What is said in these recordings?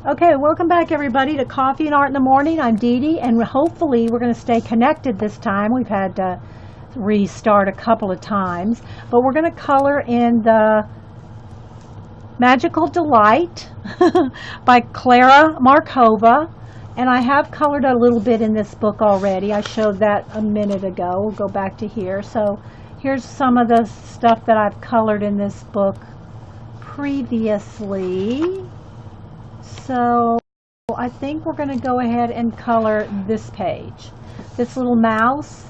Okay, welcome back everybody to Coffee and Art in the Morning. I'm Dee Dee, and hopefully we're going to stay connected this time. We've had to restart a couple of times, but we're going to color in the Magical Delight by Klara Markova. And I have colored a little bit in this book already. I showed that a minute ago. We'll go back to here. So here's some of the stuff that I've colored in this book previously. So I think we're going to go ahead and color this page, this little mouse.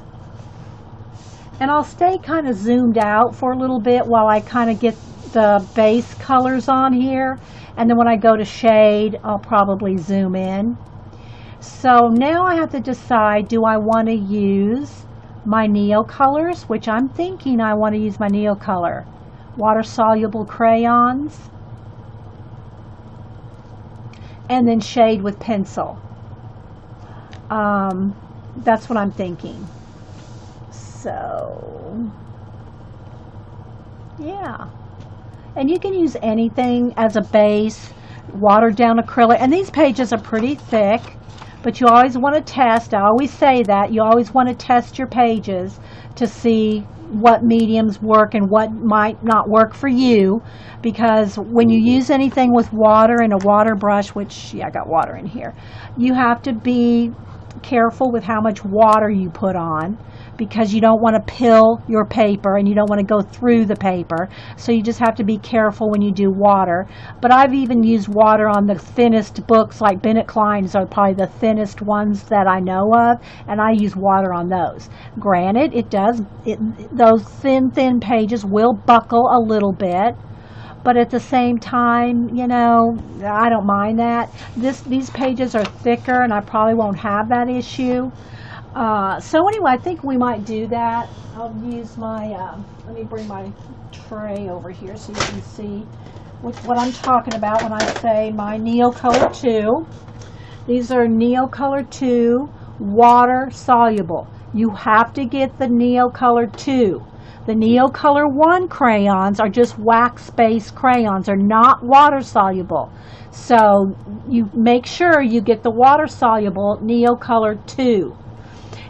And I'll stay kind of zoomed out for a little bit while I kind of get the base colors on here. And then when I go to shade, I'll probably zoom in. So now I have to decide, do I want to use my Neo colors, which I'm thinking I want to use my Neo color, water-soluble crayons, and then shade with pencil. That's what I'm thinking. So, yeah. And you can use anything as a base, watered down acrylic. And these pages are pretty thick, but you always want to test. I always say that. You always want to test your pages to see what mediums work and what might not work for you, because when you use anything with water and a water brush, which, yeah, I got water in here, you have to be careful with how much water you put on, because you don't want to pill your paper and you don't want to go through the paper. So you just have to be careful when you do water. But I've even used water on the thinnest books, like Bennett Klein's are probably the thinnest ones that I know of, and I use water on those. Granted, those thin pages will buckle a little bit, but at the same time, you know, I don't mind that. These pages are thicker and I probably won't have that issue. So anyway, I think we might do that. I'll use my, let me bring my tray over here so you can see what I'm talking about when I say my Neo Color 2. These are Neo Color 2 water soluble. You have to get the Neo Color 2. The Neo Color 1 crayons are just wax-based crayons. They're not water soluble. So you make sure you get the water soluble Neo Color 2.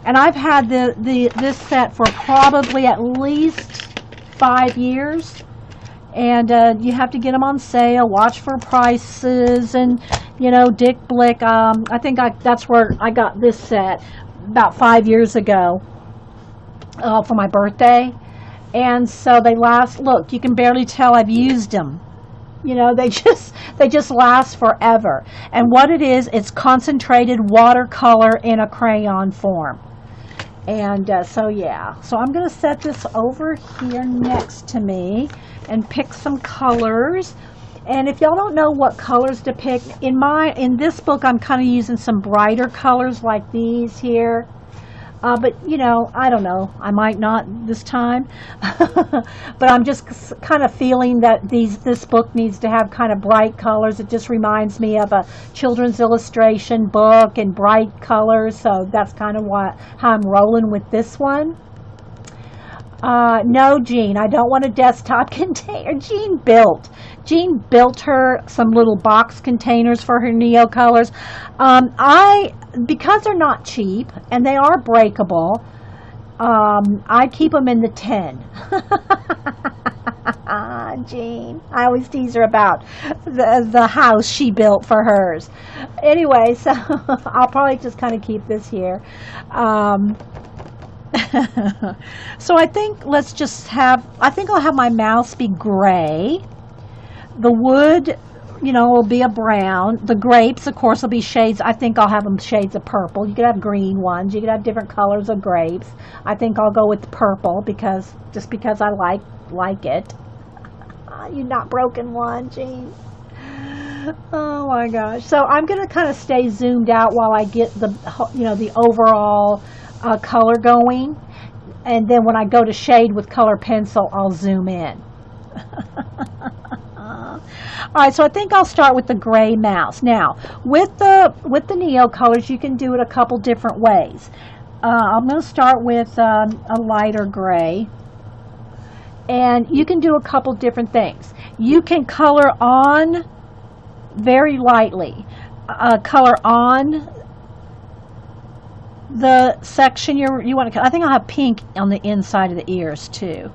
And I've had this set for probably at least 5 years. And you have to get them on sale, watch for prices, and, you know, Dick Blick. I think that's where I got this set about 5 years ago for my birthday. And so they last, look, you can barely tell I've used them. You know, they just last forever. And what it is, it's concentrated watercolor in a crayon form. And so yeah, so I'm going to set this over here next to me and pick some colors. And if y'all don't know what colors to pick, in this book I'm kind of using some brighter colors like these here. But, you know, I don't know. I might not this time. But I'm just kind of feeling that this book needs to have kind of bright colors. It just reminds me of a children's illustration book and bright colors. So that's kind of how I'm rolling with this one. No, Jean, I don't want a desktop container. Jean built her some little box containers for her Neo colors. Because they're not cheap and they are breakable, I keep them in the tin. Jean, I always tease her about the house she built for hers. Anyway, so I'll probably just kind of keep this here. So I think I think I'll have my mouse be gray. The wood, you know, will be a brown. The grapes, of course, will be shades. I think I'll have them shades of purple. You could have green ones. You could have different colors of grapes. I think I'll go with purple because I like it. You're not broken one, Jean. Oh my gosh. So I'm going to kind of stay zoomed out while I get the overall color going, and then when I go to shade with color pencil, I'll zoom in. All right, so I think I'll start with the gray mouse. Now, with the Neo colors, you can do it a couple different ways. I'm going to start with a lighter gray, and you can do a couple different things. You can color on very lightly. Color on the section you want to. I think I'll have pink on the inside of the ears too.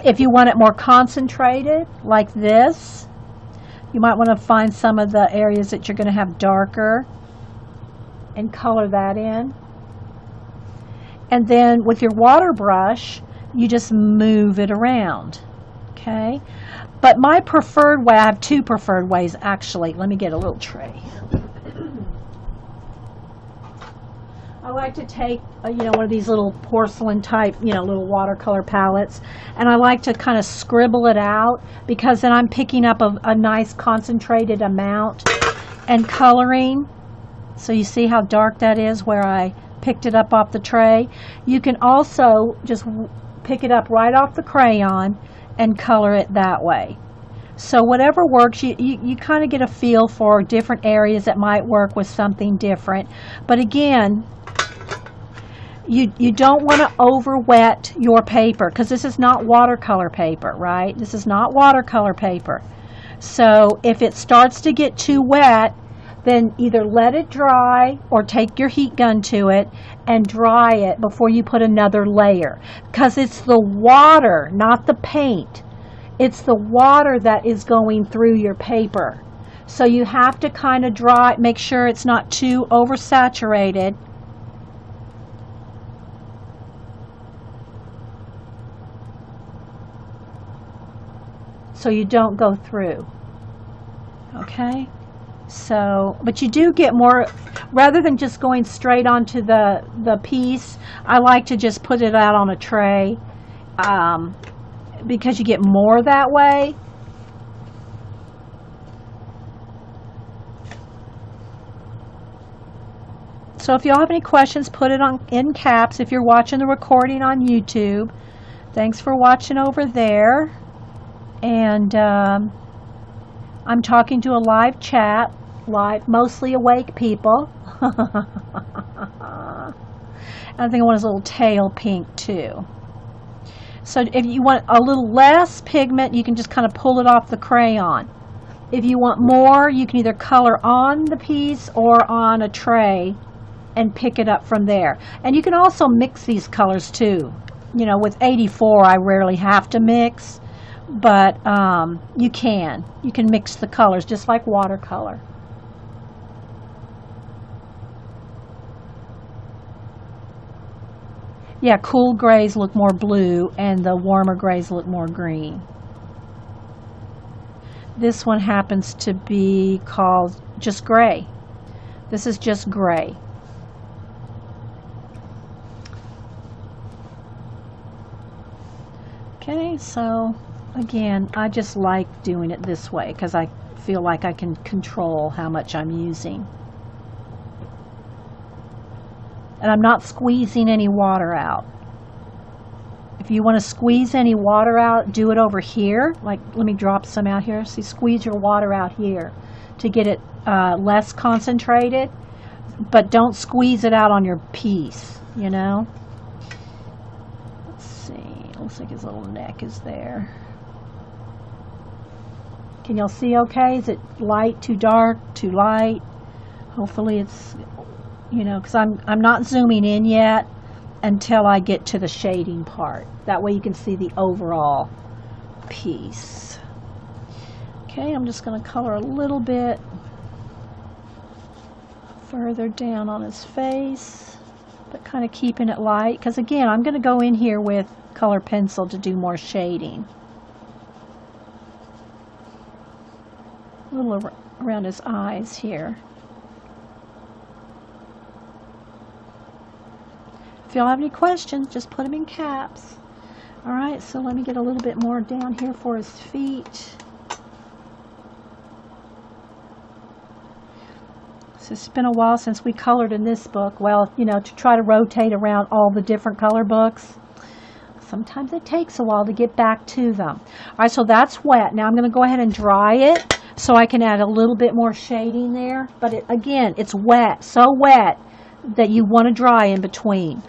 If you want it more concentrated, like this, you might want to find some of the areas that you're going to have darker and color that in. And then with your water brush, you just move it around. Okay? But my preferred way, I have two preferred ways actually. Let me get a little tray. I like to take, one of these little porcelain type, little watercolor palettes, and I like to kind of scribble it out, because then I'm picking up a nice concentrated amount and coloring. So you see how dark that is where I picked it up off the tray. You can also just pick it up right off the crayon and color it that way. So whatever works, you kind of get a feel for different areas that might work with something different. But again, you don't want to over wet your paper, because this is not watercolor paper, right? This is not watercolor paper. So if it starts to get too wet, then either let it dry or take your heat gun to it and dry it before you put another layer, because it's the water, not the paint. It's the water that is going through your paper. So you have to kind of dry, make sure it's not too oversaturated. So you don't go through. Okay? So, but you do get more, rather than just going straight onto the piece, I like to just put it out on a tray, because you get more that way. So if y'all have any questions, put it on in caps if you're watching the recording on YouTube. Thanks for watching over there. And I'm talking to a live chat, mostly awake people. I think I want his little tail pink too. So if you want a little less pigment, you can just kind of pull it off the crayon. If you want more, you can either color on the piece or on a tray and pick it up from there. And you can also mix these colors too. With 84, I rarely have to mix, but you can mix the colors just like watercolor. Yeah, cool grays look more blue and the warmer grays look more green. This one happens to be called just gray. This is just gray. Okay, so again, I just like doing it this way because I feel like I can control how much I'm using. And I'm not squeezing any water out. If you want to squeeze any water out, do it over here. Like, let me drop some out here. See, squeeze your water out here to get it less concentrated. But don't squeeze it out on your piece, Let's see. Looks like his little neck is there. Can y'all see okay? Is it light, too dark, too light? Hopefully it's, because I'm not zooming in yet until I get to the shading part. That way you can see the overall piece. Okay, I'm just going to color a little bit further down on his face, but kind of keeping it light, because again, I'm going to go in here with color pencil to do more shading. A little around his eyes here. If y'all have any questions, just put them in caps. Alright, so let me get a little bit more down here for his feet. So it's been a while since we colored in this book. Well, to try to rotate around all the different color books. Sometimes it takes a while to get back to them. Alright, so that's wet. Now I'm going to go ahead and dry it so I can add a little bit more shading there. But again, it's wet, so wet that you want to dry in between.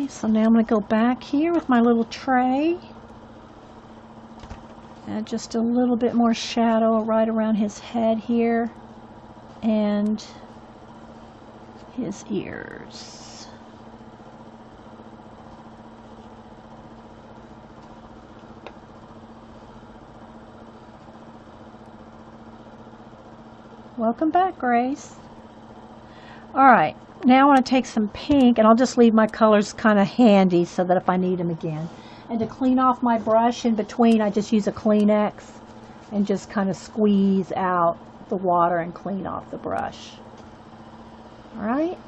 so now I'm going to go back here with my little tray. Add just a little bit more shadow right around his head here and his ears. Welcome back, Grace. All right, now I want to take some pink, and I'll just leave my colors kind of handy so that if I need them again. And to clean off my brush in between, I just use a Kleenex and just kind of squeeze out the water and clean off the brush. All right.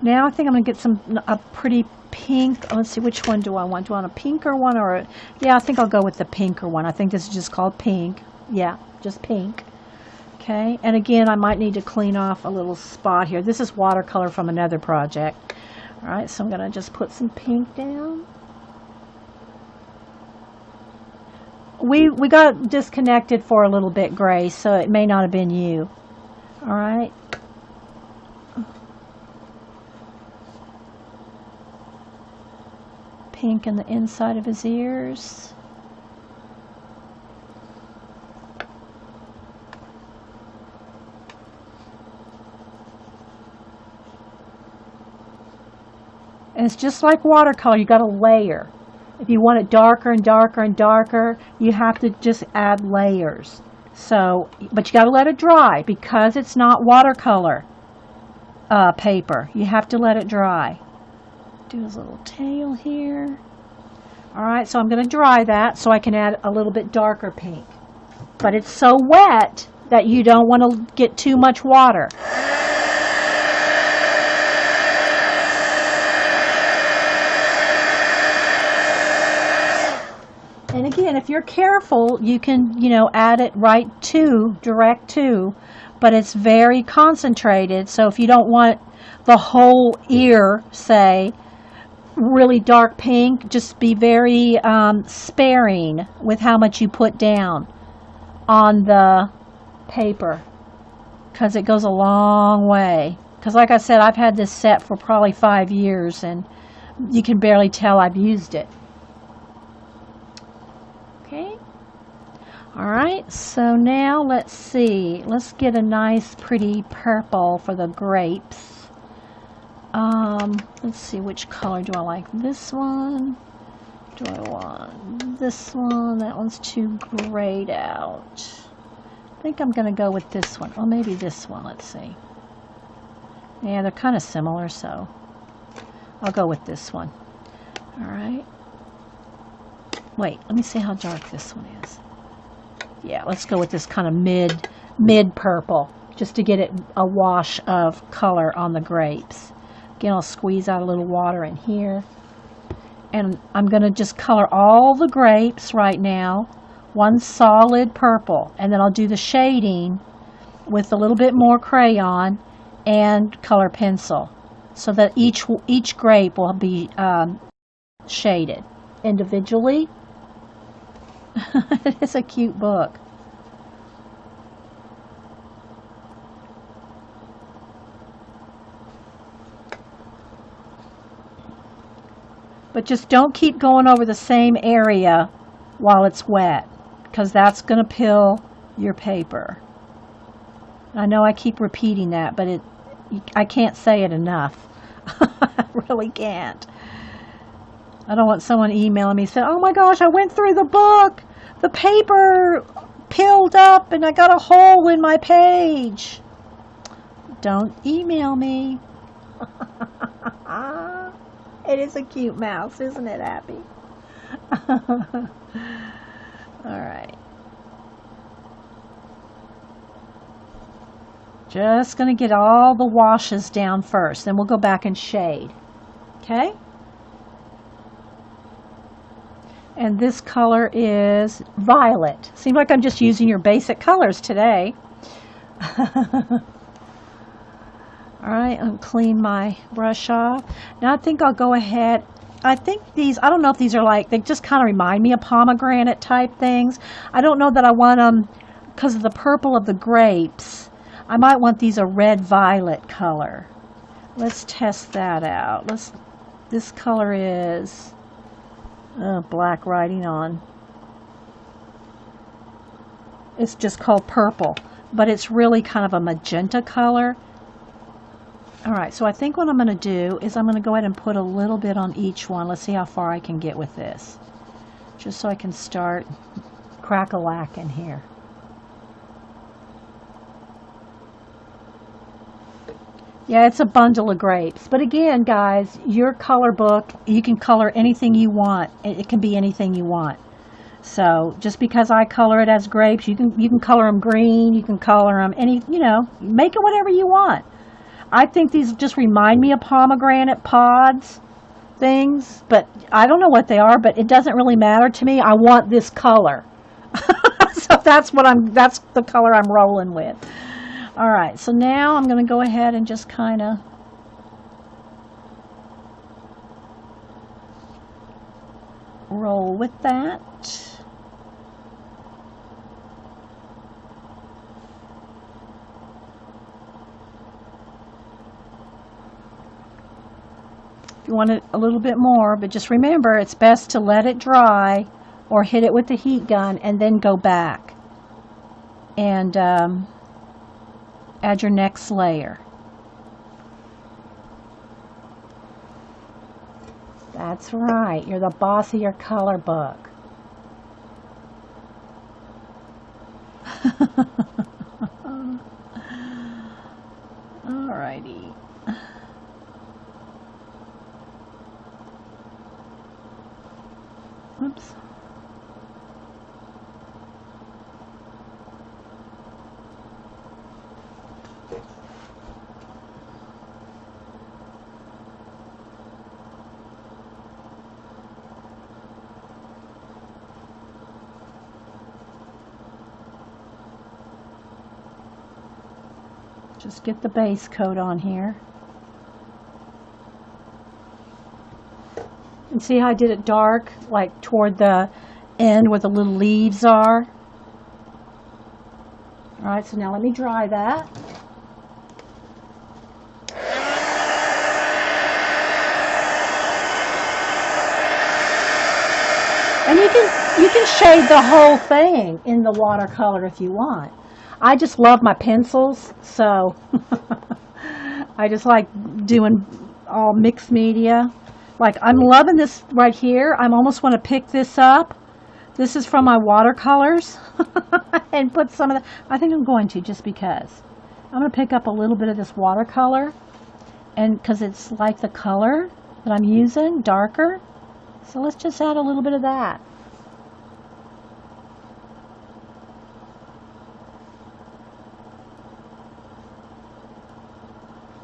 Now I think I'm going to get a pretty pink. Let's see, which one do I want? Do I want a pinker one or a, yeah, I think I'll go with the pinker one. I think this is just called pink. Yeah, just pink. Okay, and again, I might need to clean off a little spot here. This is watercolor from another project. All right, so I'm going to just put some pink down. We got disconnected for a little bit, Grace, so it may not have been you. All right. Pink in the inside of his ears. And it's just like watercolor, you got to layer. If you want it darker and darker and darker, you have to just add layers. So, but you got to let it dry because it's not watercolor paper. You have to let it dry. Do his little tail here. All right, so I'm going to dry that so I can add a little bit darker pink. But it's so wet that you don't want to get too much water. And again, if you're careful, you can, add it direct to, but it's very concentrated. So if you don't want the whole ear, say, really dark pink, just be very sparing with how much you put down on the paper, because it goes a long way. Because like I said, I've had this set for probably 5 years, and you can barely tell I've used it. Okay. All right, so now let's see. Let's get a nice pretty purple for the grapes. Let's see, which color do I like? This one? Do I want this one? That one's too grayed out. I think I'm going to go with this one. Or maybe this one. Let's see. Yeah, they're kind of similar, so I'll go with this one. All right. Wait, let me see how dark this one is. Yeah, let's go with this kind of mid purple, just to get it a wash of color on the grapes. Again, I'll squeeze out a little water in here. And I'm going to just color all the grapes right now, one solid purple. And then I'll do the shading with a little bit more crayon and color pencil, so that each grape will be shaded individually. It's a cute book. But just don't keep going over the same area while it's wet, because that's going to pill your paper. I know I keep repeating that, but I can't say it enough. I really can't. I don't want someone emailing me saying, oh my gosh, I went through the book. The paper pilled up and I got a hole in my page. Don't email me. It is a cute mouse, isn't it, Abby? All right. Just going to get all the washes down first, then we'll go back and shade. Okay? And this color is violet. Seems like I'm just using your basic colors today. All right, I'll clean my brush off. Now I think I'll go ahead. I think these, I don't know if these are like, they just kind of remind me of pomegranate type things. I don't know that I want them, because of the purple of the grapes, I might want these a red violet color. Let's test that out. This color is black writing on. It's just called purple, but it's really kind of a magenta color. All right, so I think what I'm going to do is I'm going to go ahead and put a little bit on each one. Let's see how far I can get with this, just so I can start crack-a-lacking here. Yeah, it's a bundle of grapes. But again, guys, your color book, you can color anything you want. It can be anything you want. So just because I color it as grapes, you can color them green, you can color them any, you know, make it whatever you want. I think these just remind me of pomegranate pods things, but I don't know what they are, but it doesn't really matter to me. I want this color. So that's the color I'm rolling with. All right, so now I'm going to go ahead and just kind of roll with that. If you want it a little bit more, but just remember, it's best to let it dry or hit it with the heat gun and then go back and add your next layer. That's right, you're the boss of your color book. Alrighty. Oops. Just get the base coat on here. And see how I did it dark, like toward the end where the little leaves are? Alright, so now let me dry that. And you can shade the whole thing in the watercolor if you want. I just love my pencils, so I just like doing all mixed media. Like, I'm loving this right here. I almost want to pick this up. This is from my watercolors and put some of the, I think I'm going to just because. I'm going to pick up a little bit of this watercolor, and because it's like the color that I'm using, darker. So let's just add a little bit of that.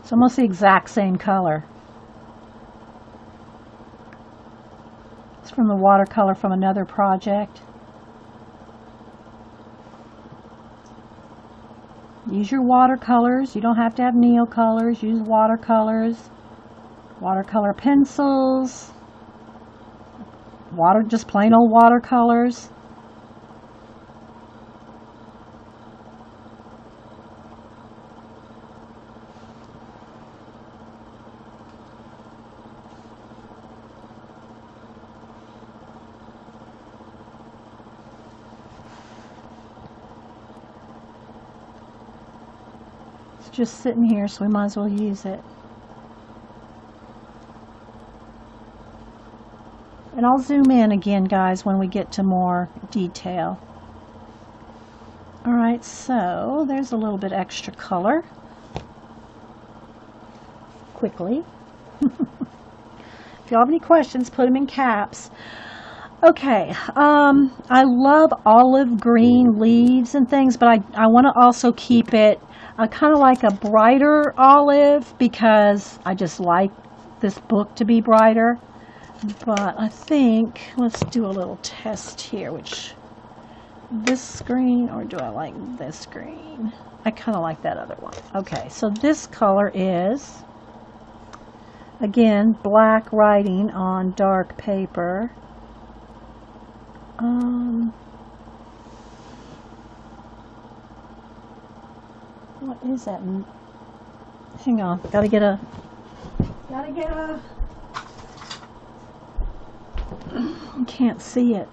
It's almost the exact same color. It's from the watercolor from another project. Use your watercolors. You don't have to have neocolors. Use watercolors. Watercolor pencils. Just plain old watercolors. Just sitting here, so we might as well use it. And I'll zoom in again, guys, when we get to more detail. Alright, so there's a little bit extra color. Quickly. If you have any questions, put them in caps. Okay, I love olive green leaves and things, but I want to also keep it kind of like a brighter olive because I just like this book to be brighter. But I think, let's do a little test here, which, this green or do I like this green? I kind of like that other one. Okay, so this color is, again, black writing on dark paper. What is that? Hang on, gotta get a You can't see it.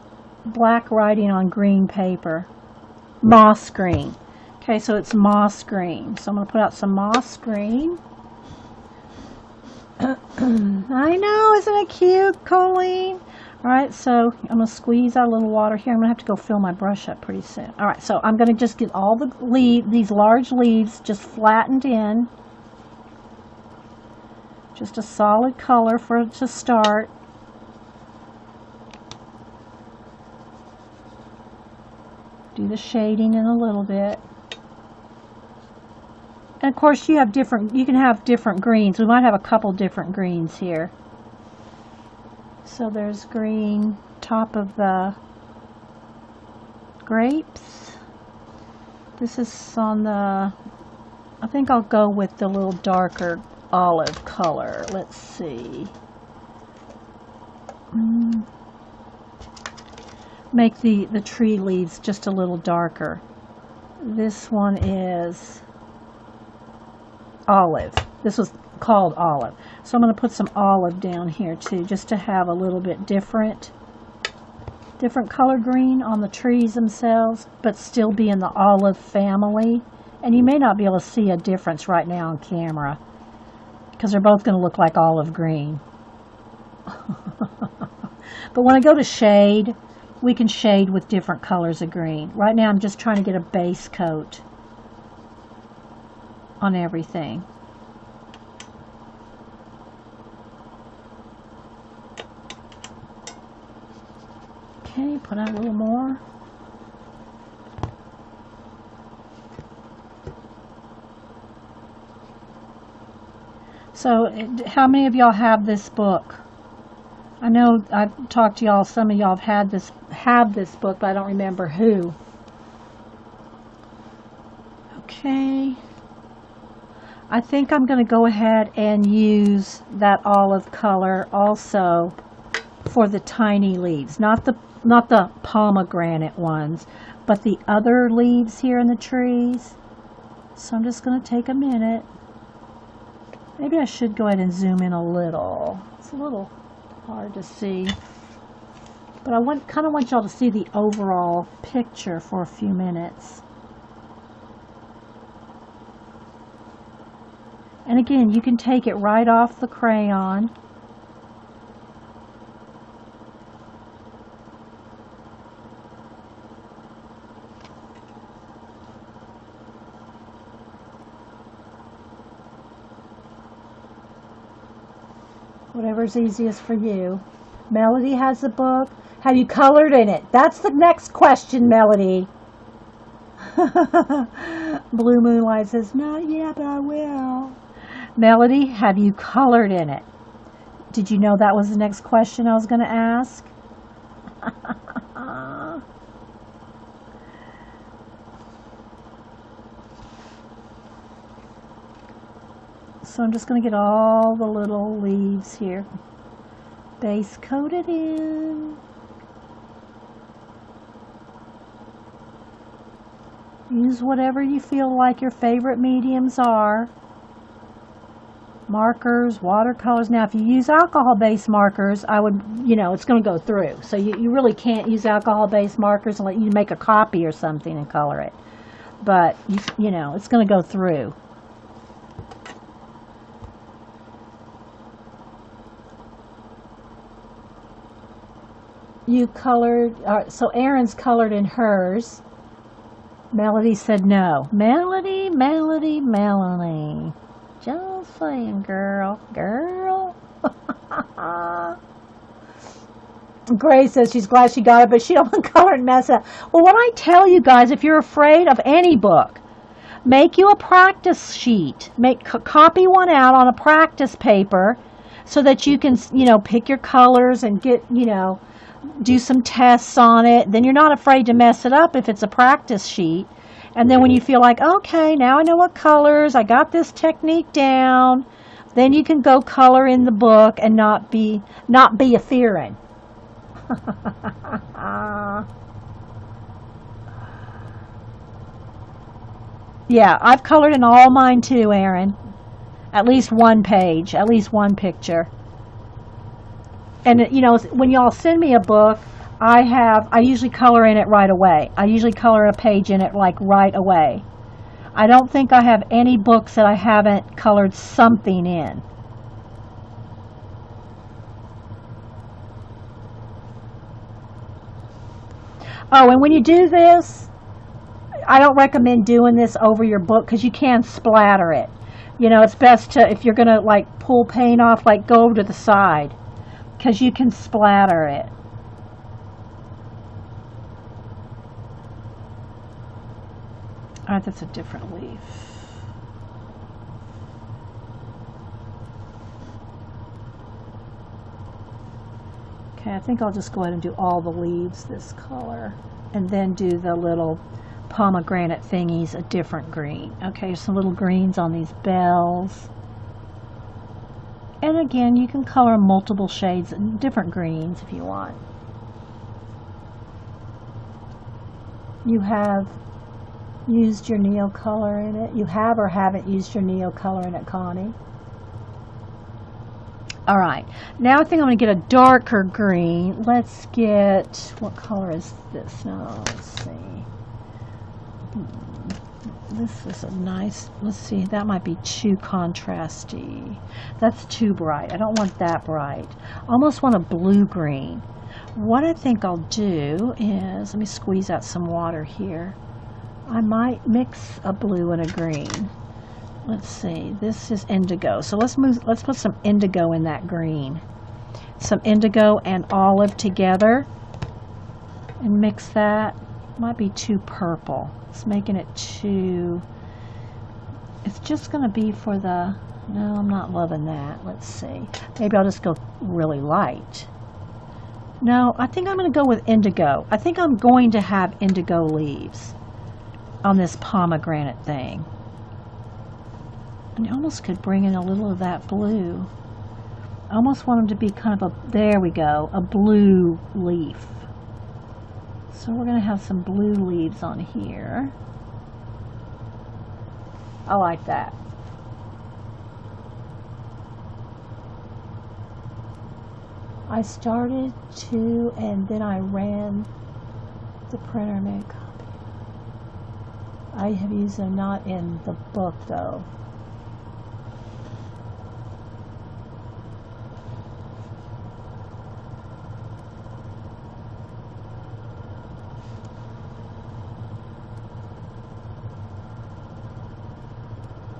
Black writing on green paper. Moss green. Okay, so it's moss green. So I'm going to put out some moss green. I know, isn't it cute, Colleen? All right, so I'm going to squeeze out a little water here. I'm going to have to go fill my brush up pretty soon. All right, so I'm going to just get all the these large leaves just flattened in. Just a solid color for it to start. Do the shading in a little bit. And of course you can have different greens. We might have a couple different greens here. So there's green, top of the grapes. This is on the, I think I'll go with the little darker olive color. Let's see. Make the tree leaves just a little darker. This one is olive. This was called olive. So I'm going to put some olive down here too, just to have a little bit different color green on the trees themselves, but still be in the olive family. And you may not be able to see a difference right now on camera because they're both going to look like olive green. But when I go to shade, we can shade with different colors of green. Right now I'm just trying to get a base coat on everything. Okay, put out a little more. So, how many of y'all have this book? I know I've talked to y'all, some of y'all have this book, but I don't remember who. Okay. I think I'm going to go ahead and use that olive color also for the tiny leaves, not the pomegranate ones, but the other leaves here in the trees. So I'm just going to take a minute. Maybe I should go ahead and zoom in a little. It's a little hard to see, but I kind of want y'all to see the overall picture for a few minutes. And again, you can take it right off the crayon. Whatever's easiest for you. Melody has a book. Have you colored in it? That's the next question, Melody. Blue Moonlight says, not yet, but I will. Melody, have you colored in it? Did you know that was the next question I was going to ask? So I'm just going to get all the little leaves here base coated in. Use whatever you feel like your favorite mediums are. Markers, watercolors. Now if you use alcohol-based markers, I would, it's going to go through. So you really can't use alcohol-based markers and let you make a copy or something and color it. But, it's going to go through. You colored, so Erin's colored in hers. Melody said no. Melody. Just saying, girl. Grace says she's glad she got it, but she don't want to color and mess up. Well, what I tell you guys, if you're afraid of any book, make you a practice sheet. Copy one out on a practice paper so that you can, pick your colors and get, do some tests on it. Then you're not afraid to mess it up if it's a practice sheet. And then when you feel like, okay, now I know what colors, I got this technique down, then you can go color in the book and not be a fearing. Yeah, I've colored in all mine too, Erin. At least one page, at least one picture. And you know, when y'all send me a book, I usually color in it right away. I usually color a page in it like right away. I don't think I have any books that I haven't colored something in. Oh, and when you do this, I don't recommend doing this over your book because you can splatter it. You know, it's best to, if you're going to like pull paint off, like go over to the side because you can splatter it. All right, that's a different leaf. Okay, I think I'll just go ahead and do all the leaves this color and then do the little pomegranate thingies a different green. Okay, some little greens on these bells. And again, you can color multiple shades and different greens if you want. You have used your Neo color in it. You have or haven't used your Neo color in it, Connie? All right, now I think I'm going to get a darker green. Let's get, what color is this? No, let's see. This is a nice, let's see, that might be too contrasty. That's too bright. I don't want that bright. I almost want a blue-green. What I think I'll do is, let me squeeze out some water here. I might mix a blue and a green. Let's see, this is indigo. So let's put some indigo in that green. Some indigo and olive together and mix that. Might be too purple. It's making it too, it's just going to be for the, no, I'm not loving that. Let's see. Maybe I'll just go really light. No, I think I'm going to go with indigo. I think I'm going to have indigo leaves on this pomegranate thing. And you almost could bring in a little of that blue. I almost want them to be kind of a, there we go, a blue leaf. So we're going to have some blue leaves on here. I like that. I started to, and then I ran the printer and made a copy. I have used them not in the book though.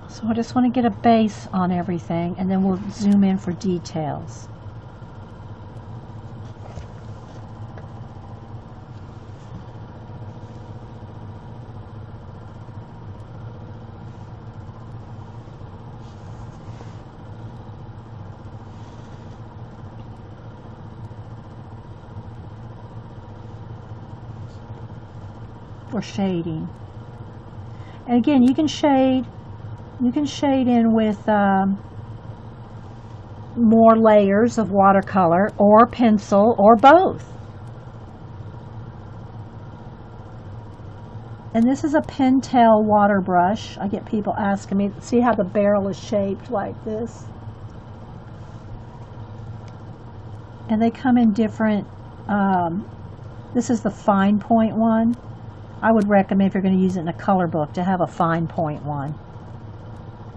So I just want to get a base on everything and then we'll zoom in for details. For shading. And again, you can shade in with more layers of watercolor or pencil or both. And this is a Pentel water brush. I get people asking me, see how the barrel is shaped like this? And they come in different, this is the fine point one. I would recommend if you're going to use it in a color book to have a fine point one.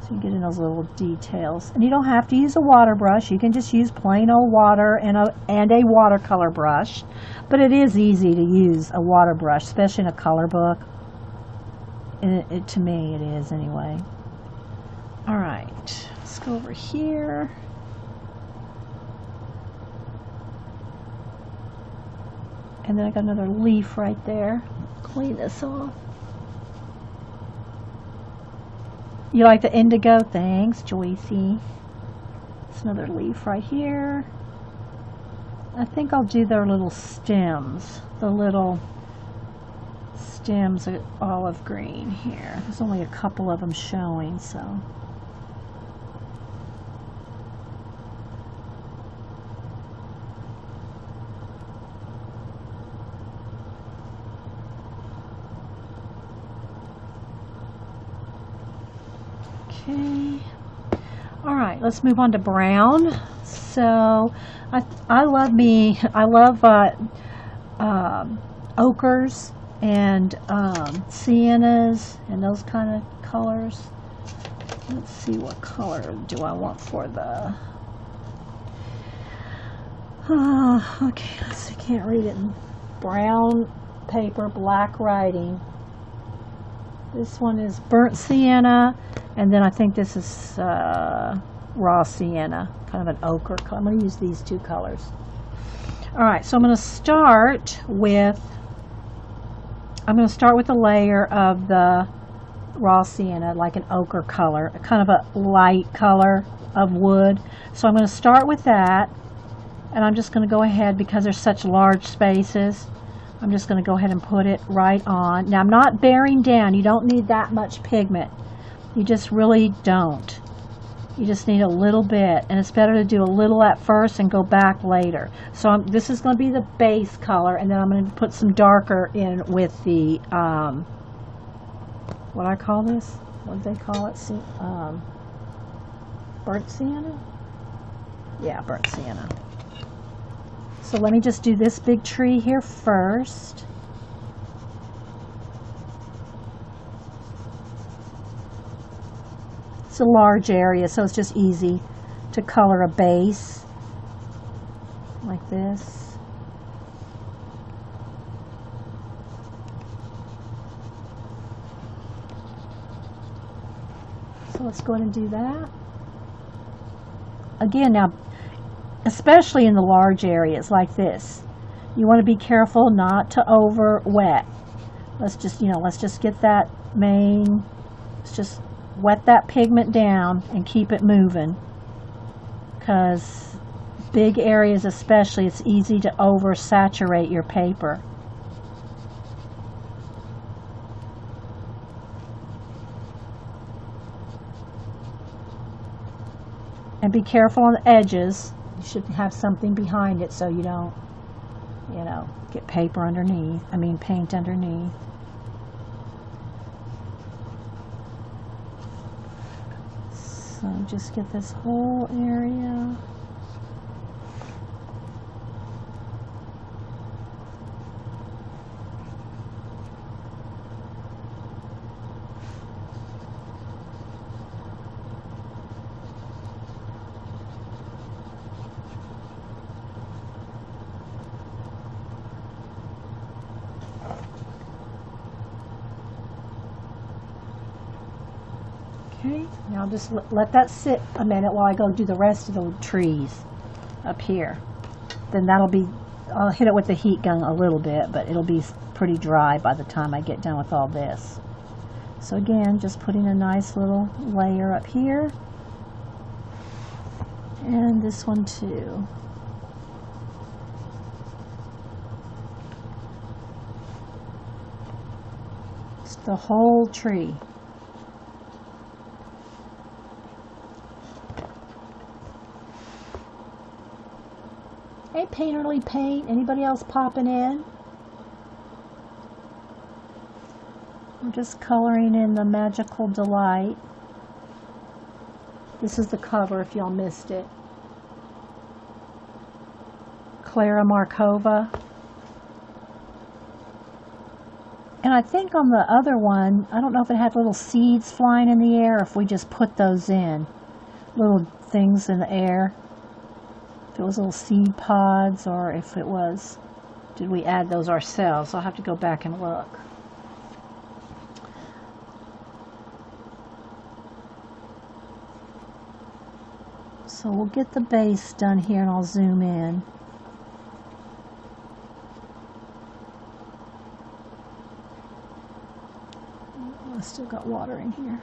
So you get in those little details. And you don't have to use a water brush. You can just use plain old water and a watercolor brush. But it is easy to use a water brush, especially in a color book. And to me, it is anyway. All right, let's go over here. And then I got another leaf right there. Clean this off. You like the indigo? Thanks, Joycey. It's another leaf right here. I think I'll do their little stems. The little stems are olive green here. There's only a couple of them showing, so. Okay. All right, let's move on to brown. So I love ochres and siennas and those kind of colors. Let's see, what color do I want for the... okay, I can't read it. Brown paper, black writing. This one is burnt sienna, and then I think this is raw sienna, kind of an ochre color. I'm going to use these two colors. All right, so I'm going to start with a layer of the raw sienna, like an ochre color, kind of a light color of wood. So I'm going to start with that, and I'm just going to go ahead, because there's such large spaces, I'm just going to go ahead and put it right on. Now I'm not bearing down. You don't need that much pigment. You just really don't. You just need a little bit, and it's better to do a little at first and go back later. So this is going to be the base color, and then I'm going to put some darker in with the, what do I call this? What do they call it? Burnt sienna? Yeah, burnt sienna. So let me just do this big tree here first. It's a large area, so it's just easy to color a base like this. So let's go ahead and do that. Again, now, especially in the large areas like this, you want to be careful not to over wet. Let's just get that let's just wet that pigment down and keep it moving, because big areas especially, it's easy to oversaturate your paper. And be careful on the edges. You should have something behind it so you don't, get paint underneath. So just get this whole area. Okay, now just let that sit a minute while I go do the rest of the trees up here. Then I'll hit it with the heat gun a little bit, but it'll be pretty dry by the time I get done with all this. So again, just putting a nice little layer up here. And this one too. It's the whole tree. Hey, Painterly Paint. Anybody else popping in? I'm just coloring in the Magical Delight. This is the cover if y'all missed it. Klara Markova. And I think on the other one, I don't know if it had little seeds flying in the air, or if we just put those in. Little things in the air. If it was little seed pods, or if it was, did we add those ourselves? I'll have to go back and look. So we'll get the base done here, and I'll zoom in. I still got water in here.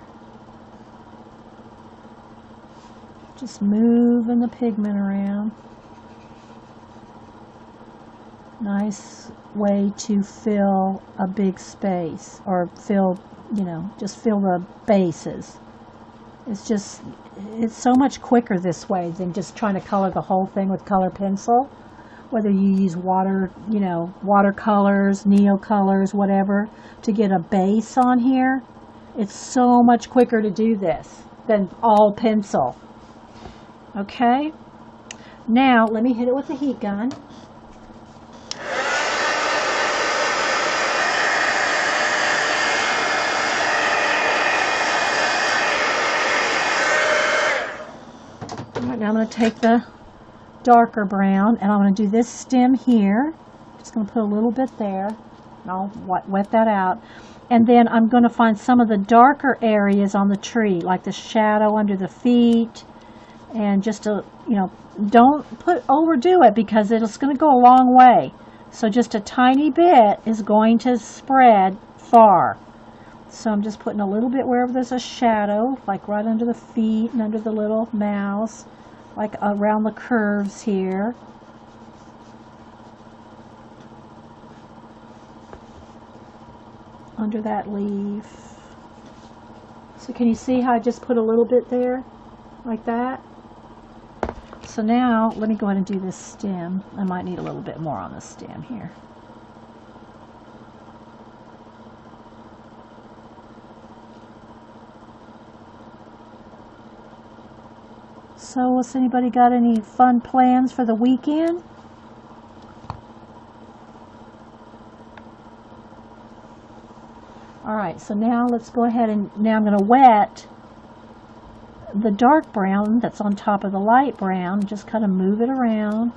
Just moving the pigment around. Nice way to fill a big space, or fill, just fill the bases. It's so much quicker this way than just trying to color the whole thing with color pencil. Whether you use watercolors, neocolors, whatever, to get a base on here, it's so much quicker to do this than all pencil. Okay, now let me hit it with the heat gun. All right, now I'm going to take the darker brown and I'm going to do this stem here. Just going to put a little bit there and I'll wet that out. And then I'm going to find some of the darker areas on the tree, like the shadow under the feet, and just to, you know, don't overdo it because it's going to go a long way. So just a tiny bit is going to spread far. So I'm just putting a little bit wherever there's a shadow, like right under the feet and under the little mouths, like around the curves here. Under that leaf. So can you see how I just put a little bit there like that? So now let me go ahead and do this stem. I might need a little bit more on the stem here. So has anybody got any fun plans for the weekend? Alright, so now let's go ahead and now I'm going to wet the dark brown that's on top of the light brown. Just kind of move it around.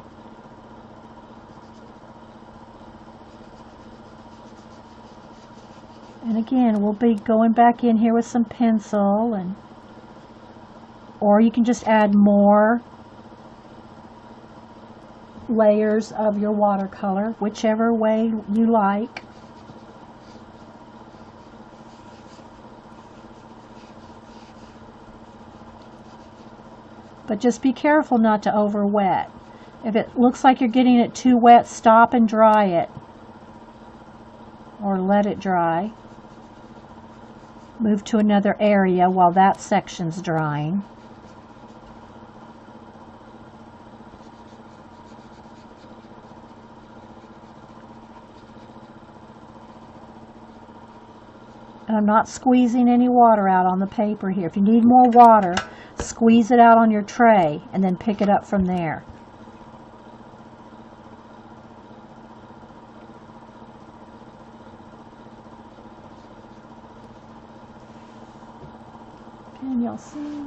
And again, we'll be going back in here with some pencil, and or you can just add more layers of your watercolor, whichever way you like. But just be careful not to over wet. If it looks like you're getting it too wet, stop and dry it. Or let it dry. Move to another area while that section's drying. And I'm not squeezing any water out on the paper here. If you need more water, squeeze it out on your tray and then pick it up from there. Can y'all see?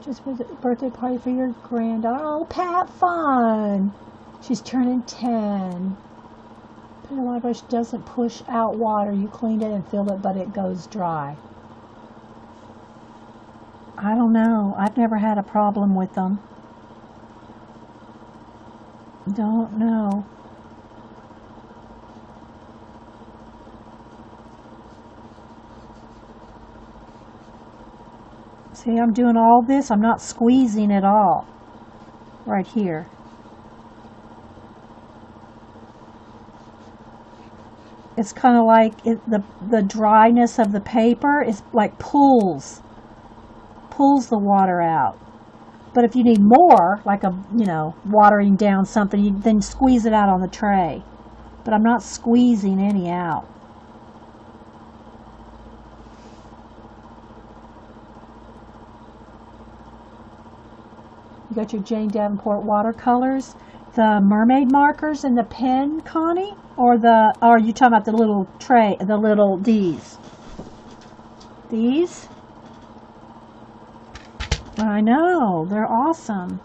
Just for the birthday party for your granddaughter. Oh, Pat fun! She's turning 10. The water brush doesn't push out water. You cleaned it and filled it, but it goes dry. I don't know. I've never had a problem with them. Don't know. See, I'm doing all this. I'm not squeezing at all. Right here. It's kind of like the dryness of the paper is like pulls the water out. But if you need more, like watering down something, you then squeeze it out on the tray. But I'm not squeezing any out. You got your Jane Davenport watercolors, the mermaid markers and the pen, Connie? Or are you talking about the little tray, the little D's? These? I know, they're awesome.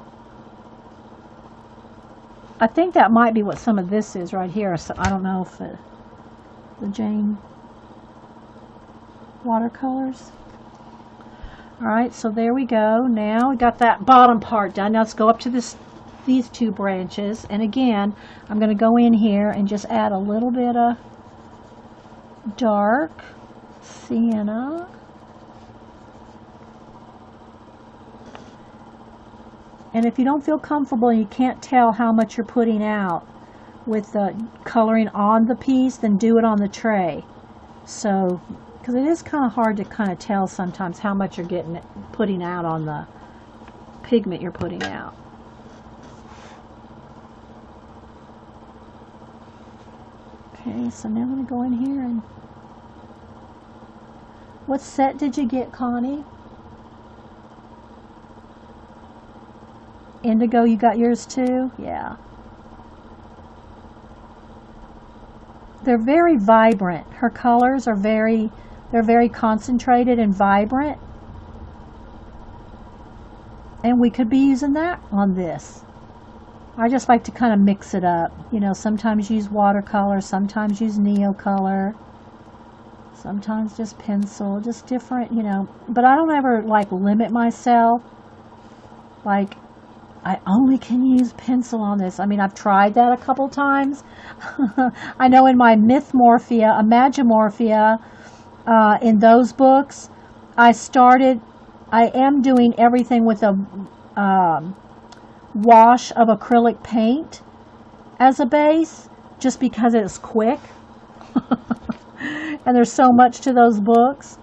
I think that might be what some of this is right here. So I don't know if the Jane watercolors. Alright, so there we go. Now we got that bottom part done. Now let's go up to these two branches, and again I'm going to go in here and just add a little bit of dark sienna. And if you don't feel comfortable and you can't tell how much you're putting out with the coloring on the piece, then do it on the tray. So, because it is kind of hard to kind of tell sometimes how much you're putting out on the pigment you're putting out. Okay, so now I'm going to go in here and... What set did you get, Connie? Indigo, you got yours too? Yeah. They're very vibrant. Her colors are they're very concentrated and vibrant. And we could be using that on this. I just like to kind of mix it up. You know, sometimes use watercolor, sometimes use Neocolor, sometimes just pencil, just different, you know. But I don't ever like limit myself. Like, I only can use pencil on this. I mean, I've tried that a couple times. I know in my Mythmorphia, Imagimorphia, in those books, I am doing everything with a wash of acrylic paint as a base, just because it's quick. And there's so much to those books.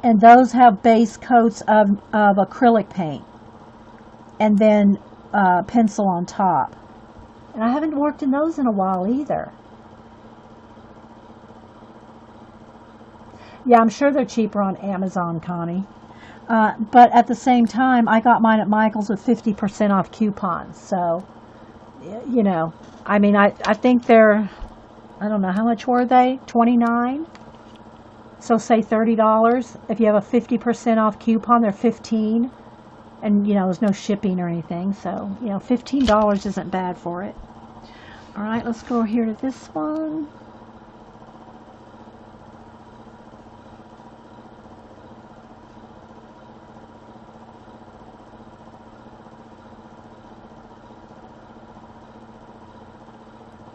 And those have base coats of acrylic paint. And then pencil on top. And I haven't worked in those in a while either. Yeah, I'm sure they're cheaper on Amazon, Connie. But at the same time, I got mine at Michael's with 50% off coupons. So, you know, I mean, I think they're, I don't know, how much were they? $29? So say $30. If you have a 50% off coupon, they're $15. And, you know, there's no shipping or anything. So, you know, $15 isn't bad for it. All right, let's go here to this one.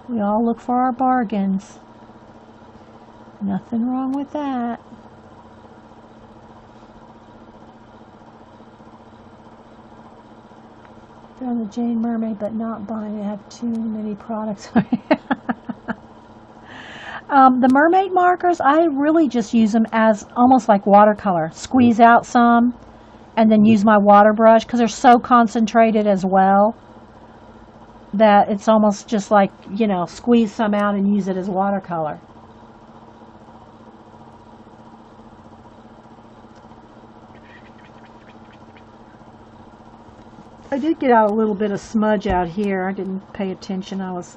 We all look for our bargains. Nothing wrong with that. They're on the Jane Mermaid, but not buying. They have too many products. The mermaid markers, I really just use them as almost like watercolor. Squeeze out some and then use my water brush because they're so concentrated as well that it's almost just like, you know, squeeze some out and use it as watercolor. I did get out a little bit of smudge out here. I didn't pay attention. I was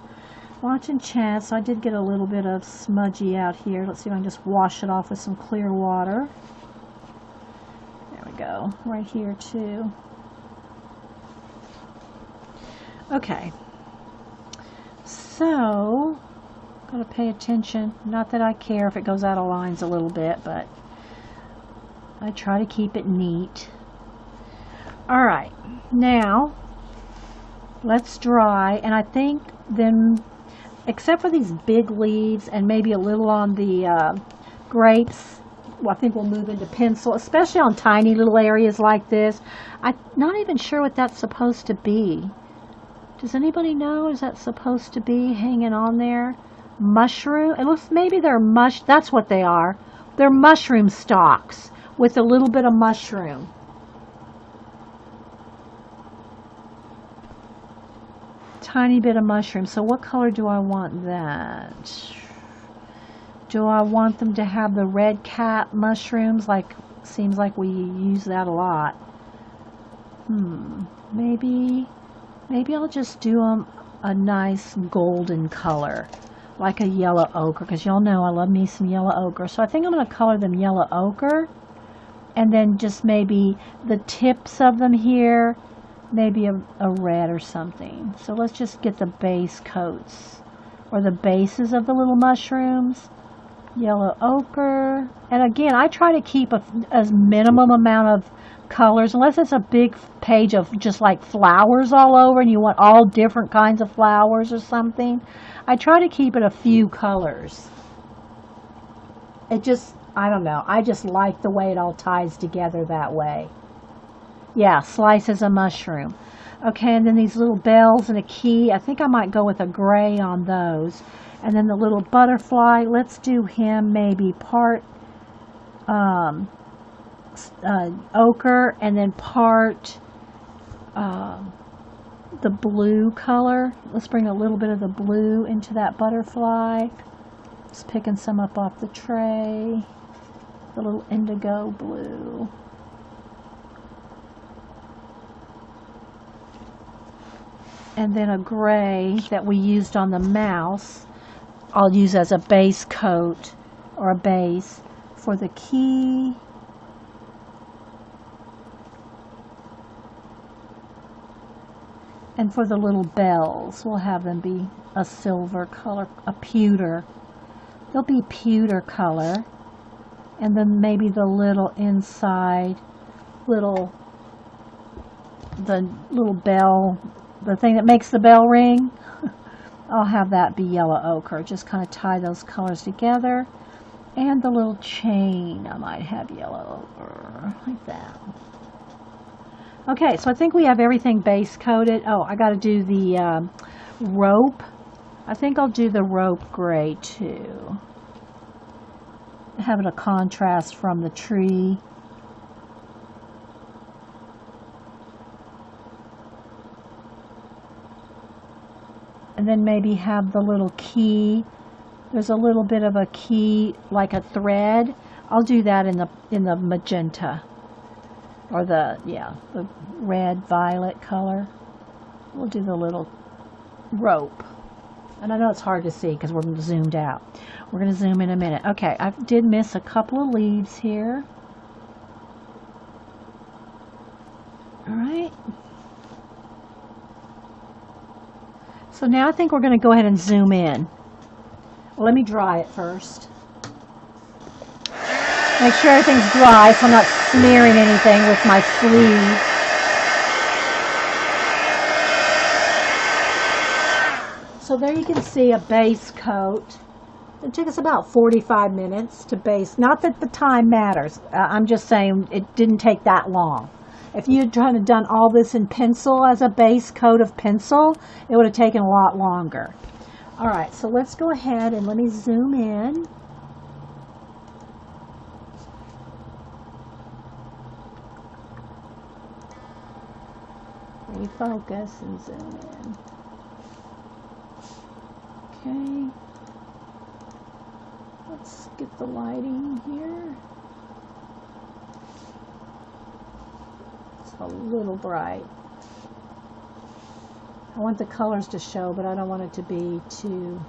watching chat, so I did get a little bit of smudgy out here. Let's see if I can just wash it off with some clear water. There we go. Right here too. Okay. So, gotta pay attention. Not that I care if it goes out of lines a little bit, but I try to keep it neat. Alright, now let's dry, and I think then, except for these big leaves and maybe a little on the grapes, well, I think we'll move into pencil, especially on tiny little areas like this. I'm not even sure what that's supposed to be. Does anybody know? Is that supposed to be hanging on there? Mushroom? It looks, maybe they're that's what they are. They're mushroom stalks with a little bit of mushroom. Tiny bit of mushroom. So what color do I want that? Do I want them to have the red cap mushrooms? Like, seems like we use that a lot. Maybe I'll just do them a nice golden color, like a yellow ochre, because y'all know I love me some yellow ochre. So I think I'm going to color them yellow ochre, and then just maybe the tips of them here, maybe a red or something. So let's just get the base coats, or the bases of the little mushrooms. Yellow ochre. And again, I try to keep a minimum amount of colors, unless it's a big page of just like flowers all over and you want all different kinds of flowers or something. I try to keep it a few colors. It just, I don't know, I just like the way it all ties together that way. Yeah, slices of mushroom. Okay, and then these little bells and a key. I think I might go with a gray on those. And then the little butterfly, let's do him maybe part ochre and then part the blue color. Let's bring a little bit of the blue into that butterfly. Just picking some up off the tray. The little indigo blue. And then a gray that we used on the mouse, I'll use as a base coat or a base for the key. And for the little bells, we'll have them be a silver color, a pewter. They'll be pewter color. And then maybe the little inside, the little bell, the thing that makes the bell ring, I'll have that be yellow ochre. Just kind of tie those colors together. And the little chain, I might have yellow ochre, like that. Okay, so I think we have everything base coated. Oh, I got to do the rope. I think I'll do the rope gray too. Having a contrast from the tree. And then maybe have the little key. There's a little bit of a key, like a thread. I'll do that in the magenta, or the red violet color. We'll do the little rope. And I know it's hard to see because we're zoomed out. We're going to zoom in a minute. Okay, I did miss a couple of leaves here. All right. So now I think we're going to go ahead and zoom in. Well, let me dry it first. Make sure everything's dry so I'm not smearing anything with my sleeve. So there you can see a base coat. It took us about 45 minutes to base. Not that the time matters. I'm just saying it didn't take that long. If you had tried to done all this in pencil as a base coat of pencil, it would have taken a lot longer. All right, so let's go ahead and let me zoom in. Refocus and zoom in. Okay, let's get the lighting here. It's a little bright. I want the colors to show, but I don't want it to be too...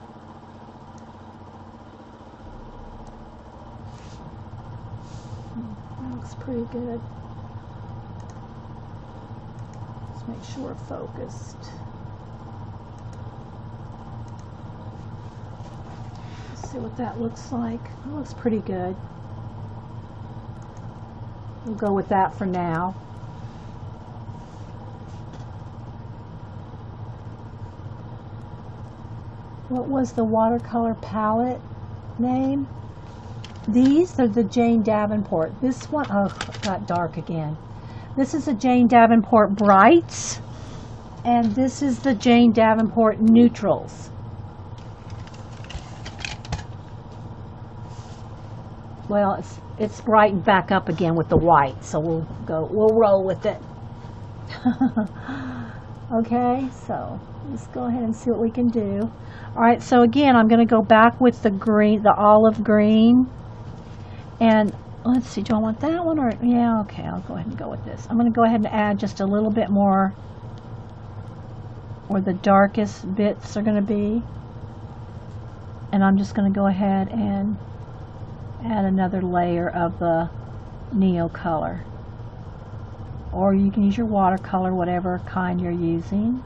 That looks pretty good. Let's make sure we're focused. See what that looks like. That looks pretty good. We'll go with that for now. What was the watercolor palette name? These are the Jane Davenport. This one, oh, it got dark again. This is a Jane Davenport Brights, and this is the Jane Davenport Neutrals. Well, it's brightened back up again with the white, so we'll roll with it. Okay, so let's go ahead and see what we can do. All right, so again, I'm going to go back with the green, the olive green, and let's see, do I want that one or, yeah, okay, I'll go ahead and go with this. I'm going to go ahead and add just a little bit more where the darkest bits are going to be, and I'm just going to go ahead and add another layer of the neo color, or you can use your watercolor, whatever kind you're using.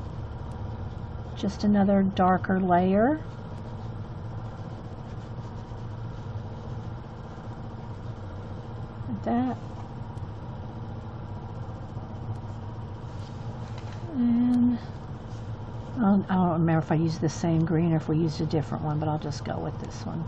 Just another darker layer. Like that. And I don't remember if I used the same green or if we used a different one, but I'll just go with this one.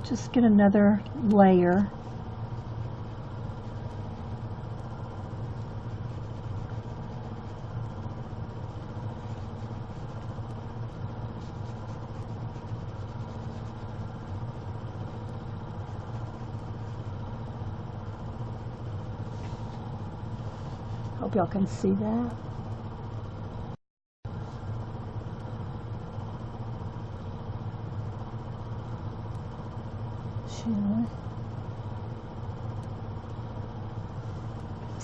Just get another layer. Hope y'all can see that. Sure.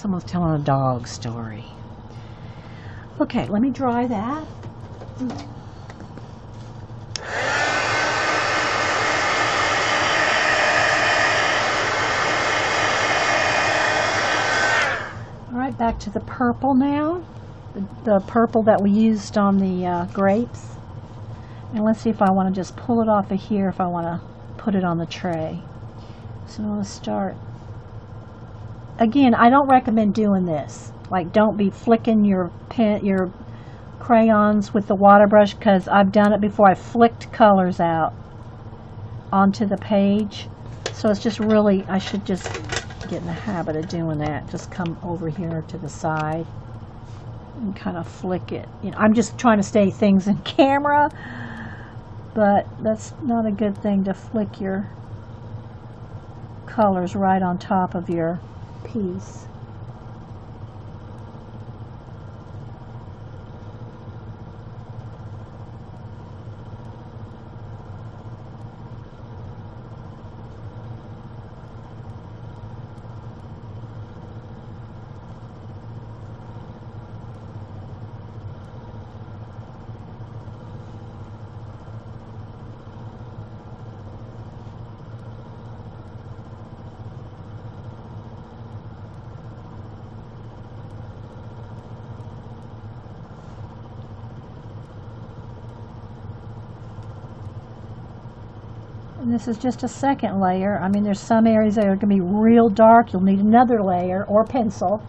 Someone's telling a dog story. Okay, let me dry that. All right, back to the purple now. The purple that we used on the grapes. And let's see if I want to just pull it off of here, if I want to put it on the tray. So I'm going to start. Again, I don't recommend doing this. Like, don't be flicking your crayons with the water brush, because I've done it before. I flicked colors out onto the page. So it's just really, I should just get in the habit of doing that. Just come over here to the side and kind of flick it. You know, I'm just trying to stay things in camera, but that's not a good thing to flick your colors right on top of your piece. And this is just a second layer. I mean, there's some areas that are going to be real dark. You'll need another layer or pencil.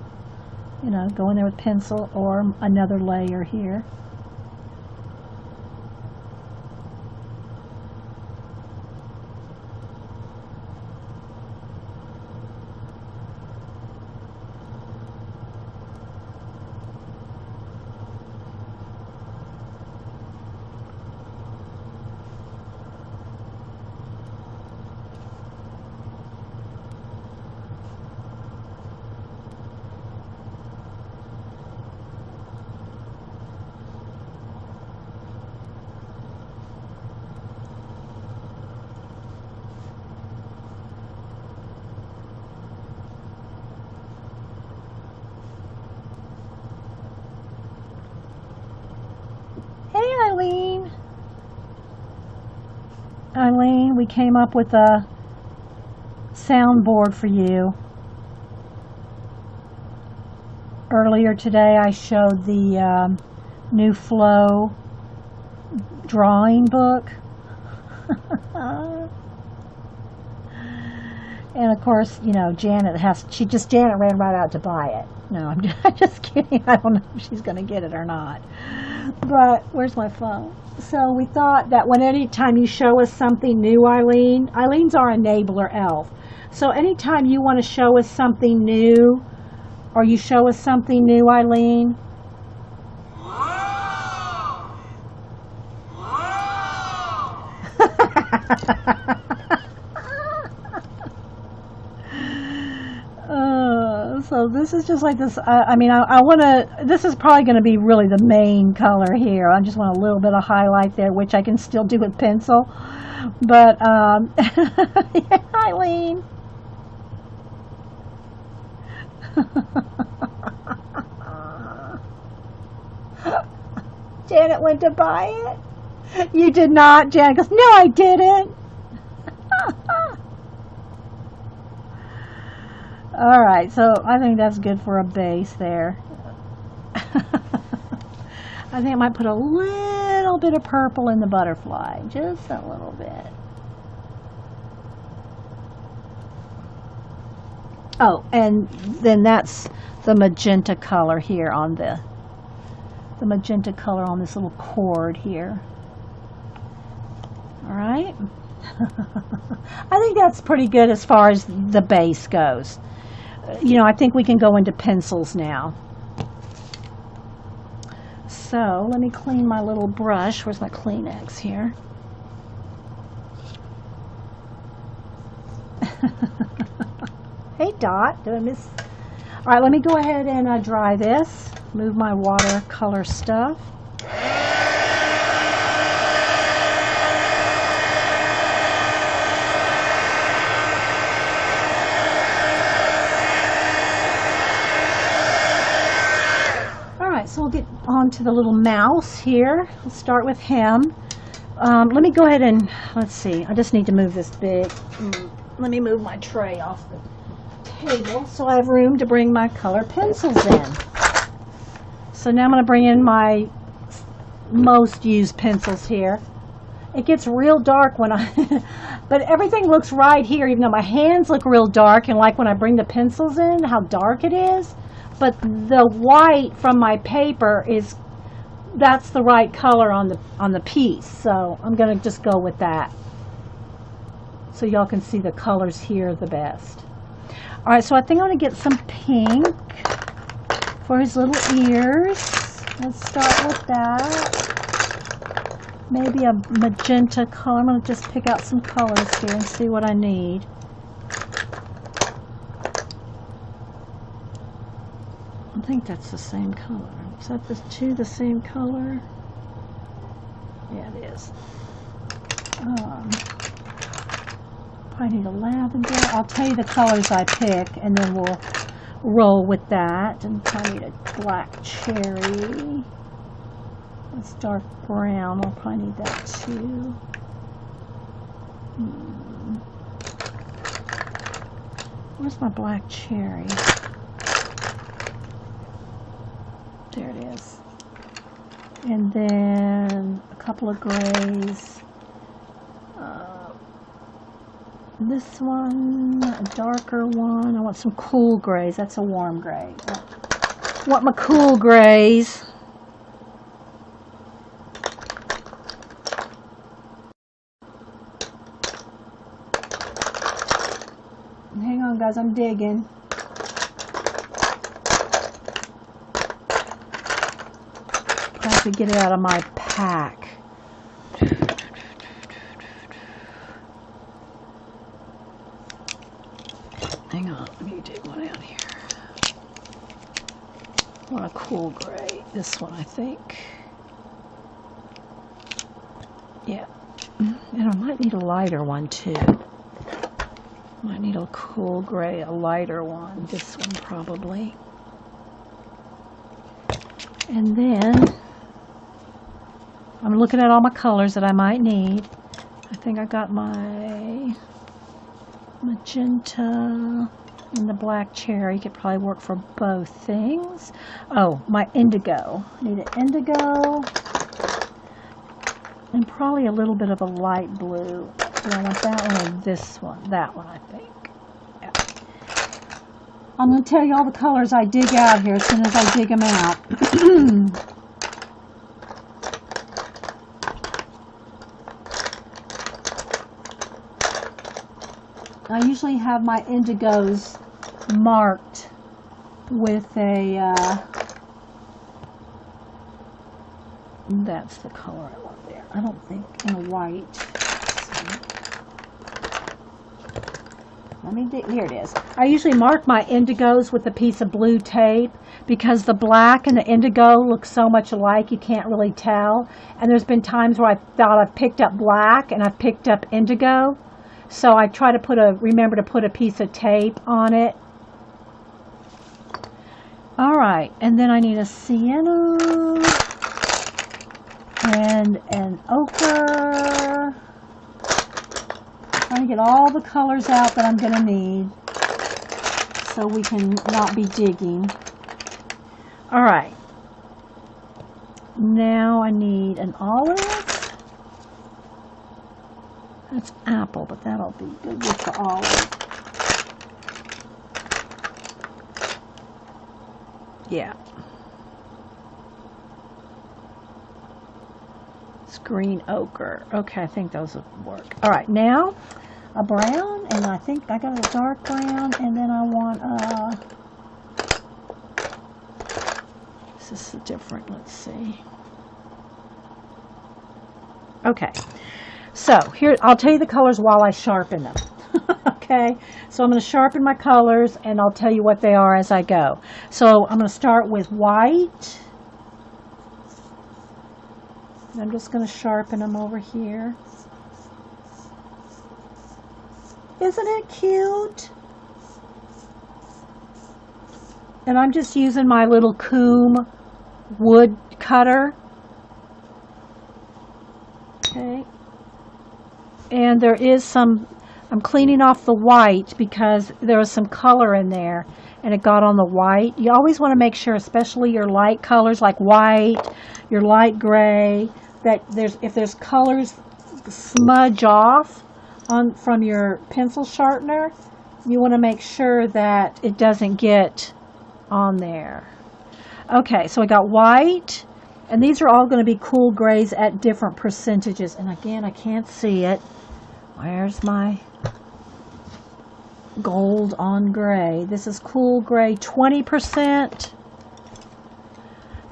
You know, go in there with pencil or another layer here. Eileen, we came up with a soundboard for you. Earlier today I showed the new Flow drawing book. And of course, you know, Janet ran right out to buy it. No, I'm just kidding. I don't know if she's going to get it or not. But where's my phone? So we thought that anytime you show us something new, Eileen's our enabler elf. So anytime you want to show us something new, or you show us something new, Eileen, so this is just like this. I mean, I want to, this is probably going to be really the main color here. I just want a little bit of highlight there, which I can still do with pencil. But, yeah, Eileen. Janet went to buy it. You did not. Janet goes, no, I didn't. All right, so I think that's good for a base there. I think I might put a little bit of purple in the butterfly, just a little bit. Oh, and then that's the magenta color here on the magenta color on this little cord here. All right. I think that's pretty good as far as the base goes. You know, I think we can go into pencils now. So let me clean my little brush. Where's my Kleenex here? Hey, Dot. Did I miss? All right, let me go ahead and dry this. Move my watercolor stuff. get on to the little mouse here. Let's start with him. Let me go ahead and, let's see, I just need to move this big. Let me move my tray off the table so I have room to bring my color pencils in. So now I'm going to bring in my most used pencils here. It gets real dark when but everything looks right here, even though my hands look real dark, and like when I bring the pencils in, how dark it is. But the white from my paper that's the right color on the piece. So I'm going to just go with that, so y'all can see the colors here the best. All right, so I think I'm going to get some pink for his little ears. Let's start with that. Maybe a magenta color. I'm going to just pick out some colors here and see what I need. I think that's the same color. Is that the same color? Yeah, it is. I need a lavender. I'll tell you the colors I pick, and then we'll roll with that. And I need a black cherry. It's dark brown. I'll probably need that too. Where's my black cherry? There it is. And then a couple of grays. This one, a darker one. I want some cool grays. That's a warm gray. I want my cool grays. Hang on, guys, I'm digging. I have to get it out of my pack. Hang on, let me dig one out here. I want a cool gray. This one, I think. Yeah. And I might need a lighter one, too. Might need a cool gray, a lighter one. This one probably. And then I'm looking at all my colors that I might need. I think I got my magenta and the black cherry. Could probably work for both things. Oh, my indigo. I need an indigo and probably a little bit of a light blue. Do I want that one or this one? That one, I think. Yeah. I'm going to tell you all the colors I dig out here as soon as I dig them out. I usually have my indigos marked with a, that's the color I want there. I don't think in a white. Let me dig, here it is. I usually mark my indigos with a piece of blue tape because the black and the indigo look so much alike you can't really tell. And there's been times where I thought I've picked up black and I've picked up indigo. So I try to remember to put a piece of tape on it. All right, and then I need a sienna and an ochre. Trying to get all the colors out that I'm going to need so we can not be digging. All right. Now I need an olive. That's apple, but that'll be good with the olive. Yeah. It's green ochre. Okay, I think those would work. All right, now a brown, and I think I got a dark brown, and then I want this is different. Let's see. Okay. So here, I'll tell you the colors while I sharpen them. Okay, so I'm going to sharpen my colors and I'll tell you what they are as I go. So I'm going to start with white. I'm just going to sharpen them over here. Isn't it cute? And I'm just using my little comb wood cutter. Okay. And there is some, I'm cleaning off the white because there was some color in there and it got on the white. You always want to make sure, especially your light colors like white, your light gray, that if there's colors smudge off from your pencil sharpener, you want to make sure that it doesn't get on there. Okay, so I got white, and these are all going to be cool grays at different percentages. And again, I can't see it. Where's my gold on gray? This is cool gray 20%.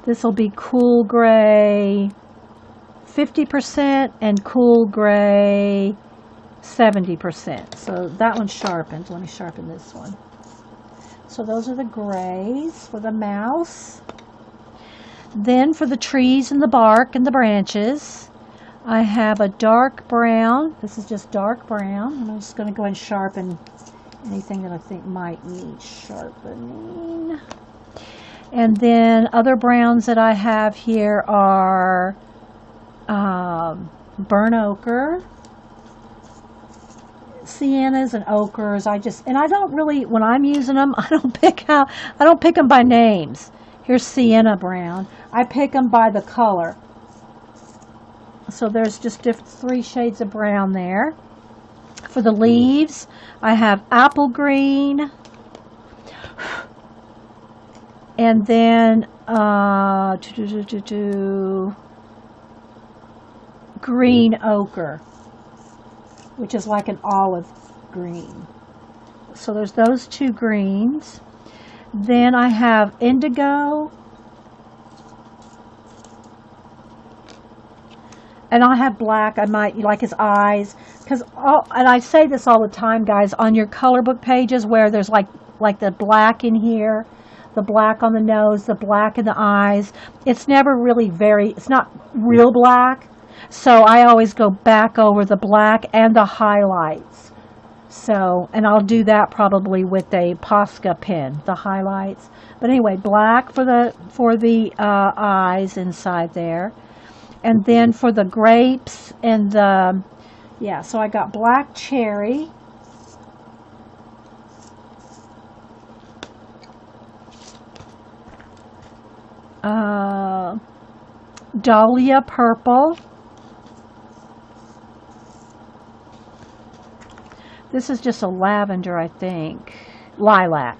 This will be cool gray 50% and cool gray 70%. So that one's sharpened. Let me sharpen this one. So those are the grays for the mouse. Then for the trees and the bark and the branches, I have a dark brown. This is just dark brown. And I'm just going to go ahead and sharpen anything that I think might need sharpening. And then other browns that I have here are burnt ochre, siennas and ochres. I don't really, when I'm using them, I don't pick them by names. Here's sienna brown. I pick them by the color. So there's just 3 shades of brown there. For the leaves, I have apple green, and then green ochre, which is like an olive green. So there's those 2 greens. Then I have indigo, and I have black. I might like his eyes, and I say this all the time, guys, on your color book pages where there's like the black in here, the black on the nose, the black in the eyes. It's never really it's not real black. So I always go back over the black and the highlights. So, and I'll do that probably with a Posca pen, the highlights. But anyway, black for the eyes inside there. And then for the grapes and the, yeah, so I got black cherry. Dahlia purple. This is just a lavender, I think. Lilac.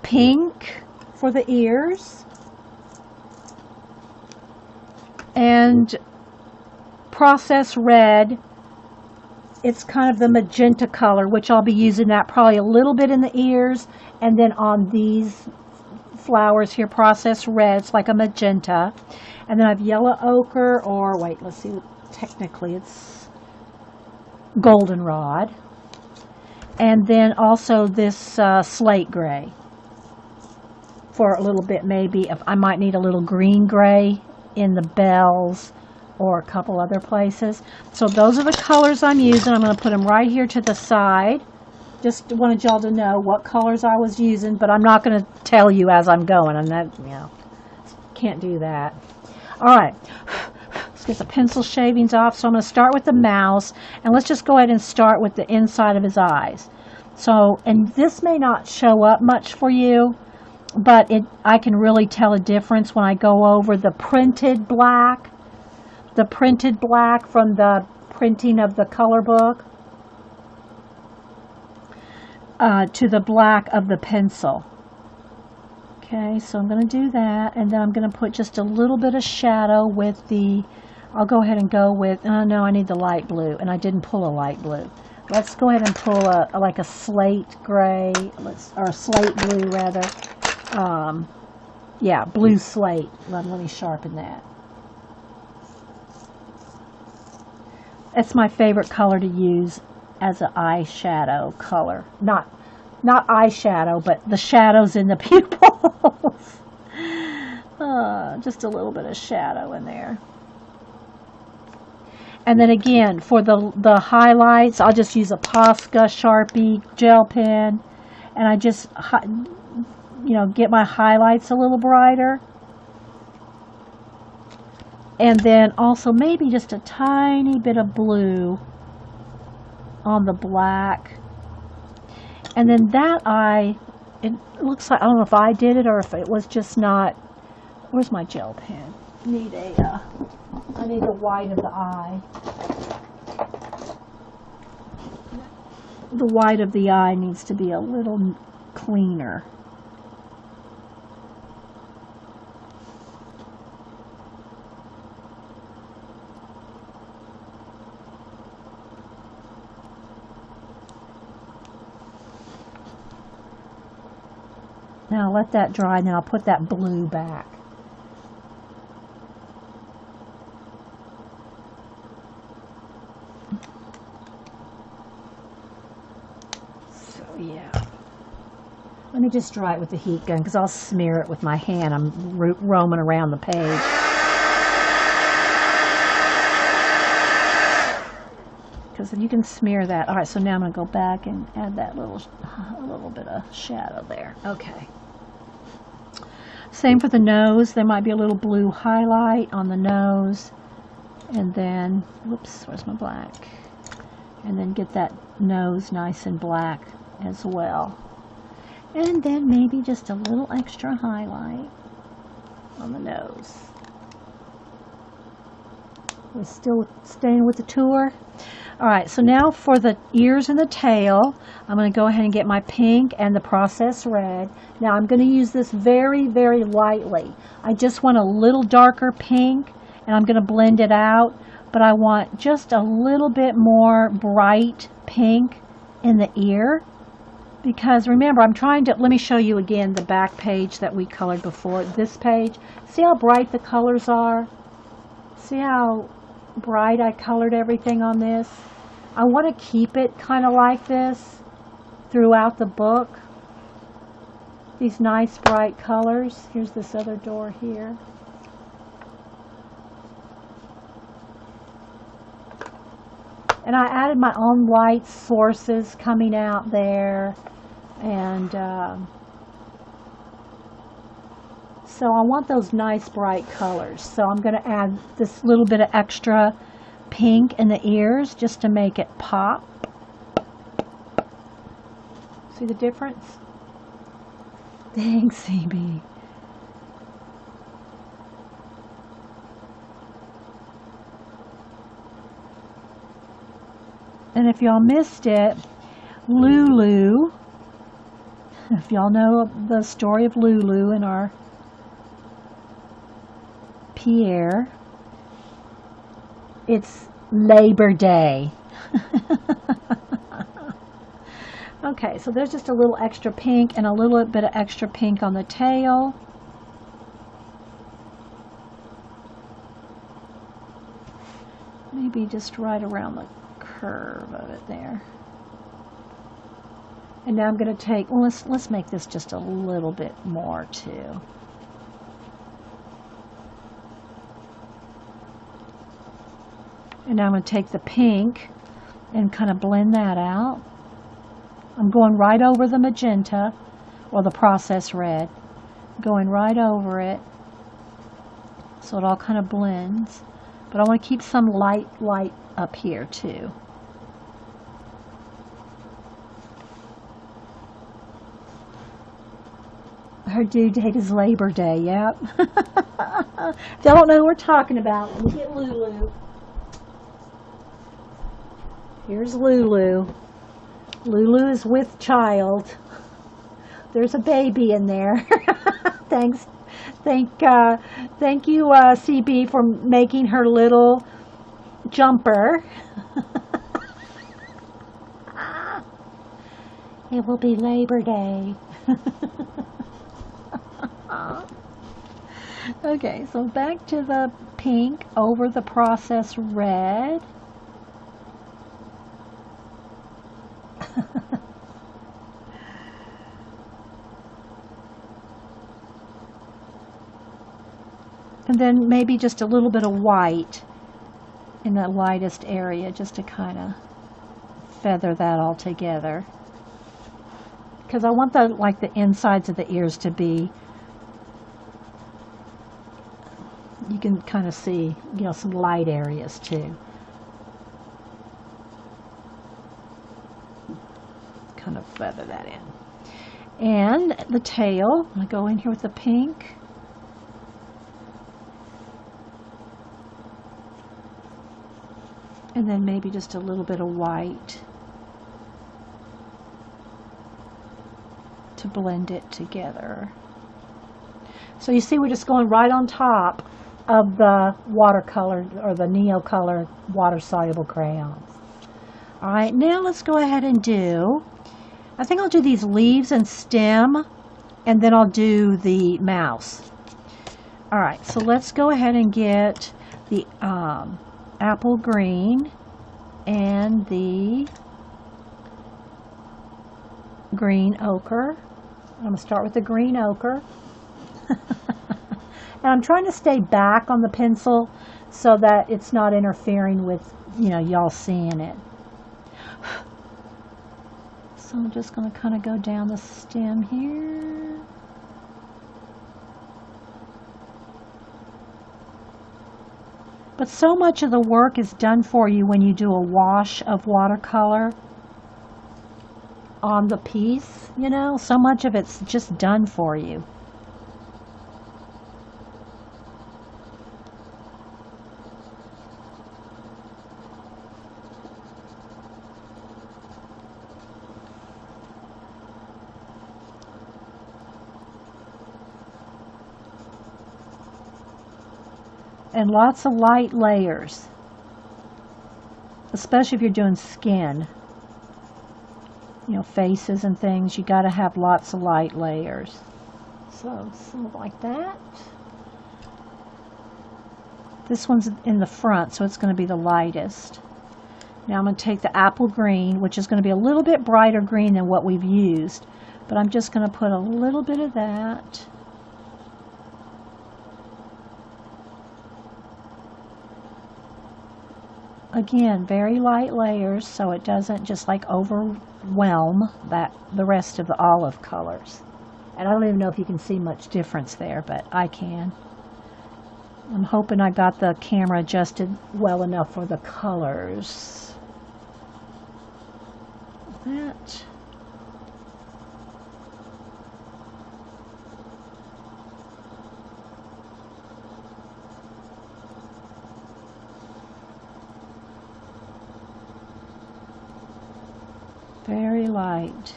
Pink for the ears. And processed red. It's kind of the magenta color, which I'll be using that probably a little bit in the ears. And then on these flowers here, processed red, it's like a magenta. And then I have yellow ochre, or wait, let's see. Technically it's goldenrod, and then also this slate gray for a little bit. Maybe if I might need a little green gray in the bells or a couple other places. So those are the colors I'm using. I'm going to put them right here to the side. Just wanted y'all to know what colors I was using, but I'm not going to tell you as I'm going. I'm not, can't do that. All right. Let's get the pencil shavings off. So I'm going to start with the mouse, and let's just go ahead and start with the inside of his eyes. So, and this may not show up much for you, but I can really tell a difference when I go over the printed black from the printing of the color book to the black of the pencil. Okay, so I'm going to do that, and then I'm going to put just a little bit of shadow with the, I'll go ahead and go with, oh no, I need the light blue, and I didn't pull a light blue. Let's go ahead and pull like a slate gray, or a slate blue rather. Yeah, blue slate. Let me sharpen that. That's my favorite color to use as an eyeshadow color. Not eyeshadow, but the shadows in the pupils. Just a little bit of shadow in there. And then again, for the highlights, I'll just use a Posca Sharpie gel pen, and I just you know, get my highlights a little brighter. And then also maybe just a tiny bit of blue on the black. And then that eye, it looks like, I don't know if I did it or if it was just not, where's my gel pen? I need the white of the eye. The white of the eye needs to be a little cleaner. Now let that dry, and then I'll put that blue back. So yeah. Let me just dry it with the heat gun because I'll smear it with my hand. I'm roaming around the page. Because you can smear that. All right, so now I'm going to go back and add that a little bit of shadow there. Okay. Same for the nose. There might be a little blue highlight on the nose. And then, whoops, where's my black? And then get that nose nice and black as well. And then maybe just a little extra highlight on the nose. We're still staying with the tour. All right, so now for the ears and the tail, I'm going to go ahead and get my pink and the processed red. Now I'm going to use this very, very lightly. I just want a little darker pink, and I'm going to blend it out, but I want just a little bit more bright pink in the ear. Because remember, I'm trying to, let me show you again the back page that we colored before. This page, see how bright the colors are? See how bright I colored everything on this? I want to keep it kind of like this throughout the book. These nice bright colors. Here's this other door here. And I added my own light sources coming out there. And so I want those nice bright colors. So I'm going to add this little bit of extra pink in the ears just to make it pop. See the difference? Thanks, CB. And if y'all missed it, Lulu, if y'all know the story of Lulu and our Pierre, it's Labor Day. Okay, so there's just a little extra pink and a little bit of extra pink on the tail. Maybe just right around the curve of it there. And now I'm going to take, well, let's make this just a little bit more too. And now I'm going to take the pink and kind of blend that out. I'm going right over the magenta, or the processed red. Going right over it so it all kind of blends. But I want to keep some light up here too. Her due date is Labor Day, yep. If y'all don't know who we're talking about, let me get Lulu. Here's Lulu. Lulu is with child. There's a baby in there. Thanks. Thank you, CB, for making her little jumper. It will be Labor Day. Okay, so back to the pink over the processed red. And then maybe just a little bit of white in the lightest area just to kind of feather that all together. because I want the insides of the ears to be, you can kind of see, some light areas too. Kind of feather that in. And the tail, I'm going to go in here with the pink. And then maybe just a little bit of white to blend it together. So you see, we're just going right on top of the watercolor or the Neocolor water-soluble crayons. All right, now let's go ahead and do, I think I'll do these leaves and stem, and then I'll do the mouse. All right, so let's go ahead and get the apple green and the green ochre. I'm going to start with the green ochre. And I'm trying to stay back on the pencil so that it's not interfering with, y'all seeing it. So I'm just going to kind of go down the stem here. But so much of the work is done for you when you do a wash of watercolor on the piece, so much of it's just done for you. And lots of light layers, especially if you're doing skin, faces and things. You got to have lots of light layers. So like that. This one's in the front, so it's going to be the lightest. Now I'm going to take the apple green, which is going to be a little bit brighter green than what we've used, but I'm just going to put a little bit of that. Again, very light layers, so it doesn't just overwhelm the rest of the olive colors. And I don't even know if you can see much difference there, but I can. I'm hoping I got the camera adjusted well enough for the colors. That. Very light,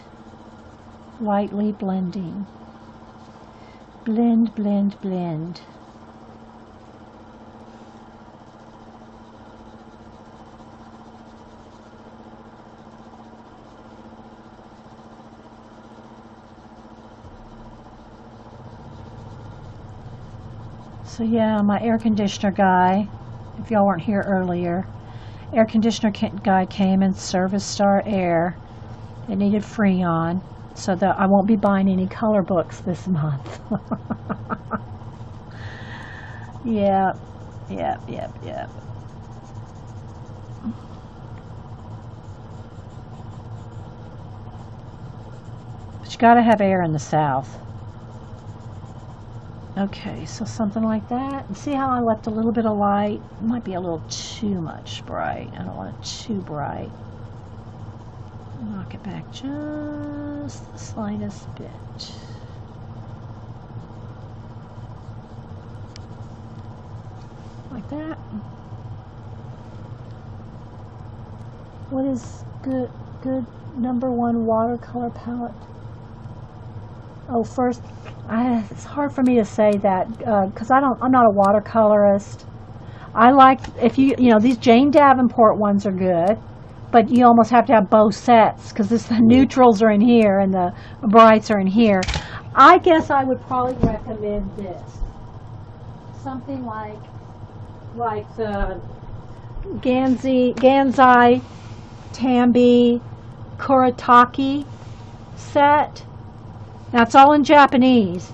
lightly blending. Blend, blend, blend. So yeah, my air conditioner guy, if y'all weren't here earlier, air conditioner guy came and serviced our air. It needed Freon, so that I won't be buying any color books this month. Yep. But you gotta have air in the South. Okay, so something like that. And see how I left a little bit of light? It might be a little too much bright. I don't want it too bright. Knock it back just the slightest bit. Like that. What is good #1 watercolor palette? Oh, first, it's hard for me to say that because I'm not a watercolorist. I like, these Jane Davenport ones are good. But you almost have to have both sets because the neutrals are in here and the brights are in here. I guess I would probably recommend this. Something like the Gansai Tambi Kuretake set. Now it's all in Japanese,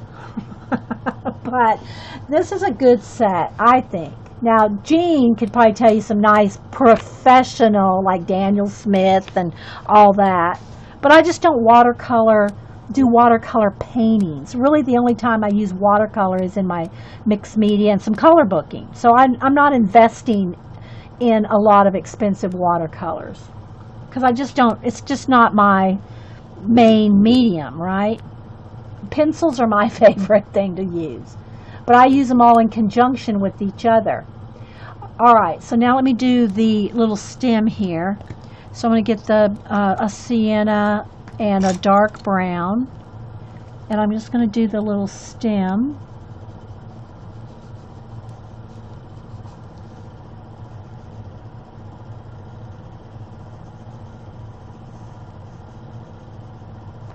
but this is a good set, I think. Now, Jean could probably tell you some nice professional, like Daniel Smith and all that. But I just don't watercolor do watercolor paintings. Really, the only time I use watercolor is in my mixed media and some color booking. So I'm not investing in a lot of expensive watercolors because I just don't, it's just not my main medium, right? Pencils are my favorite thing to use, but I use them all in conjunction with each other. All right, so now let me do the little stem here. So I'm going to get a sienna and a dark brown, and I'm just going to do the little stem.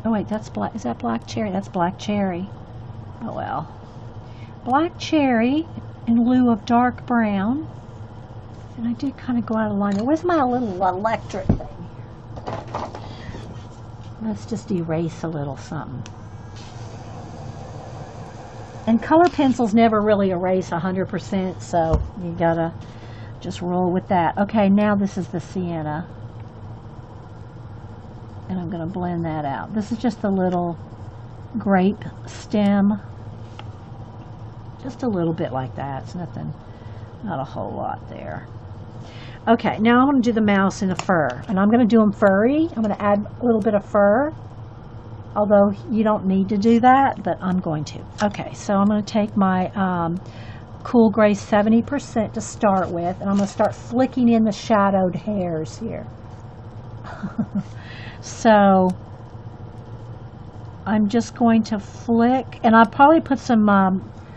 Oh wait, that's black. Is that black cherry? That's black cherry. Oh well. Black cherry in lieu of dark brown. And I did kind of go out of line. Where's my little electric thing here? Let's just erase a little something. And color pencils never really erase 100%, so you gotta just roll with that. Okay, now this is the sienna. And I'm going to blend that out. This is just a little grape stem. Just a little bit like that. It's nothing, not a whole lot there. Okay, now I'm going to do the mouse in the fur. And I'm going to do them furry. I'm going to add a little bit of fur. Although you don't need to do that, but I'm going to. Okay, so I'm going to take my Cool Gray 70% to start with. And I'm going to start flicking in the shadowed hairs here. So I'm just going to flick, and I'll probably put some,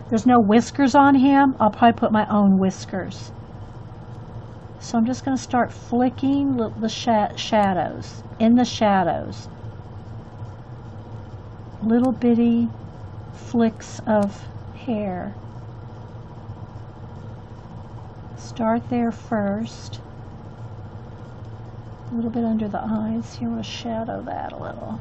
there's no whiskers on him, I'll probably put my own whiskers. So I'm just going to start flicking the shadows, in the shadows. Little bitty flicks of hair. Start there first. A little bit under the eyes. Here, we'll shadow that a little.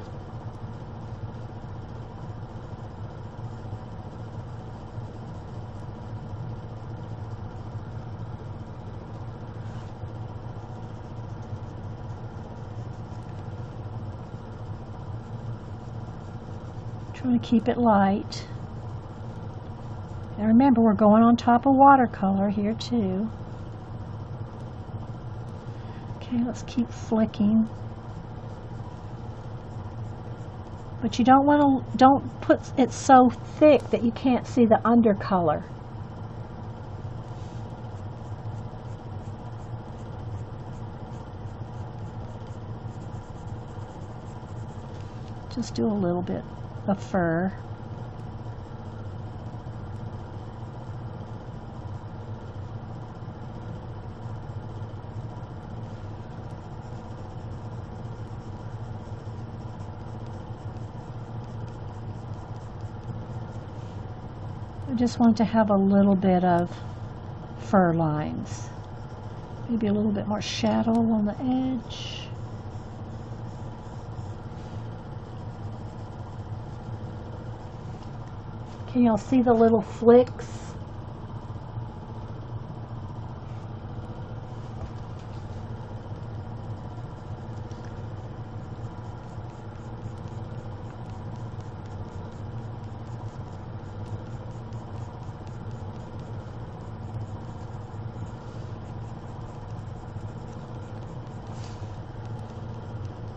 Trying to keep it light. And remember, we're going on top of watercolor here too. Okay, let's keep flicking. But you don't put it so thick that you can't see the undercolor. Just do a little bit of fur. I just want to have a little bit of fur lines. Maybe a little bit more shadow on the edge. Can y'all see the little flicks?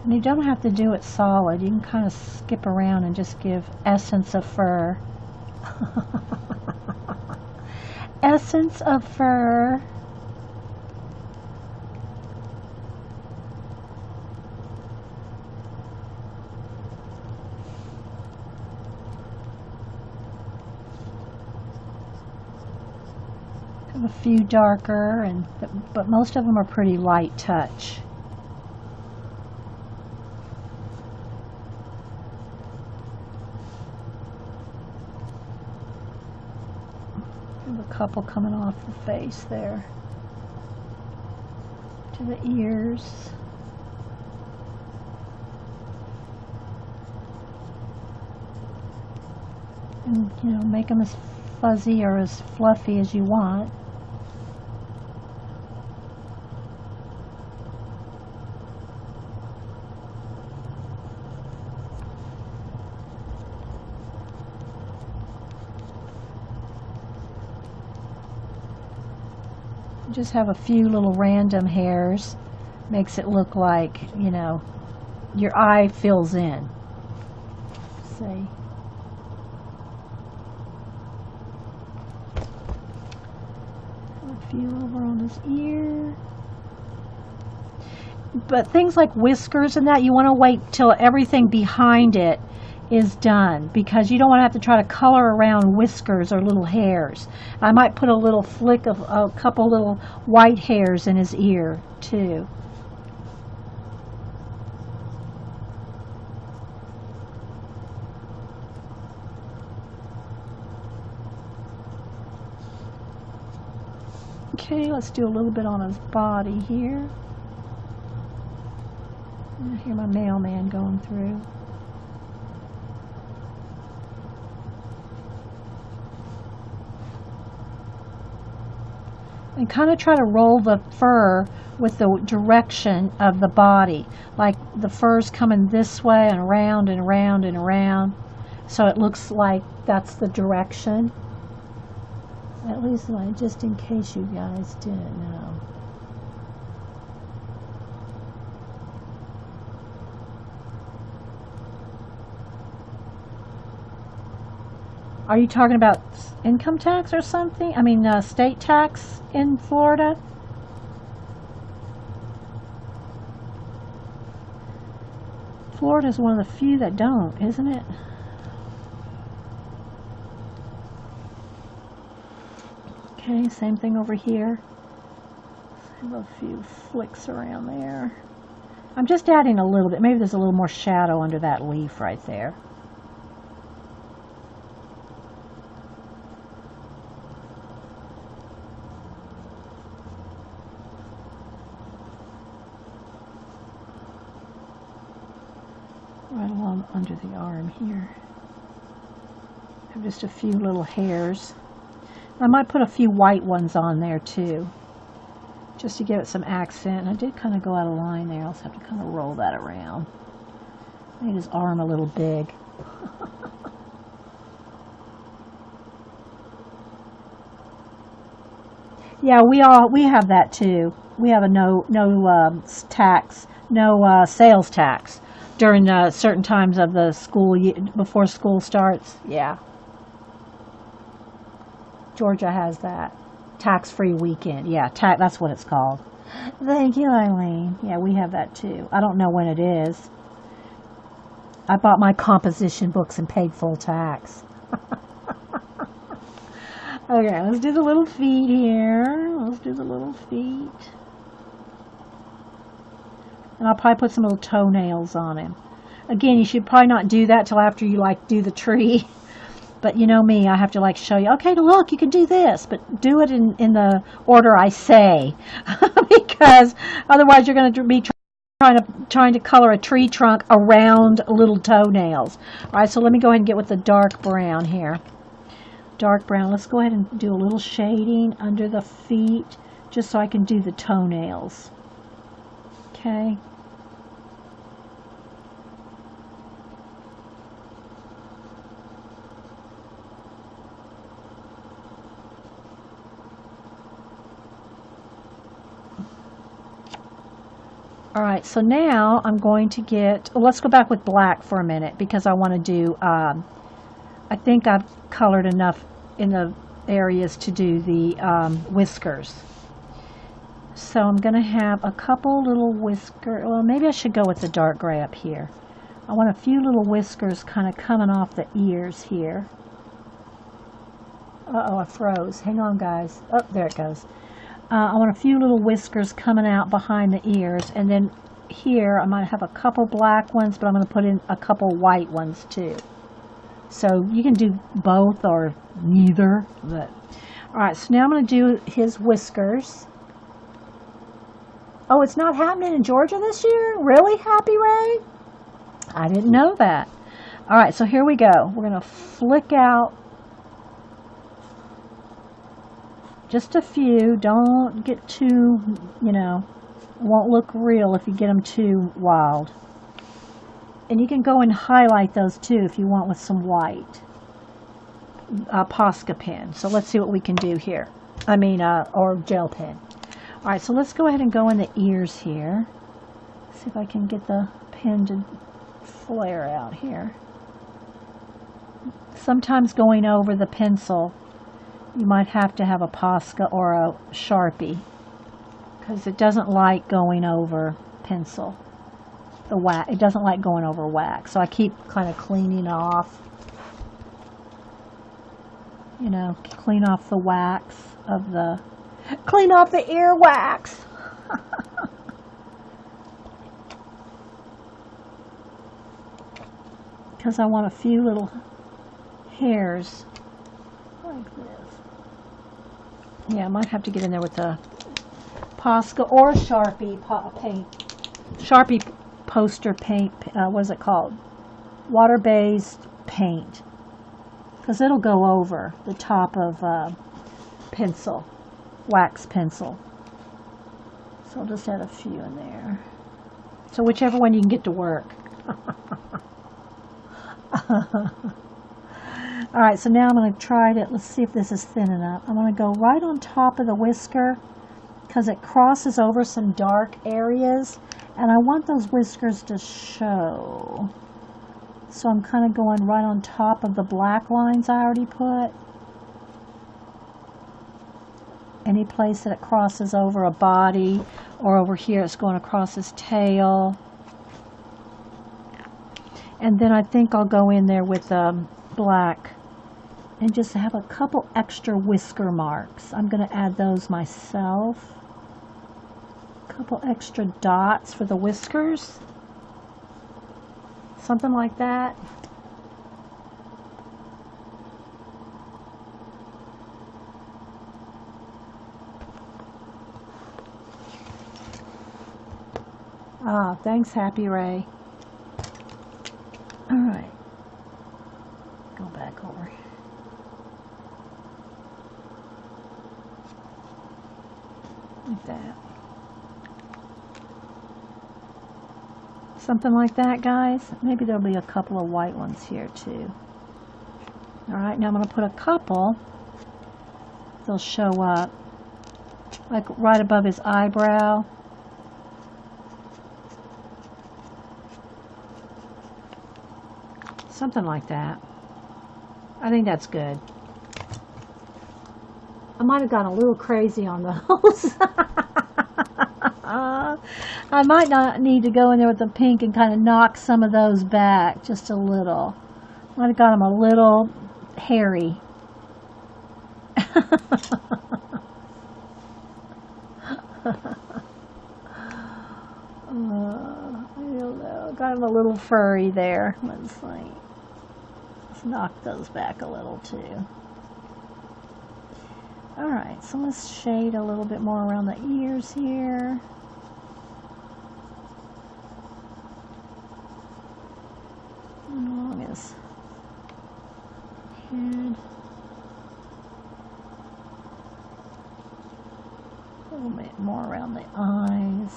And you don't have to do it solid. You can kind of skip around and just give essence of fur. Essence of fur. Have a few darker, but most of them are pretty light touch. A couple coming off the face there to the ears. And you know, make them as fuzzy or as fluffy as you want. Just have a few little random hairs. Makes it look like, you know, your eye fills in. See? A few over on his ear. But things like whiskers and that, you want to wait till everything behind it is done, because you don't want to have to try to color around whiskers or little hairs. I might put a little flick of a couple little white hairs in his ear too. Okay, let's do a little bit on his body here. I hear my mailman going through. And kind of try to roll the fur with the direction of the body. Like the fur's coming this way and around and around and around. So it looks like that's the direction. At least just in case you guys didn't know. Are you talking about income tax or something? I mean, state tax in Florida? Florida's one of the few that don't, isn't it? Okay, same thing over here. I have a few flicks around there. I'm just adding a little bit. Maybe there's a little more shadow under that leaf right there. Right along under the arm here. I have just a few little hairs. I might put a few white ones on there too, just to give it some accent. I did kind of go out of line there. I'll just have to kind of roll that around. Made his arm a little big. Yeah, we have that too. We have a no sales tax during certain times of the school year, before school starts. Yeah. Georgia has that. Tax-free weekend. Yeah, that's what it's called. Thank you, Eileen. Yeah, we have that too. I don't know when it is. I bought my composition books and paid full tax. Okay, let's do the little feet here. Let's do the little feet. And I'll probably put some little toenails on him. Again, you should probably not do that till after you do the tree. But you know me, I have to show you, okay, look, you can do this, but do it in the order I say. Because otherwise you're going to be trying to color a tree trunk around little toenails. All right, so let me go ahead and get with the dark brown here. Dark brown. Let's go ahead and do a little shading under the feet, just so I can do the toenails. Okay. All right, so now I'm going to get, let's go back with black for a minute, because I want to do, I think I've colored enough in the areas to do the whiskers. So I'm going to have a couple little whiskers. Well, maybe I should go with the dark gray up here. I want a few little whiskers kind of coming off the ears here. Uh-oh, I froze. Hang on, guys. Oh, there it goes. I want a few little whiskers coming out behind the ears, and then here I might have a couple black ones, but I'm going to put in a couple white ones too. So you can do both or neither. But all right, so now I'm going to do his whiskers. Oh, it's not happening in Georgia this year? Really, Happy Ray? I didn't know that. All right, so here we go. We're going to flick out just a few. Don't get too, it won't look real if you get them too wild. And you can go and highlight those too if you want with some white Posca pen. So let's see what we can do here. Or gel pen. All right, so let's go ahead and go in the ears here. See if I can get the pen to flare out here. Sometimes going over the pencil, you might have to have a Posca or a Sharpie because it doesn't like going over pencil. The wax, it doesn't like going over wax. So I keep kind of cleaning off, you know, clean off the wax of the, clean off the ear wax. Because I want a few little hairs like this. Yeah, I might have to get in there with a Posca or Sharpie paint. Sharpie poster paint, what is it called? Water-based paint. Because it'll go over the top of pencil, wax pencil. So I'll just add a few in there. So whichever one you can get to work. Alright, so now I'm going to try to, let's see if this is thin enough. I'm going to go right on top of the whisker because it crosses over some dark areas and I want those whiskers to show. So I'm kind of going right on top of the black lines I already put. Any place that it crosses over a body or over here it's going across his tail. And then I think I'll go in there with black and just have a couple extra whisker marks. I'm going to add those myself. A couple extra dots for the whiskers. Something like that. Ah, thanks, Happy Ray. All right. Go back over. Like that. Something like that, guys. Maybe there'll be a couple of white ones here too. All right, now I'm going to put a couple. They'll show up like right above his eyebrow. Something like that. I think that's good. I might have gone a little crazy on those. I might not need to go in there with the pink and kind of knock some of those back just a little. Might have got them a little hairy. I don't know. Got them a little furry there. Let's see. Let's knock those back a little too. Alright, so let's shade a little bit more around the ears here. Along his head. A little bit more around the eyes.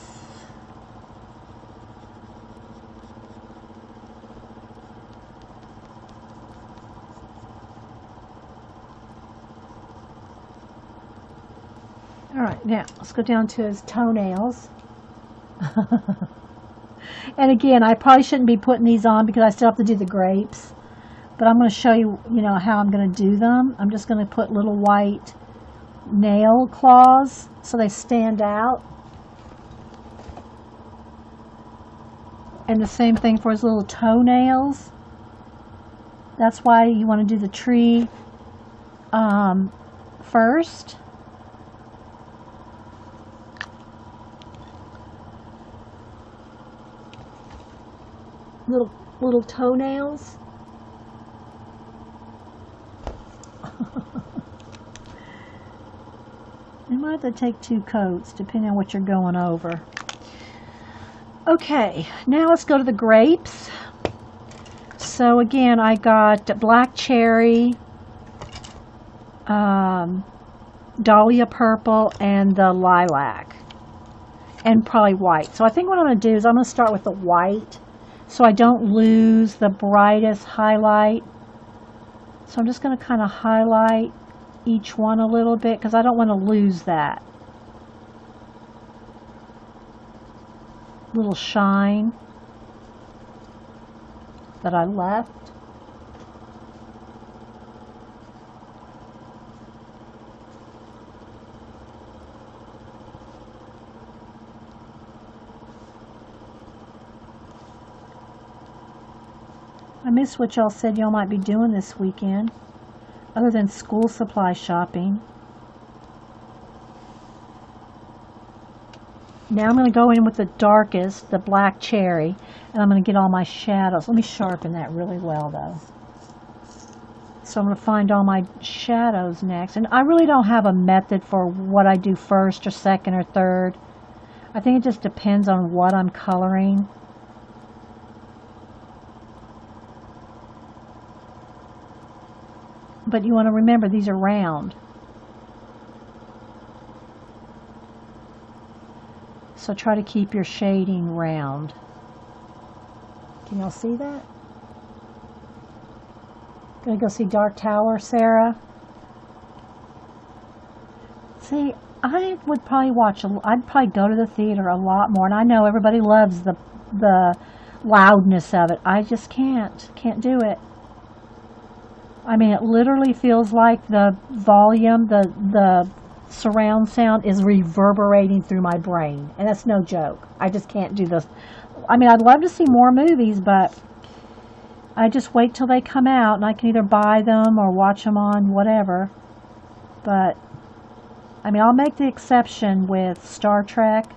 Alright, now let's go down to his toenails. And again, I probably shouldn't be putting these on because I still have to do the grapes. But I'm going to show you, how I'm going to do them. I'm just going to put little white nail claws so they stand out. And the same thing for his little toenails. That's why you want to do the tree first. Little toenails. You might have to take 2 coats depending on what you're going over. Okay, now let's go to the grapes. So again, I got black cherry, dahlia purple, and the lilac, and probably white. So I think what I'm going to do is I'm going to start with the white so I don't lose the brightest highlight. So I'm just going to kind of highlight each one a little bit because I don't want to lose that. little shine that I left. I missed what y'all said y'all might be doing this weekend, other than school supply shopping. Now I'm going to go in with the darkest, the black cherry, and I'm going to get all my shadows. Let me sharpen that really well, though. So I'm going to find all my shadows next. And I really don't have a method for what I do first or second or third. I think it just depends on what I'm coloring. But you want to remember, these are round. So try to keep your shading round. Can y'all see that? Gonna go see Dark Tower, Sarah? See, I would probably I'd probably go to the theater a lot more. And I know everybody loves the loudness of it. I just can't do it. I mean, it literally feels like the volume, the surround sound is reverberating through my brain. And that's no joke. I just can't do this. I mean, I'd love to see more movies, but I just wait till they come out and I can either buy them or watch them on whatever. But, I mean, I'll make the exception with Star Trek.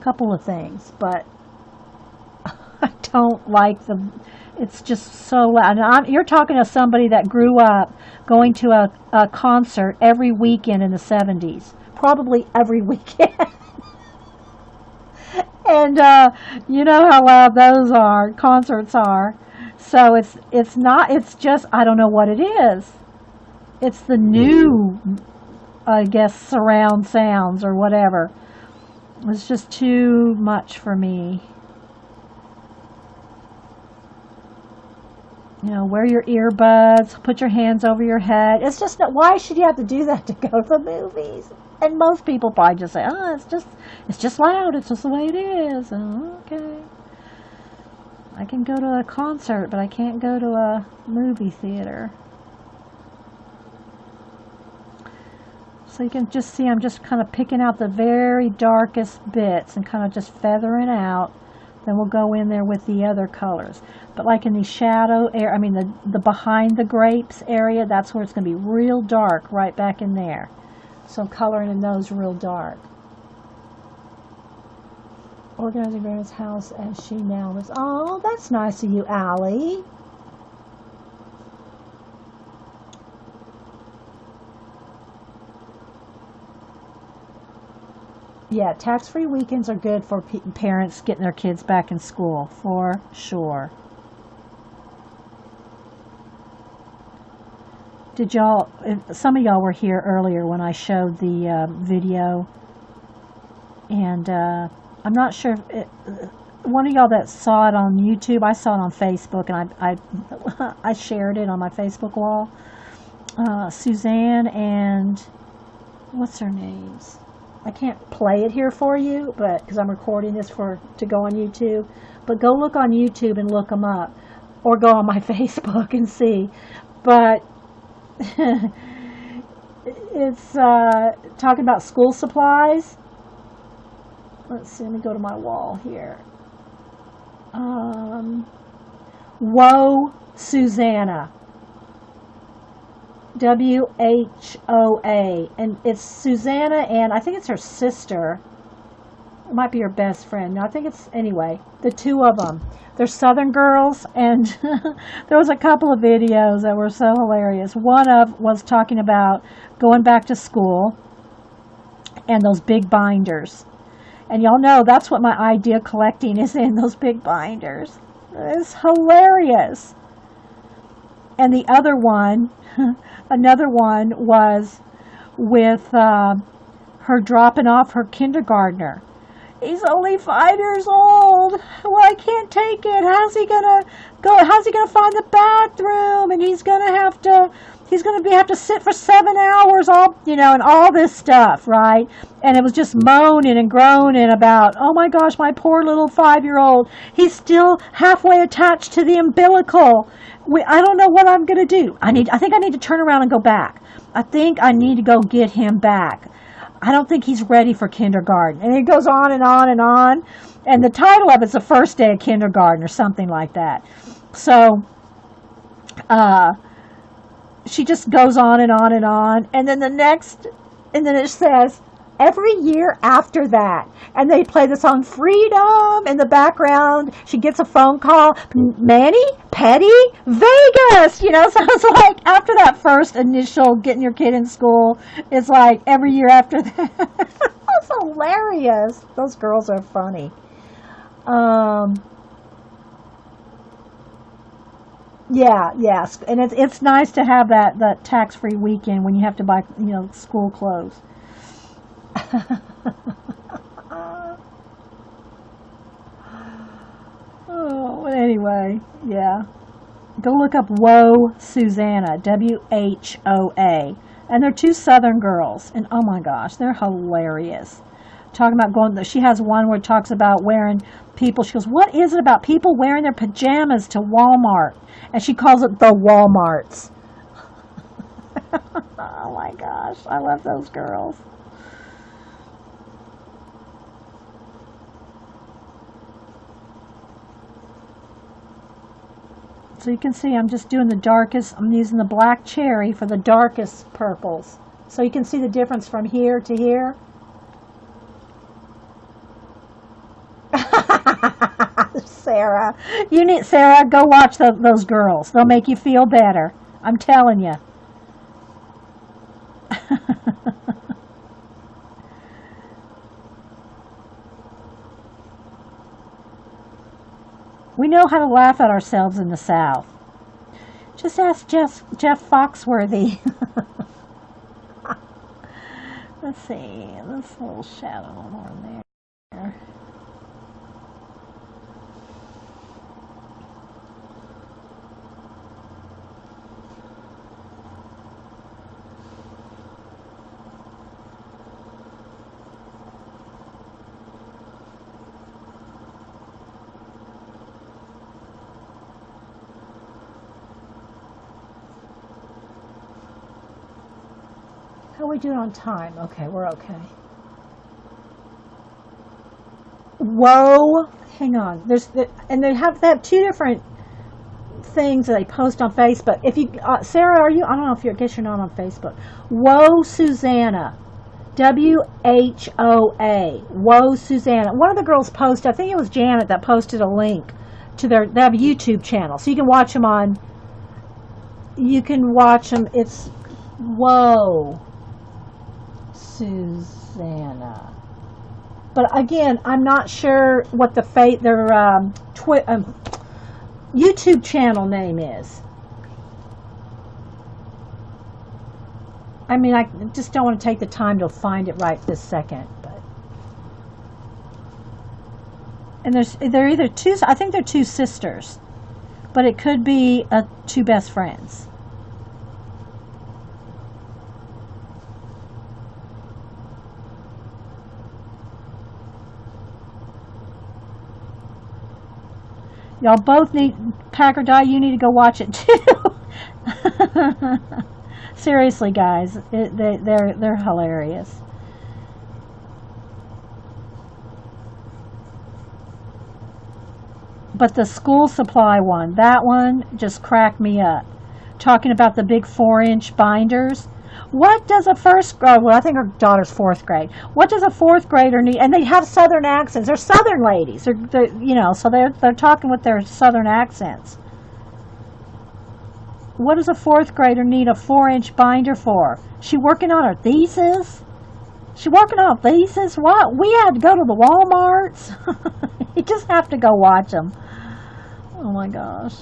A couple of things, but I don't like it's just so loud. And you're talking to somebody that grew up going to a concert every weekend in the 70s. Probably every weekend. And you know how loud those concerts are. So it's just, I don't know what it is. It's the new, I guess, surround sounds or whatever. It's just too much for me. You know, wear your earbuds, put your hands over your head. It's just not, why should you have to do that to go to the movies? And most people probably just say, oh, it's just loud. It's just the way it is. Oh, okay. I can go to a concert, but I can't go to a movie theater. So you can just see I'm just kind of picking out the very darkest bits and kind of just feathering out. Then we'll go in there with the other colors. But like in the shadow area, I mean the behind the grapes area, that's where it's going to be real dark right back in there. So I'm coloring in those real dark. Organizing Grandma's house as she now lives. Oh, that's nice of you, Allie. Yeah, tax-free weekends are good for parents getting their kids back in school, for sure. Did y'all, some of y'all were here earlier when I showed the video, and I'm not sure if one of y'all that saw it on YouTube, I saw it on Facebook, and I shared it on my Facebook wall. Suzanne and, what's their names? I can't play it here for you, but because I'm recording this to go on YouTube. But go look on YouTube and look them up, or go on my Facebook and see. But it's talking about school supplies. Let's see. Let me go to my wall here. Whoa, Susanna. WHOA, and it's Susanna, and I think it's her sister. It might be her best friend. No, I think it's, anyway, the two of them. They're Southern girls, and there was a couple of videos that were so hilarious. One was talking about going back to school and those big binders. And y'all know that's what my idea collecting is in, those big binders. It's hilarious. And the other one, another one was with her dropping off her kindergartner. He's only 5 years old. Well, I can't take it. How's he gonna go? How's he gonna find the bathroom? And he's gonna have to sit for 7 hours, all and all this stuff, right? And it was just moaning and groaning about, oh my gosh, my poor little 5-year-old. He's still halfway attached to the umbilical. I don't know what I'm gonna do. I think I need to turn around and go back. I think I need to go get him back. I don't think he's ready for kindergarten. And it goes on and on and on. And the title of it's the first day of kindergarten or something like that. So she just goes on and on and on. And then and then it says, every year after that. And they play the song Freedom in the background. She gets a phone call. Manny? Petty? Vegas! So it's like after that first initial getting your kid in school, it's like every year after that. That's hilarious. Those girls are funny. Yes. And it's nice to have that tax-free weekend when you have to buy, school clothes. Oh, anyway, yeah. Go look up Whoa Susanna, WHOA. And they're 2 Southern girls. And oh my gosh, they're hilarious. Talking about she has one where it talks about wearing people. She goes, what is it about people wearing their pajamas to Walmart? And she calls it the Walmarts. Oh my gosh, I love those girls. So you can see I'm just doing the darkest, I'm using the black cherry for the darkest purples. So you can see the difference from here to here. Sarah, Sarah, go watch those girls. They'll make you feel better. I'm telling you. We know how to laugh at ourselves in the South. Just ask Jeff Foxworthy. Let's see, this little shadow on there. How are we doing on time? Okay, we're okay. Whoa, hang on. And they have 2 different things that they post on Facebook. If you, Sarah, I don't know if I guess you're not on Facebook. Whoa, Susanna, WHOA. Whoa, Susanna. One of the girls posted. I think it was Janet that posted a link to they have a YouTube channel, so you can watch them on. You can watch them. It's Whoa, Susanna. But again, I'm not sure what their YouTube channel name is. I mean, I just don't want to take the time to find it right this second. And they're either 2. I think they're 2 sisters, but it could be 2 best friends. Y'all both need Pack or Die. You need to go watch it too. Seriously, guys, they're hilarious. But the school supply one, that one just cracked me up. Talking about the big 4-inch binders. What does a well, I think her daughter's 4th grade. What does a 4th grader need? And they have Southern accents. They're Southern ladies. So they're talking with their Southern accents. What does a 4th grader need a 4-inch binder for? She working on her thesis? She working on a thesis? What? We had to go to the Walmarts? You just have to go watch them. Oh my gosh.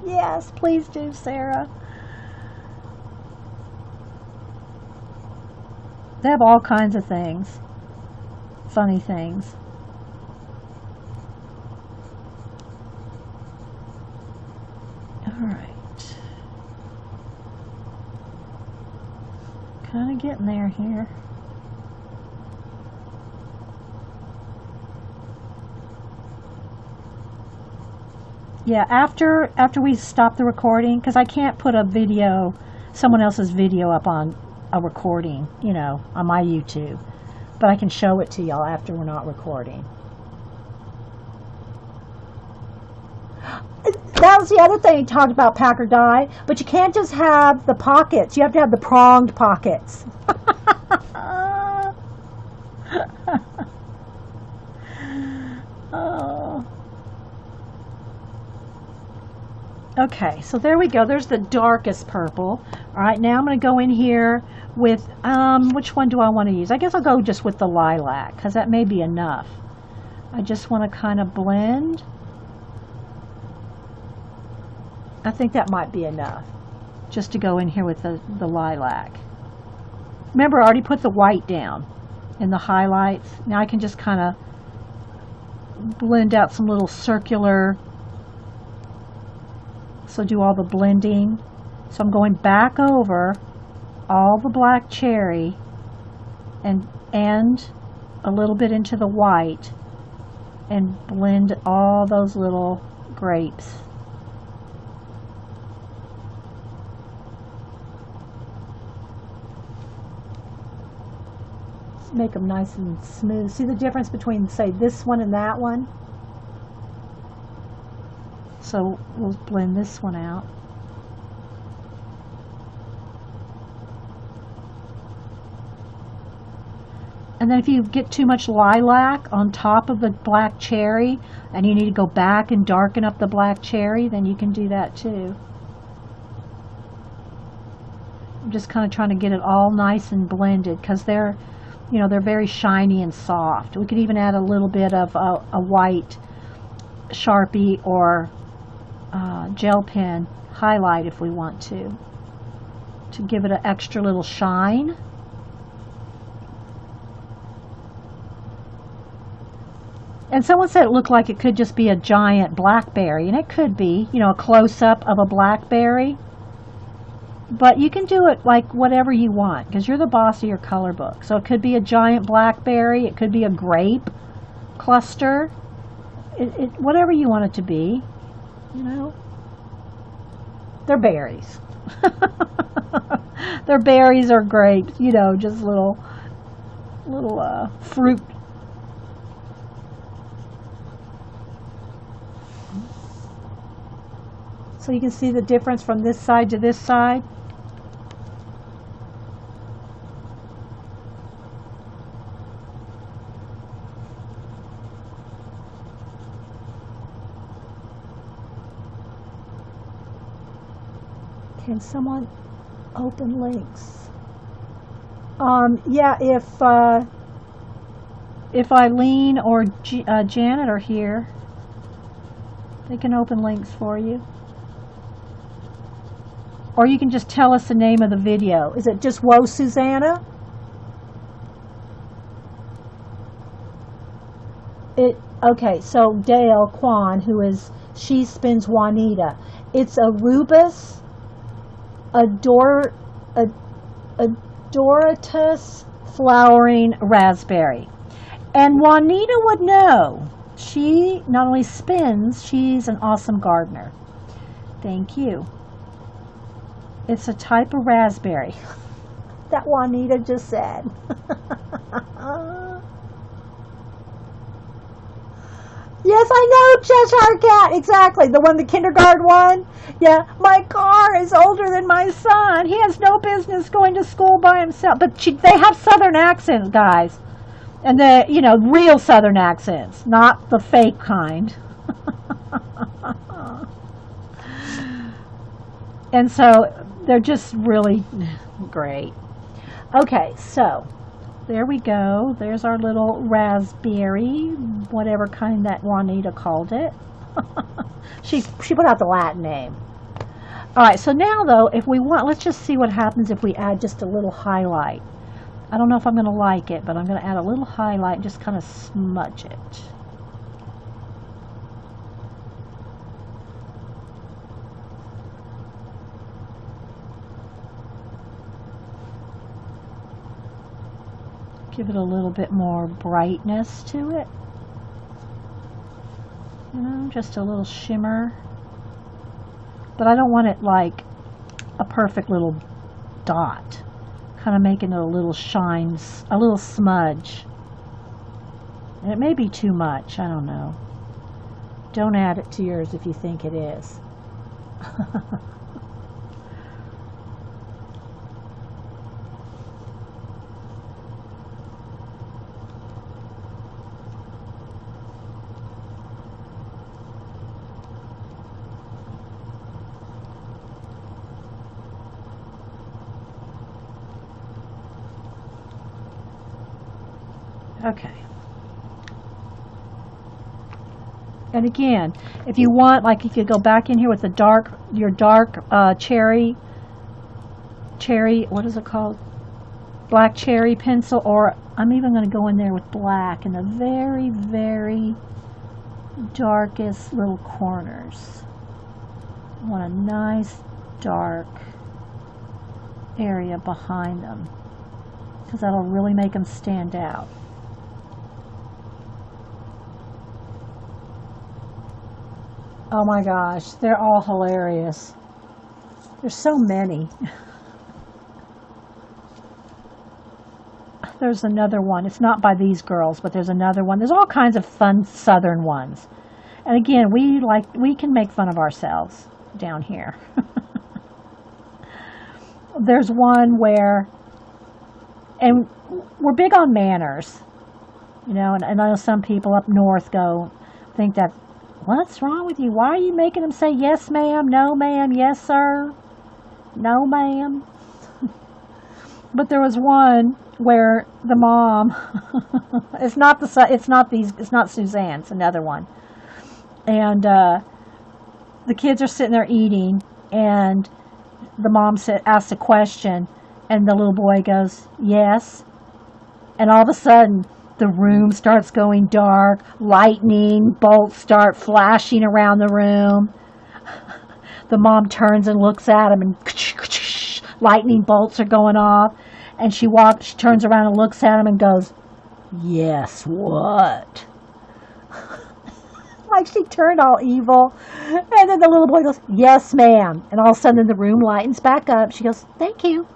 Yes, please do, Sarah. They have all kinds of things. Funny things. Alright. Kind of getting there here. Yeah, after we stop the recording, because I can't put a video, someone else's video up on a recording, you know, on my YouTube. But I can show it to y'all after we're not recording. That was the other thing he talked about, pack or die. But you can't just have the pockets. You have to have the pronged pockets. Oh. Okay, so there we go. There's the darkest purple. All right, now I'm going to go in here with, which one do I want to use? I guess I'll go just with the lilac, because that may be enough. I just want to kind of blend. I think that might be enough, just to go in here with the lilac. Remember, I already put the white down in the highlights. Now I can just kind of blend out some little circular. So do all the blending. So I'm going back over all the black cherry and a little bit into the white and blend all those little grapes. Just make them nice and smooth. See the difference between, say, this one and that one? So we'll blend this one out. And then if you get too much lilac on top of the black cherry and you need to go back and darken up the black cherry, then you can do that too. I'm just kind of trying to get it all nice and blended because they're, you know, they're very shiny and soft. We could even add a little bit of a white Sharpie or gel pen highlight if we want to give it an extra little shine. And someone said it looked like it could just be a giant blackberry, and it could be, you know, a close-up of a blackberry. But you can do it like whatever you want, because you're the boss of your color book. So it could be a giant blackberry, it could be a grape cluster, whatever you want it to be, you know. They're berries. They're berries or grapes, you know, just little fruit. So you can see the difference from this side to this side. Can someone open links? Yeah, if Eileen or Janet are here, they can open links for you. Or you can just tell us the name of the video. Is it just Whoa Susanna? Okay, so Dale Kwan, she spins Juanita. It's a rubus adoratus flowering raspberry. And Juanita would know. She not only spins, she's an awesome gardener. Thank you. It's a type of raspberry. That Juanita just said. Yes, I know, Cheshire Cat. Exactly. The one, the kindergarten one. Yeah, my car is older than my son. He has no business going to school by himself. But they have Southern accents, guys. And you know, real Southern accents, not the fake kind. And so they're just really great. Okay, so there we go. There's our little raspberry, whatever kind that Juanita called it. She put out the Latin name. Alright, so now though, if we want, let's just see what happens if we add just a little highlight. I don't know if I'm going to like it, but I'm going to add a little highlight and just kind of smudge it. Give it a little bit more brightness to it. You know, just a little shimmer. But I don't want it like a perfect little dot. Kind of making it a little shine, a little smudge. And it may be too much, I don't know. Don't add it to yours if you think it is. Okay. And again, if you want, like you could go back in here with the your dark cherry, what is it called? Black cherry pencil, or I'm even going to go in there with black in the very, very darkest little corners. I want a nice dark area behind them, because that'll really make them stand out. Oh my gosh, they're all hilarious. There's so many. There's another one. It's not by these girls, but there's another one. There's all kinds of fun southern ones. And again, we can make fun of ourselves down here. There's one where, and we're big on manners, you know, and I know some people up north think that, what's wrong with you? Why are you making them say yes ma'am, no ma'am, yes sir, no ma'am? But there was one where the mom, it's not Suzanne, it's another one. And the kids are sitting there eating, and the mom asks a question, and the little boy goes, yes. And all of a sudden, the room starts going dark, lightning bolts start flashing around the room. The mom turns and looks at him, and lightning bolts are going off. And she turns around and looks at him and goes, yes, what? Like she turned all evil. And then the little boy goes, yes, ma'am. And all of a sudden the room lightens back up. She goes, thank you.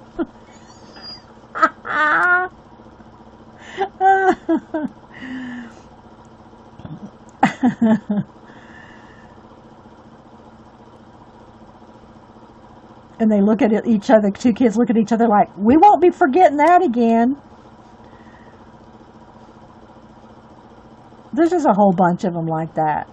And they look at each other, two kids look at each other like, we won't be forgetting that again. There's just a whole bunch of them like that.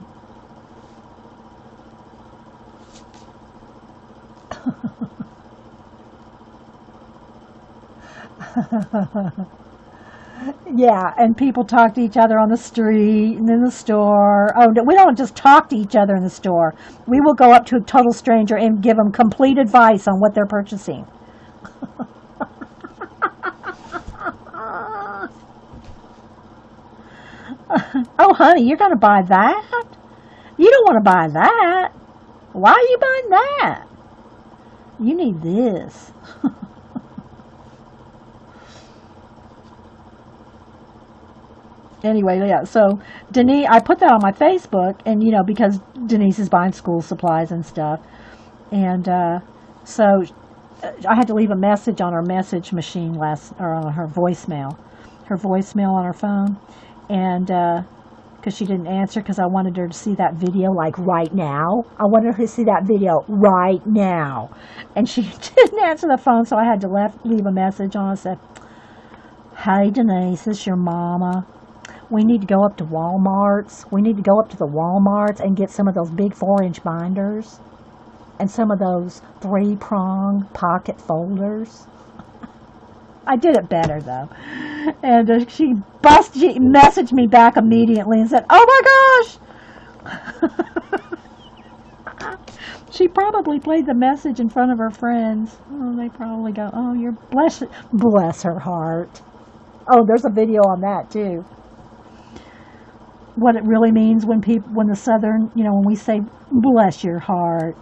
Yeah, and people talk to each other on the street and in the store. Oh, we don't just talk to each other in the store. We will go up to a total stranger and give them complete advice on what they're purchasing. Oh, honey, you're going to buy that? You don't want to buy that. Why are you buying that? You need this. Anyway, yeah, so Denise, I put that on my Facebook, and, you know, because Denise is buying school supplies and stuff. And so I had to leave a message on her message machine or on her voicemail on her phone. And because she didn't answer, because I wanted her to see that video like right now. I wanted her to see that video right now. And she didn't answer the phone, so I had to leave a message on it. I said, hey, Denise, this is your mama. We need to go up to Walmart's. We need to go up to the Walmart's and get some of those big 4-inch binders and some of those 3-prong pocket folders. I did it better, though. And she messaged me back immediately and said, oh my gosh! She probably played the message in front of her friends. Oh, they probably go, oh, you're bless her heart. Oh, there's a video on that too. What it really means when the Southern, when we say bless your heart.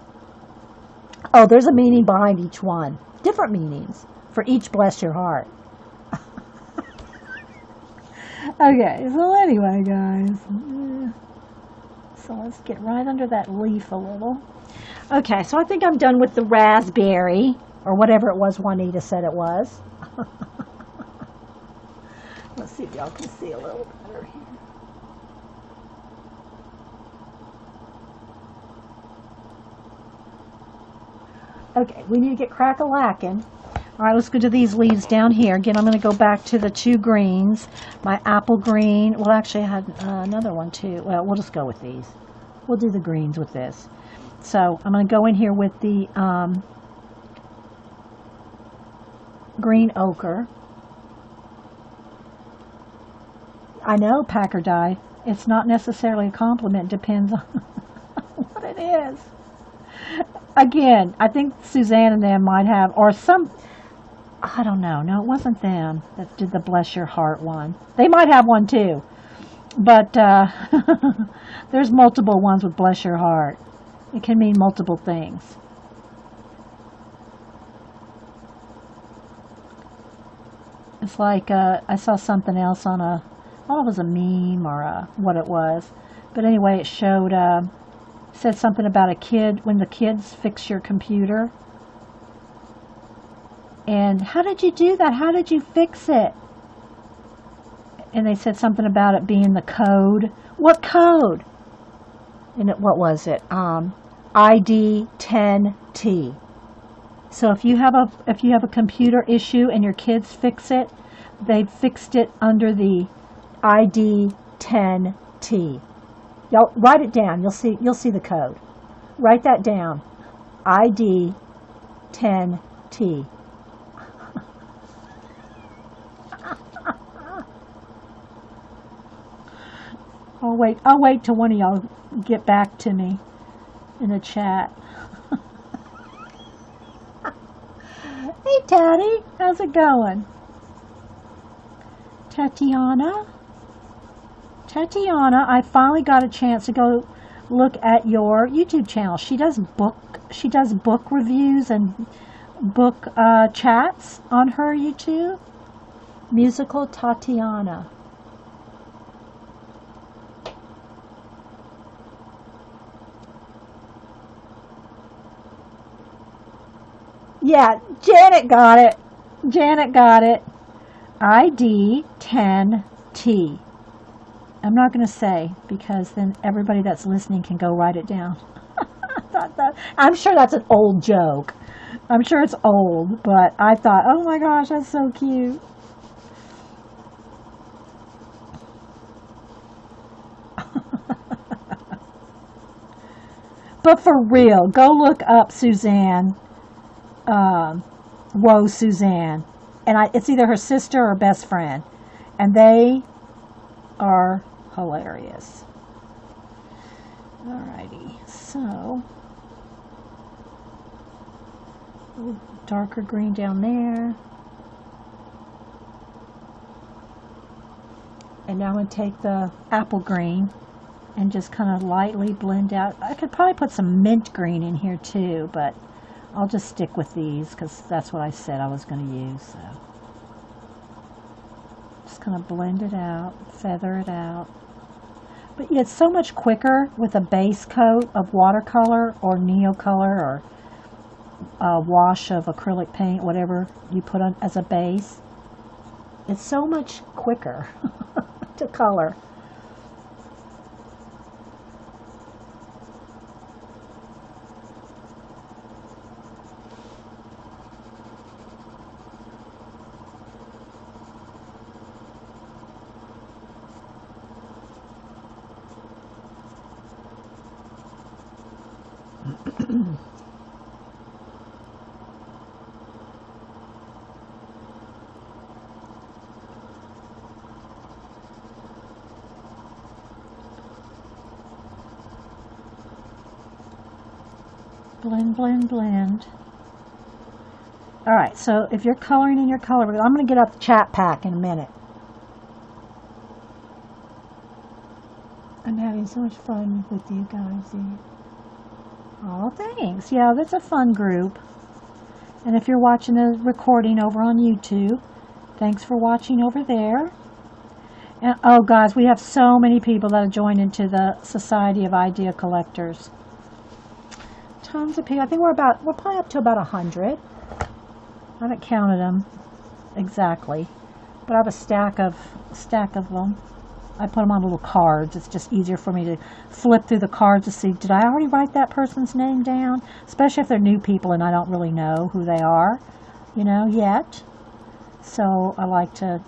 Oh, there's a meaning behind each one. Different meanings for each bless your heart. Okay, so anyway, guys. So let's get right under that leaf a little. Okay, so I think I'm done with the raspberry, or whatever it was Juanita said it was. Let's see if y'all can see a little better here. Okay, we need to get crack-a-lackin'. All right, let's go to these leaves down here. Again, I'm going to go back to the two greens. My apple green. Well, actually, I had another one, too. Well, we'll just go with these. We'll do the greens with this. So, I'm going to go in here with the green ochre. I know, Packer dye. It's not necessarily a compliment. Depends on what it is. Again, I think Suzanne and them might have, or some... I don't know. No, it wasn't them that did the bless your heart one. They might have one too. But there's multiple ones with bless your heart. It can mean multiple things. It's like I saw something else on I don't know if it was a meme or what it was. But anyway, it showed, said something about a kid, when the kids fix your computer. And how did you do that? How did you fix it? And they said something about it being the code. What code? And what was it? ID 10T. So if you have a computer issue and your kids fix it, they fixed it under the ID 10T. Y'all write it down. You'll see the code. Write that down. ID 10T. I'll wait till one of y'all get back to me in the chat. Hey, Taddy, how's it going? Tatiana, I finally got a chance to go look at your YouTube channel. She does book reviews and book chats on her YouTube. Musical Tatiana. Yeah, Janet got it. ID 10T. I'm not going to say, because then everybody that's listening can go write it down. I'm sure that's an old joke. I'm sure it's old, but I thought, oh my gosh, that's so cute. But for real, go look up Suzanne. Whoa, Suzanne. And it's either her sister or best friend. And they are hilarious. Alrighty, so a little darker green down there. And now I'm going to take the apple green and just kind of lightly blend out. I could probably put some mint green in here too, but I'll just stick with these because that's what I said I was going to use. So just kind of blend it out, feather it out. But it's so much quicker with a base coat of watercolor or Neocolor or a wash of acrylic paint, whatever you put on as a base. It's so much quicker to color. Blend, blend, blend. Alright, so if you're coloring in your color, I'm going to get up the chat pack in a minute. I'm having so much fun with you guys. Oh, thanks. Yeah, that's a fun group. And if you're watching the recording over on YouTube, thanks for watching over there. And, oh, guys, we have so many people that have joined into the Society of Idea Collectors. Tons of people. I think we're probably up to about 100. I haven't counted them exactly, but I have a stack of them. I put them on little cards. It's just easier for me to flip through the cards to see, did I already write that person's name down? Especially if they're new people and I don't really know who they are, yet. So I like to,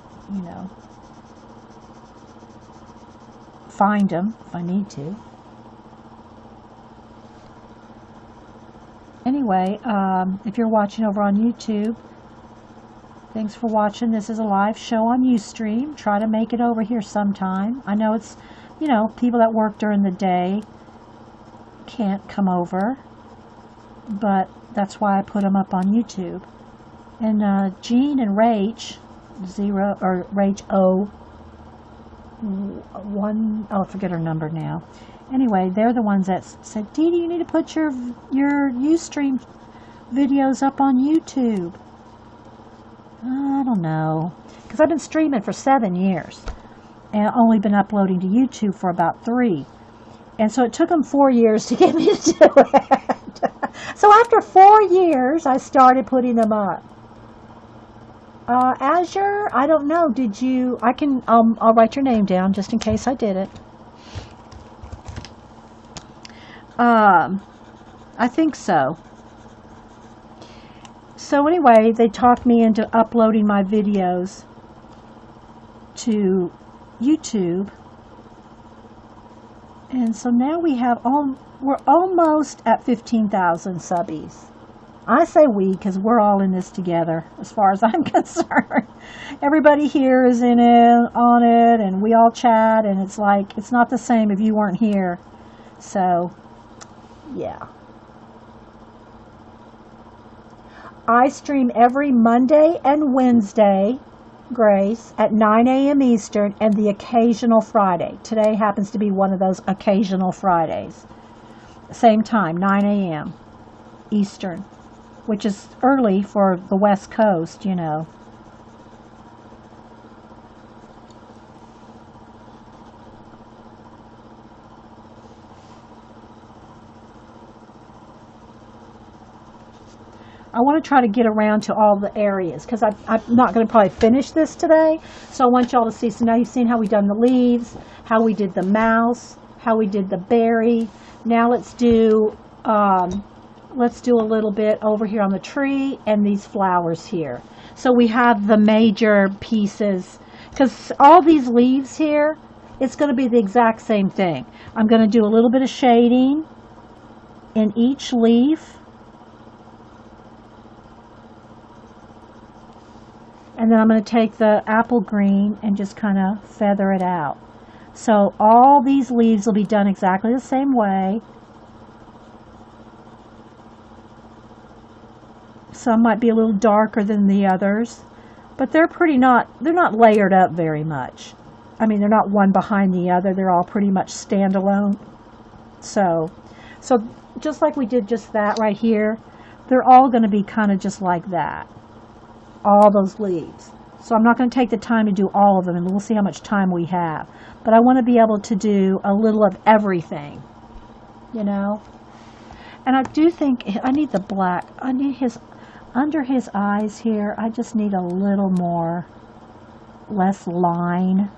find them if I need to. Anyway, if you're watching over on YouTube, thanks for watching. This is a live show on Ustream. Try to make it over here sometime. I know it's, people that work during the day can't come over, but that's why I put them up on YouTube. And Jean and Rach, Rach O1, I forget her number now. Anyway, they're the ones that said, Dee Dee, you need to put your Ustream videos up on YouTube. I don't know, because I've been streaming for 7 years and only been uploading to YouTube for about 3. And so it took them 4 years to get me to do it. So after 4 years, I started putting them up. Azure, I don't know. Did you? I'll write your name down just in case I did it. I think so. So anyway, they talked me into uploading my videos to YouTube. And so now we're almost at 15,000 subbies. I say we because we're all in this together as far as I'm concerned. Everybody here is on it, and we all chat, and it's like, it's not the same if you weren't here. So, yeah. I stream every Monday and Wednesday, Grace, at 9 a.m. Eastern, and the occasional Friday. Today happens to be one of those occasional Fridays. Same time, 9 a.m. Eastern, which is early for the West Coast, I want to try to get around to all the areas because I'm not going to probably finish this today. So I want y'all to see. So now you've seen how we done the leaves, how we did the mouse, how we did the berry. Now let's do a little bit over here on the tree and these flowers here. So we have the major pieces because all these leaves here, it's going to be the exact same thing. I'm going to do a little bit of shading in each leaf. And then I'm going to take the apple green and just kind of feather it out. So all these leaves will be done exactly the same way. Some might be a little darker than the others, but they're not layered up very much. I mean, they're not one behind the other. They're all pretty much standalone. So just like we did just that right here, they're all going to be kind of just like that. All those leaves. So I'm not going to take the time to do all of them, and we'll see how much time we have. But I want to be able to do a little of everything, And I do think I need the black. I need under his eyes here. I just need a little less line.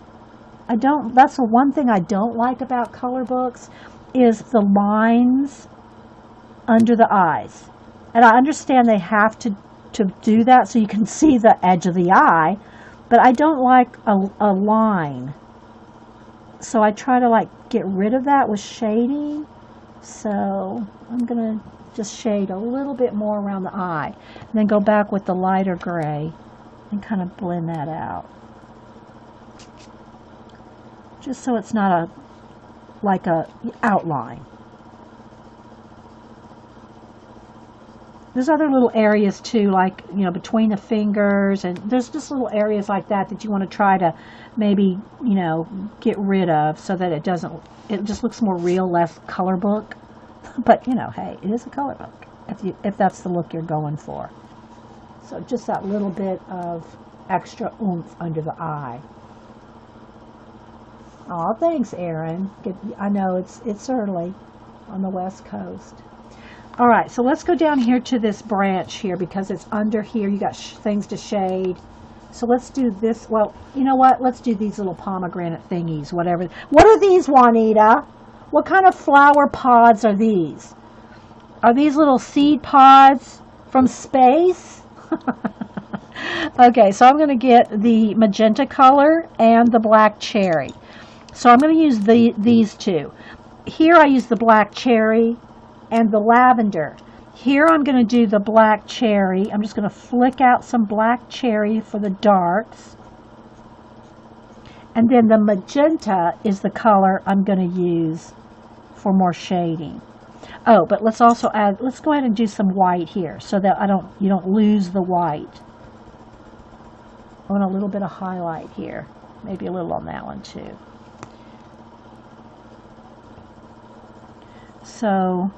That's the one thing I don't like about color books is the lines under the eyes. And I understand they have to do that so you can see the edge of the eye, but I don't like a line. So I try to get rid of that with shading. So I'm going to just shade a little bit more around the eye and then go back with the lighter gray and kind of blend that out. Just so it's not like a outline. There's other little areas too, like, you know, between the fingers, and there's just little areas like that that you want to try to maybe, you know, get rid of so that it just looks more real, less color book. But, you know, hey, it is a color book if that's the look you're going for. So just that little bit of extra oomph under the eye. Oh, thanks, Erin. I know it's early on the West Coast. All right, so let's go down here to this branch here because it's under here. You got things to shade. So let's do this. Well, you know what? Let's do these little pomegranate thingies, whatever. What are these, Juanita? What kind of flower pods are these? Are these little seed pods from space? Okay, so I'm going to get the magenta color and the black cherry. So I'm going to use these two. Here I use the black cherry and the lavender. Here I'm going to do the black cherry. I'm just going to flick out some black cherry for the darks. And then the magenta is the color I'm going to use for more shading. Oh, but let's also add, let's go ahead and do some white here so that you don't lose the white. I want a little bit of highlight here. Maybe a little on that one too. So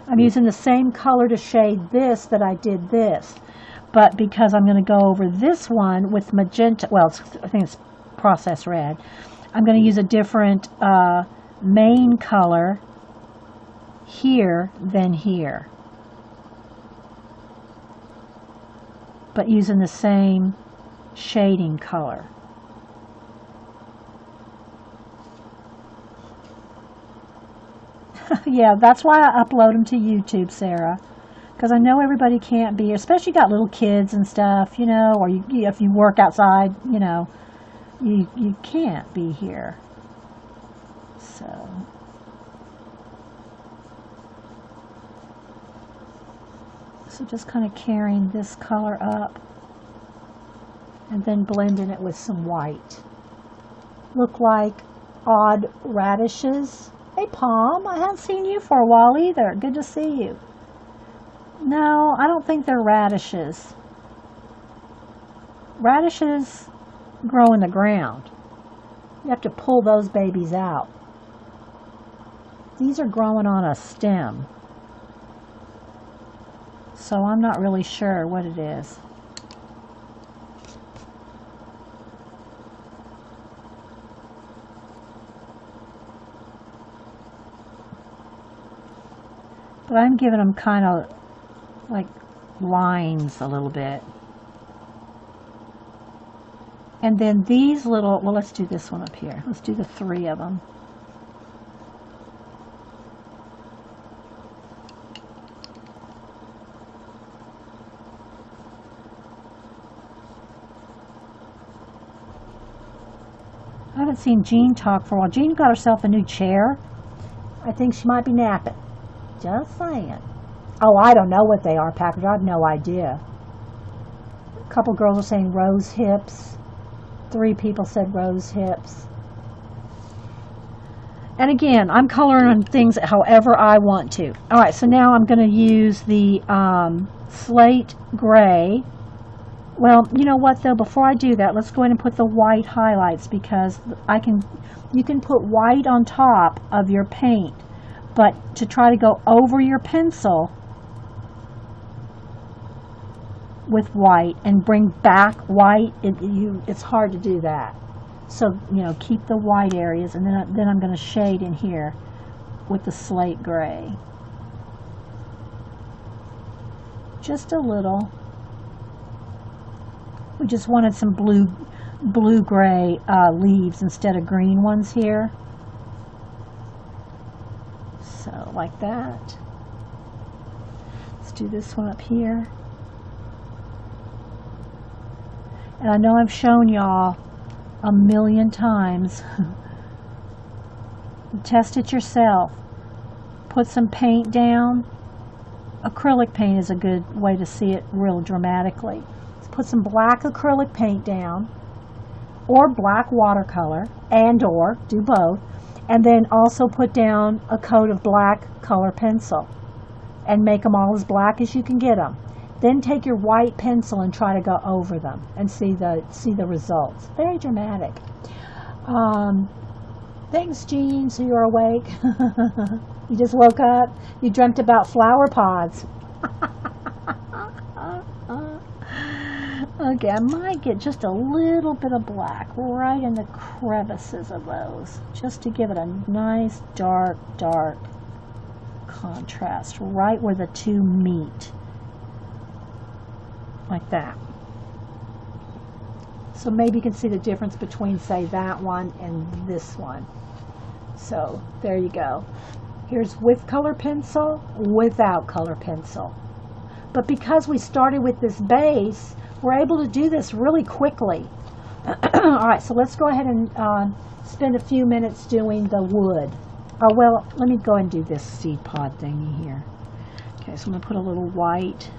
I'm using the same color to shade this that I did this, but because I'm going to go over this one with magenta, well, I think it's processed red, I'm going to use a different main color here than here, but using the same shading color. Yeah, that's why I upload them to YouTube, Sarah, because I know everybody can't be, especially got little kids and stuff, you know, or if you work outside, you know, you can't be here. So just kind of carrying this color up and then blending it with some white. Look like odd radishes. Hey, Palm, I haven't seen you for a while either. Good to see you. No, I don't think they're radishes. Radishes grow in the ground. You have to pull those babies out. These are growing on a stem. So I'm not really sure what it is. But I'm giving them kind of like lines a little bit. And then these little, well, let's do this one up here. Let's do the 3 of them. I haven't seen Jean talk for a while. Jean got herself a new chair. I think she might be napping. Just saying. Oh, I don't know what they are, Packard. I have no idea. A couple girls are saying rose hips. 3 people said rose hips. And again, I'm coloring on things however I want to. All right, so now I'm going to use the slate gray. Well, you know what though? Before I do that, let's go ahead and put the white highlights because you can put white on top of your paint. But to try to go over your pencil with white and bring back white, it's hard to do that. So, you know, keep the white areas, and then I'm going to shade in here with the slate gray. Just a little. We just wanted some blue-gray leaves instead of green ones here. So, like that. Let's do this one up here. And I know I've shown y'all a million times. Test it yourself. Put some paint down. Acrylic paint is a good way to see it real dramatically. Let's put some black acrylic paint down, or black watercolor, or do both. And then also put down a coat of black color pencil and make them all as black as you can get them. Then take your white pencil and try to go over them and see the results. Very dramatic. Thanks, Jean. So you're awake. You just woke up. You dreamt about flower pods. Okay, I might get just a little bit of black right in the crevices of those, just to give it a nice dark contrast right where the two meet, like that. So maybe you can see the difference between, say, that one and this one. So there you go. Here's with color pencil, without color pencil. But because we started with this base, we're able to do this really quickly. All right, so let's go ahead and spend a few minutes doing the wood. Oh, well, let me go and do this seed pod thingy here. Okay, so I'm going to put a little white.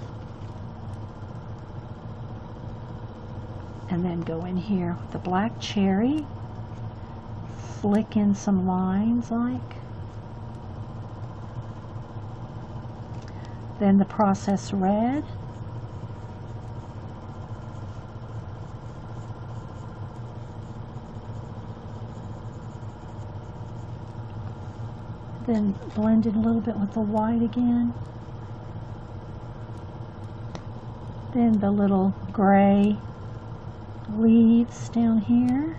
And then go in here with the black cherry. Flick in some lines like. Then the processed red. Then blend it a little bit with the white again. Then the little gray leaves down here.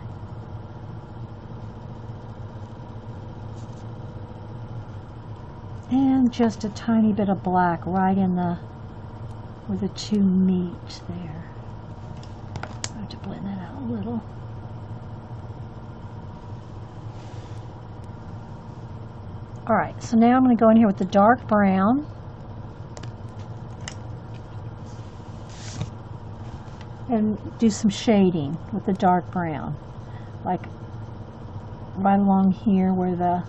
And just a tiny bit of black right in the where the two meet there. I have to blend that out a little. Alright, so now I'm going to go in here with the dark brown. And do some shading with the dark brown. Like right along here where the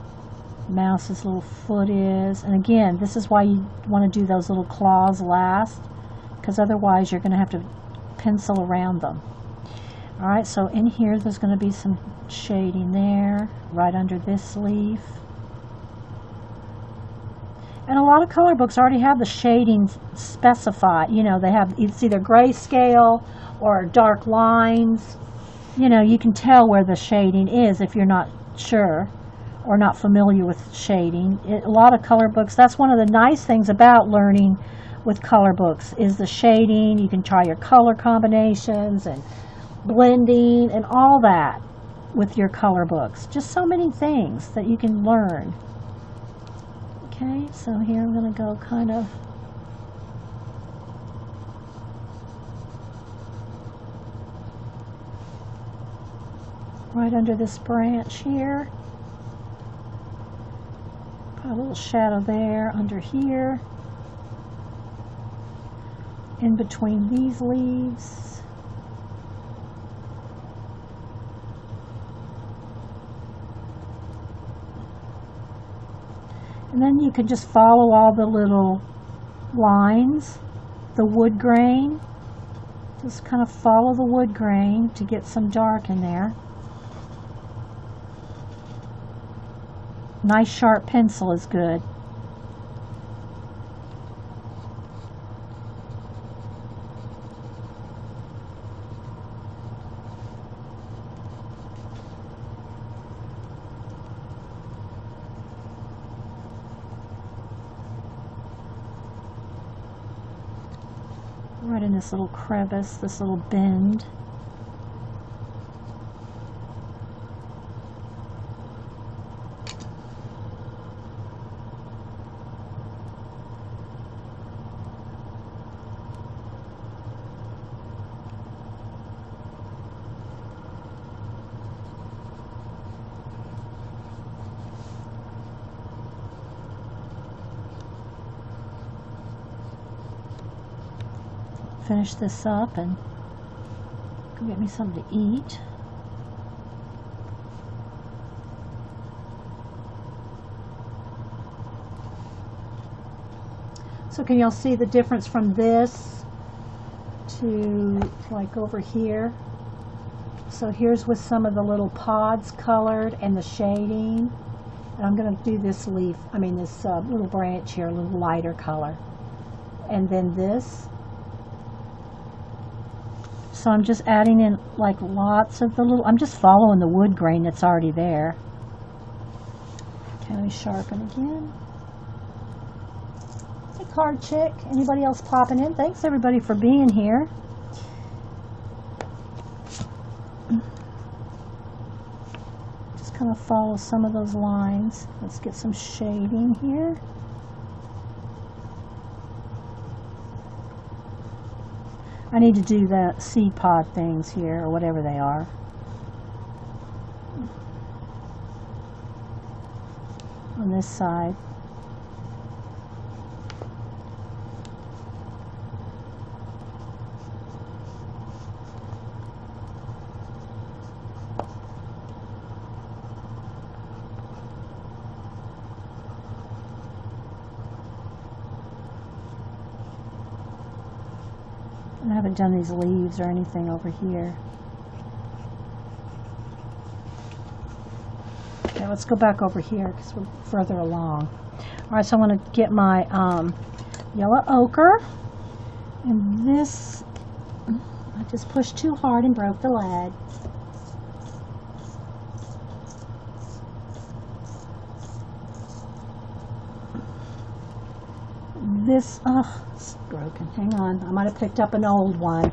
mouse's little foot is. And again, this is why you want to do those little claws last, because otherwise you're going to have to pencil around them. Alright, so in here there's going to be some shading there, right under this leaf. And a lot of color books already have the shading specified. You know, they have, it's either grayscale or dark lines. You know, you can tell where the shading is if you're not sure or not familiar with shading. A lot of color books, that's one of the nice things about learning with color books, is the shading. You can try your color combinations and blending and all that with your color books. Just so many things that you can learn. Okay, so here I'm going to go kind of right under this branch here. Put a little shadow there under here. In between these leaves. And then you can just follow all the little lines, the wood grain. Just kind of follow the wood grain to get some dark in there. Nice sharp pencil is good. Right in this little crevice, this little bend. Finish this up and go get me something to eat. So can y'all see the difference from this to like over here? So here's with some of the little pods colored and the shading. And I'm going to do this leaf, this little branch here, a little lighter color. And then this So I'm just adding in like lots of the little, I'm just following the wood grain that's already there. Okay, let me sharpen again. Hey, Card Chick. Anybody else popping in? Thanks everybody for being here. Just kind of follow some of those lines. Let's get some shading here. I need to do the seed pod things here, or whatever they are. On this side. I haven't done these leaves or anything over here. Okay, let's go back over here because we're further along. All right, so I'm going to get my yellow ochre. And this, I just pushed too hard and broke the leg. This, it's broken. Hang on. I might have picked up an old one.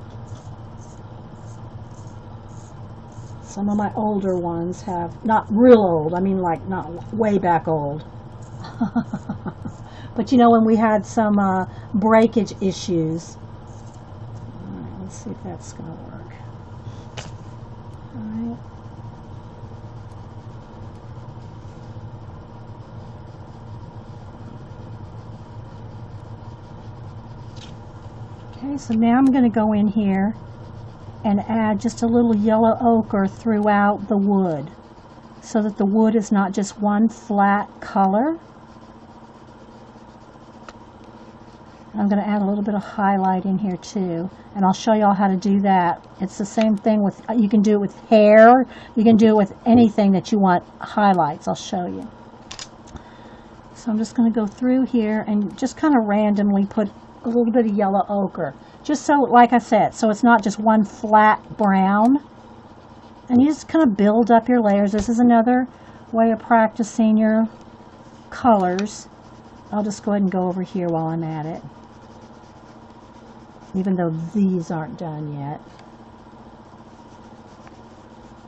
Some of my older ones have, not real old, I mean like not way back old. But you know, when we had some breakage issues. All right, let's see if that's going to work. All right. Okay, so now I'm going to go in here and add just a little yellow ochre throughout the wood so that the wood is not just one flat color. I'm going to add a little bit of highlight in here too, and I'll show you all how to do that. It's the same thing with, you can do it with hair, you can do it with anything that you want highlights. I'll show you. So I'm just going to go through here and just kind of randomly put a little bit of yellow ochre, just so, like I said, so it's not just one flat brown. And you just kind of build up your layers. This is another way of practicing your colors. I'll just go ahead and go over here while I'm at it, even though these aren't done yet.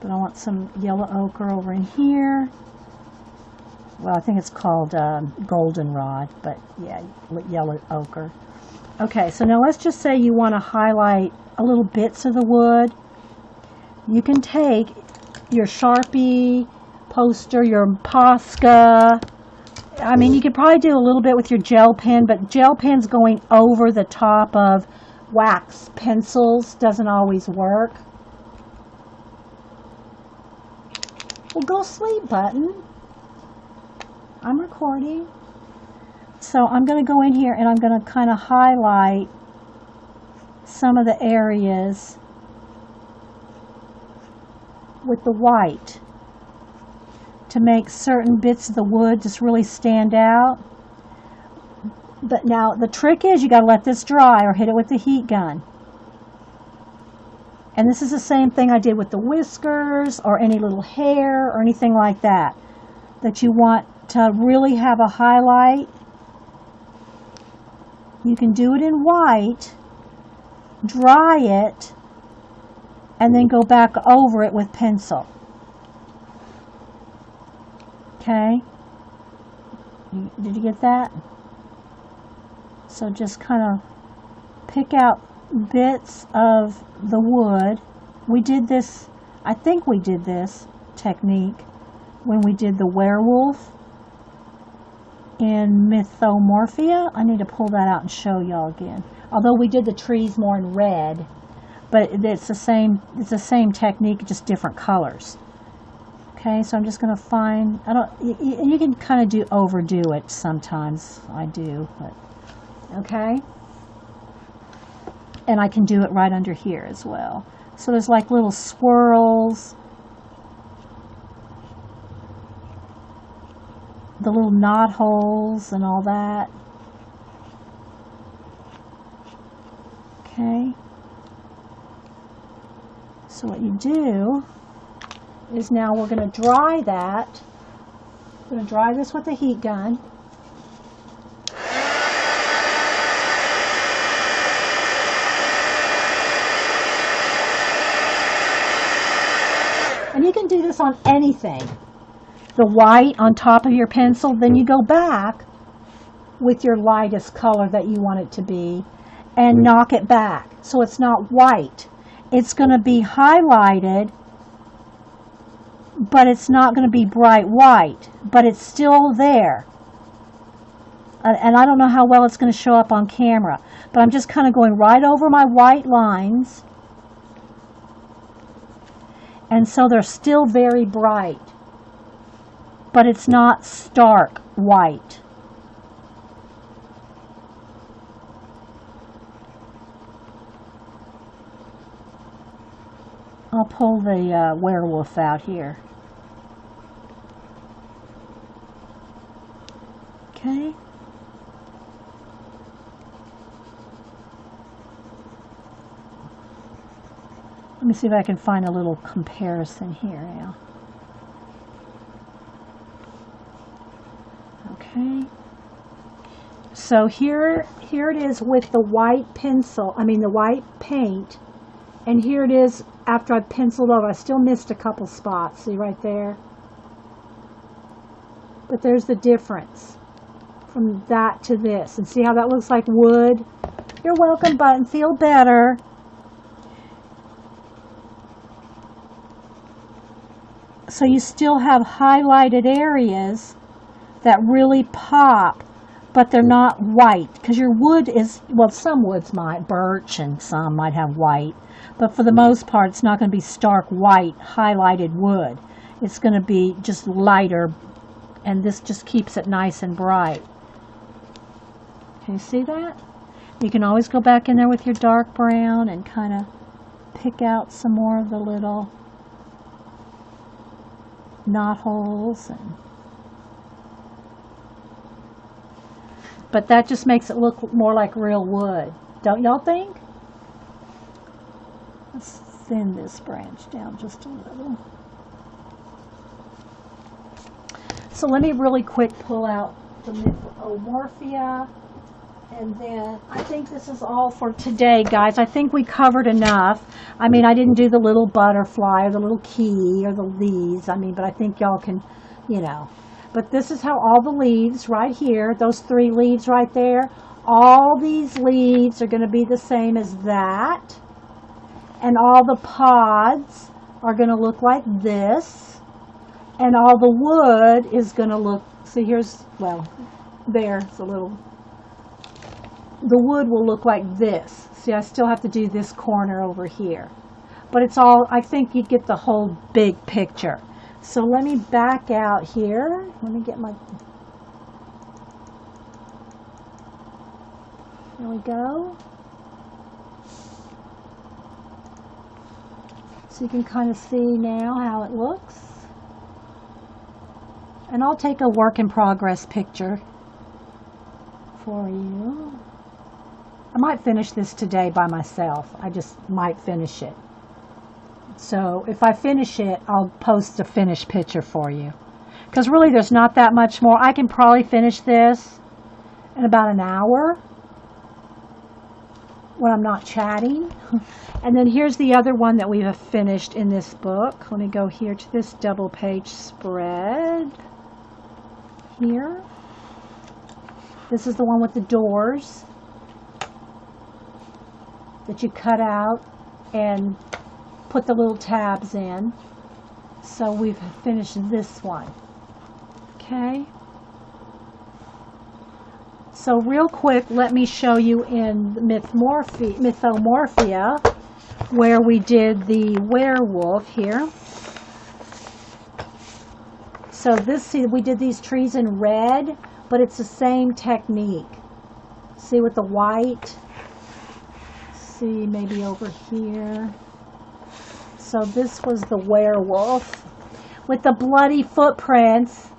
But I want some yellow ochre over in here. Well, I think it's called goldenrod, but yeah, yellow ochre. Okay, so now let's just say you want to highlight a little bits of the wood. You can take your Sharpie poster, your Posca. I mean, you could probably do a little bit with your gel pen, but gel pens going over the top of wax pencils doesn't always work. Well, go sleep, Button. I'm recording. So I'm going to go in here and I'm going to kind of highlight some of the areas with the white to make certain bits of the wood just really stand out. But now the trick is you got to let this dry or hit it with the heat gun. And this is the same thing I did with the whiskers or any little hair or anything like that, that you want to really have a highlight. You can do it in white, dry it, and then go back over it with pencil. Okay? Did you get that? So just kind of pick out bits of the wood. We did this, I think we did this technique when we did the werewolf in Mythomorphia. I need to pull that out and show y'all again. Although we did the trees more in red, but it's the same technique, just different colors. Okay, so I'm just going to find, you can kind of overdo it sometimes. I do, but okay. And I can do it right under here as well. So there's like little swirls, the little knot holes and all that. Okay. So what you do is now we're going to dry that. I'm going to dry this with a heat gun. And you can do this on anything. The white on top of your pencil, then you go back with your lightest color that you want it to be and knock it back so it's not white. It's going to be highlighted, but it's not going to be bright white, but it's still there. And I don't know how well it's going to show up on camera, but I'm just kind of going right over my white lines. And so they're still very bright, but it's not stark white. I'll pull the werewolf out here. Okay. Let me see if I can find a little comparison here now. Okay. So here it is with the white pencil, the white paint, and here it is after I've penciled over. I still missed a couple spots, see right there? But there's the difference from that to this. And see how that looks like wood? You're welcome, Button. Feel better. So you still have highlighted areas that really pop, but they're not white. Because your wood is, well, some woods might, birch, and some might have white. But for the most part, it's not going to be stark white highlighted wood. It's going to be just lighter, and this just keeps it nice and bright. Can you see that? You can always go back in there with your dark brown and kind of pick out some more of the little knot holes. But that just makes it look more like real wood. Don't y'all think? Let's thin this branch down just a little. So let me really quick pull out the Mythomorphia, and then I think this is all for today, guys. I think we covered enough. I didn't do the little butterfly or the little key or the leaves. But I think y'all can, But this is how all the leaves right here, those 3 leaves right there, all these leaves are going to be the same as that. And all the pods are going to look like this. And all the wood is going to look, see here's, well, there's a little, the wood will look like this. See, I still have to do this corner over here. But it's all, I think you get the whole big picture. So let me back out here. Let me get my, there we go. So you can kind of see now how it looks. And I'll take a work in progress picture for you. I might finish this today by myself. I just might finish it. So if I finish it, I'll post a finished picture for you. Because really there's not that much more. I can probably finish this in about an hour when I'm not chatting. And then here's the other one that we have finished in this book. Let me go here to this double page spread. Here. This is the one with the doors that you cut out and put the little tabs in. So we've finished this one. Okay. So real quick, let me show you in Mythomorphia where we did the werewolf here. So this, see, we did these trees in red, but it's the same technique. See with the white. See maybe over here. So this was the werewolf with the bloody footprints.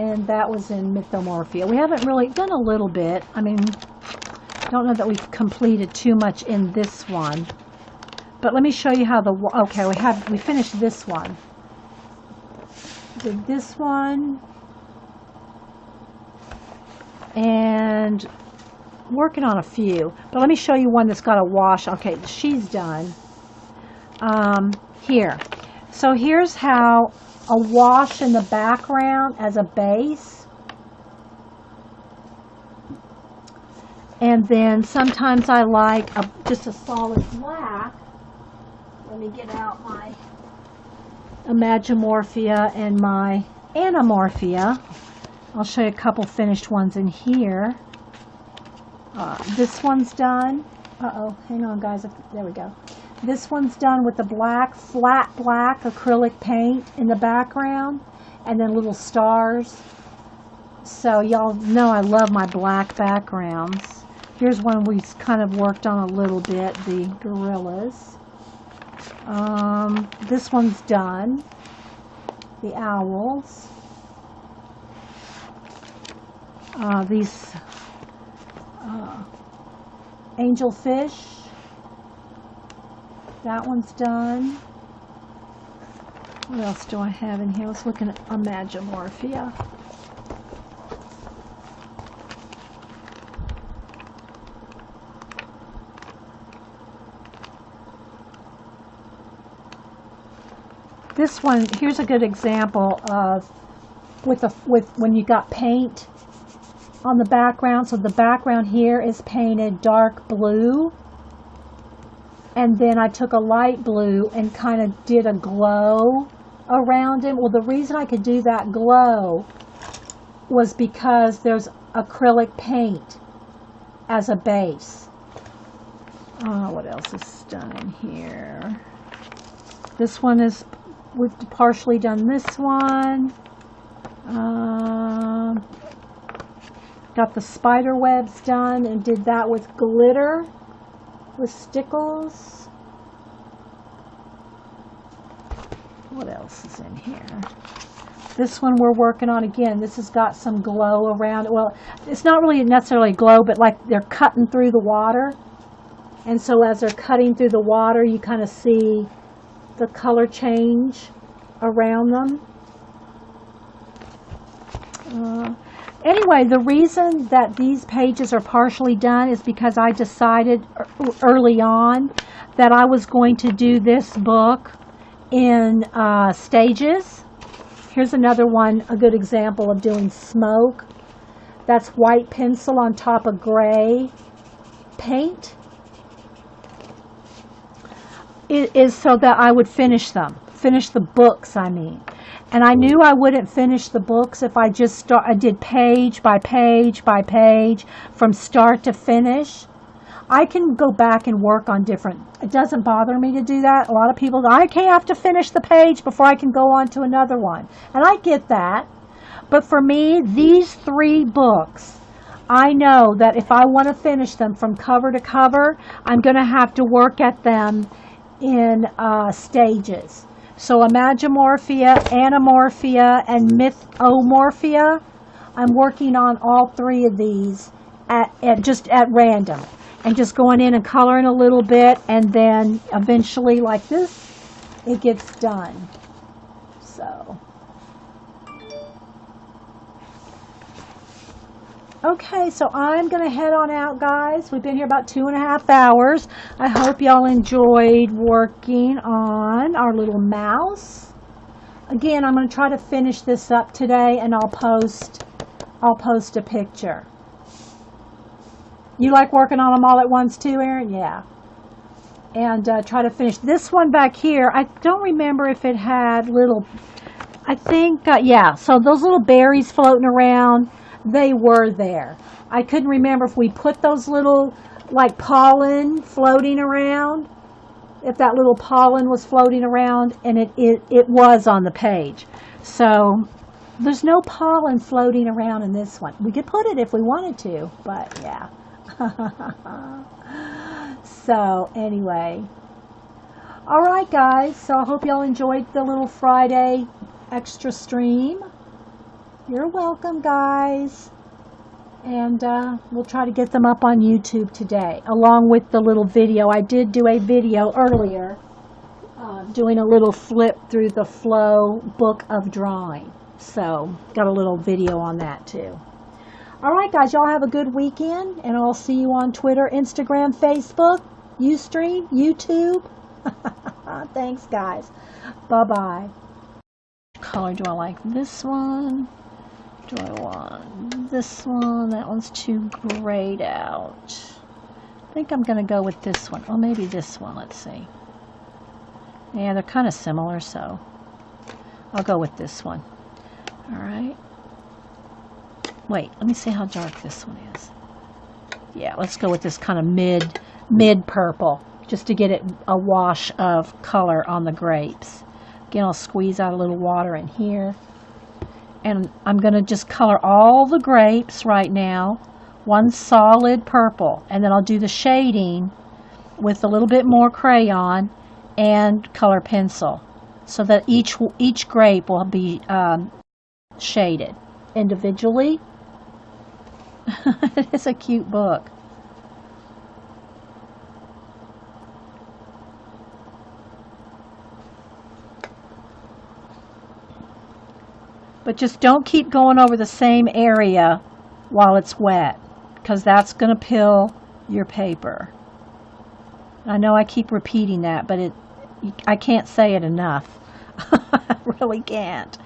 and that was in Mythomorphia. We haven't really done a little bit. I mean, don't know that we've completed too much in this one. But let me show you how okay, we finished this one. Did this one. And working on a few. But let me show you one that's got a wash. Okay, she's done. Here. So here's how a wash in the background as a base. And then sometimes I like just a solid black. Let me get out my Imagimorphia and my Anamorphia. I'll show you a couple finished ones in here. This one's done. Uh-oh, hang on guys. There we go. This one's done with the black, flat black acrylic paint in the background. And then little stars. So y'all know I love my black backgrounds. Here's one we kind of worked on a little bit, the gorillas. This one's done. The owls. These angelfish. That one's done. What else do I have in here? Let's look at Imagimorphia. This one, here's a good example of with when you got paint on the background. So the background here is painted dark blue, and then I took a light blue and kind of did a glow around it. Well, the reason I could do that glow was because there's acrylic paint as a base. What else is done in here? This one is, we've partially done this one. Got the spider webs done and did that with glitter, with stickles. What else is in here? This one we're working on again. This has got some glow around it. Well, it's not really necessarily glow, but like they're cutting through the water. And so as they're cutting through the water, you kind of see the color change around them. Anyway, the reason that these pages are partially done is because I decided early on that I was going to do this book in stages. Here's another one, a good example of doing smoke. That's white pencil on top of gray paint. It is so that I would finish them. Finish the books, I mean. And I knew I wouldn't finish the books if I just I did page by page by page from start to finish. I can go back and work on different, it doesn't bother me to do that. A lot of people go, I have to finish the page before I can go on to another one. And I get that. But for me, these 3 books, I know that if I want to finish them from cover to cover, I'm going to have to work at them in stages. So Imagimorphia, Anamorphia, and Mythomorphia, I'm working on all 3 of these just at random. And just going in and coloring a little bit, and then eventually, like this, it gets done. So. Okay, so I'm going to head on out, guys. We've been here about 2.5 hours. I hope y'all enjoyed working on our little mouse. Again, I'm going to try to finish this up today, and I'll post a picture. You like working on them all at once too, Erin? Yeah. And try to finish this one back here. I don't remember if it had little, I think, yeah. So those little berries floating around, they were there. I couldn't remember if we put those little, like, pollen floating around, if that little pollen was floating around, and it was on the page. So there's no pollen floating around in this one. We could put it if we wanted to, but yeah. So anyway, all right guys, so I hope y'all enjoyed the little Friday extra stream, You're welcome, guys. And we'll try to get them up on YouTube today, along with the little video. I did do a video earlier doing a little flip through the Flow book of drawing. So, got a little video on that too. All right, guys, y'all have a good weekend, and I'll see you on Twitter, Instagram, Facebook, Ustream, YouTube. Thanks, guys. Bye-bye. Color do I like? This one? Do I want this one? That one's too grayed out. I think I'm going to go with this one. Or maybe this one. Let's see. Yeah, they're kind of similar, so I'll go with this one. Alright. Wait, let me see how dark this one is. Yeah, let's go with this kind of mid purple, just to get it a wash of color on the grapes. Again, I'll squeeze out a little water in here. And I'm going to just color all the grapes right now, one solid purple. And then I'll do the shading with a little bit more crayon and color pencil, so that each grape will be shaded individually. It's a cute book. But just don't keep going over the same area while it's wet, because that's going to pill your paper. I know I keep repeating that, but I can't say it enough. I really can't.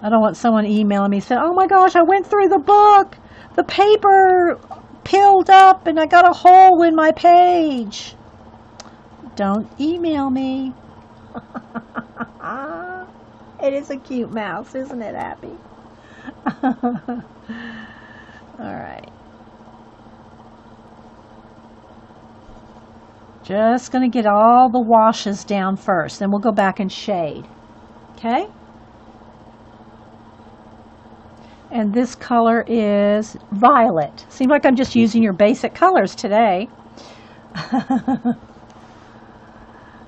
I don't want someone emailing me saying, "Oh my gosh, I went through the book. The paper pilled up and I got a hole in my page." Don't email me. It is a cute mouse, isn't it, Abby? Alright. Just going to get all the washes down first, then we'll go back and shade. Okay? And this color is violet. Seems like I'm just using your basic colors today.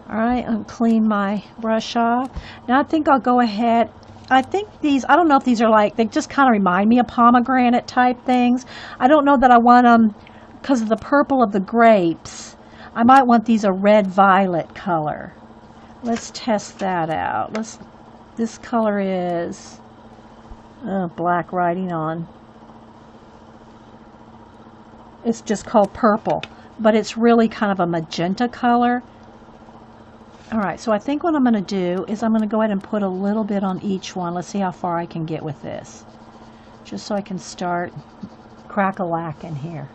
Alright, I'll clean my brush off. Now I think I'll go ahead. I think these, I don't know if these are like, they just kind of remind me of pomegranate type things. I don't know that I want them, because of the purple of the grapes, I might want these a red-violet color. Let's test that out. This color is black writing on. It's just called purple, but it's really kind of a magenta color. Alright, so I think what I'm going to do is I'm going to go ahead and put a little bit on each one. Let's see how far I can get with this. Just so I can start crack-a-lacking here.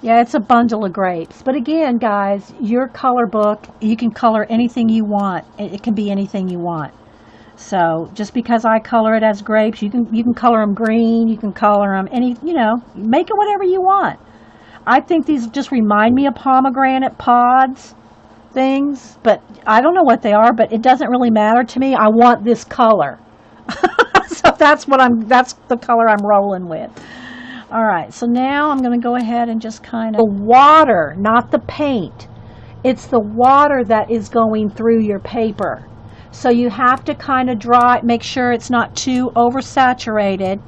Yeah, it's a bundle of grapes. But again, guys, your color book, you can color anything you want. It can be anything you want. So just because I color it as grapes, you can color them green, you can color them make it whatever you want. I think these just remind me of pomegranate pods things, but I don't know what they are, but it doesn't really matter to me. I want this color. So that's the color I'm rolling with. All right, so now I'm going to go ahead and just kind of, the water, not the paint. It's the water that is going through your paper. So you have to kind of draw it, make sure it's not too oversaturated.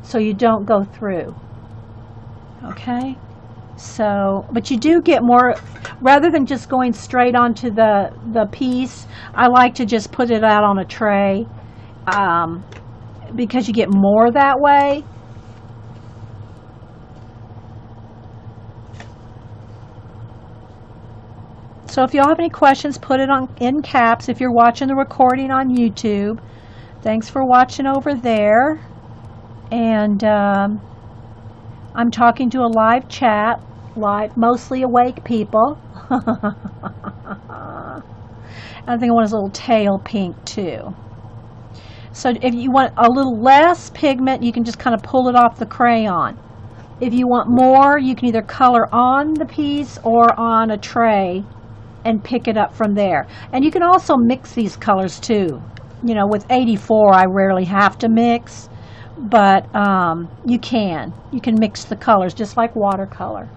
So you don't go through. Okay? So, but you do get more, rather than just going straight onto the piece, I like to just put it out on a tray, because you get more that way. So if y'all have any questions, put it in caps if you're watching the recording on YouTube. Thanks for watching over there. And I'm talking to a live chat, mostly awake people. I think I want his little tail pink too. So if you want a little less pigment, you can just kind of pull it off the crayon. If you want more, you can either color on the piece or on a tray and pick it up from there. And you can also mix these colors too. With 84, I rarely have to mix. but you can mix the colors just like watercolor.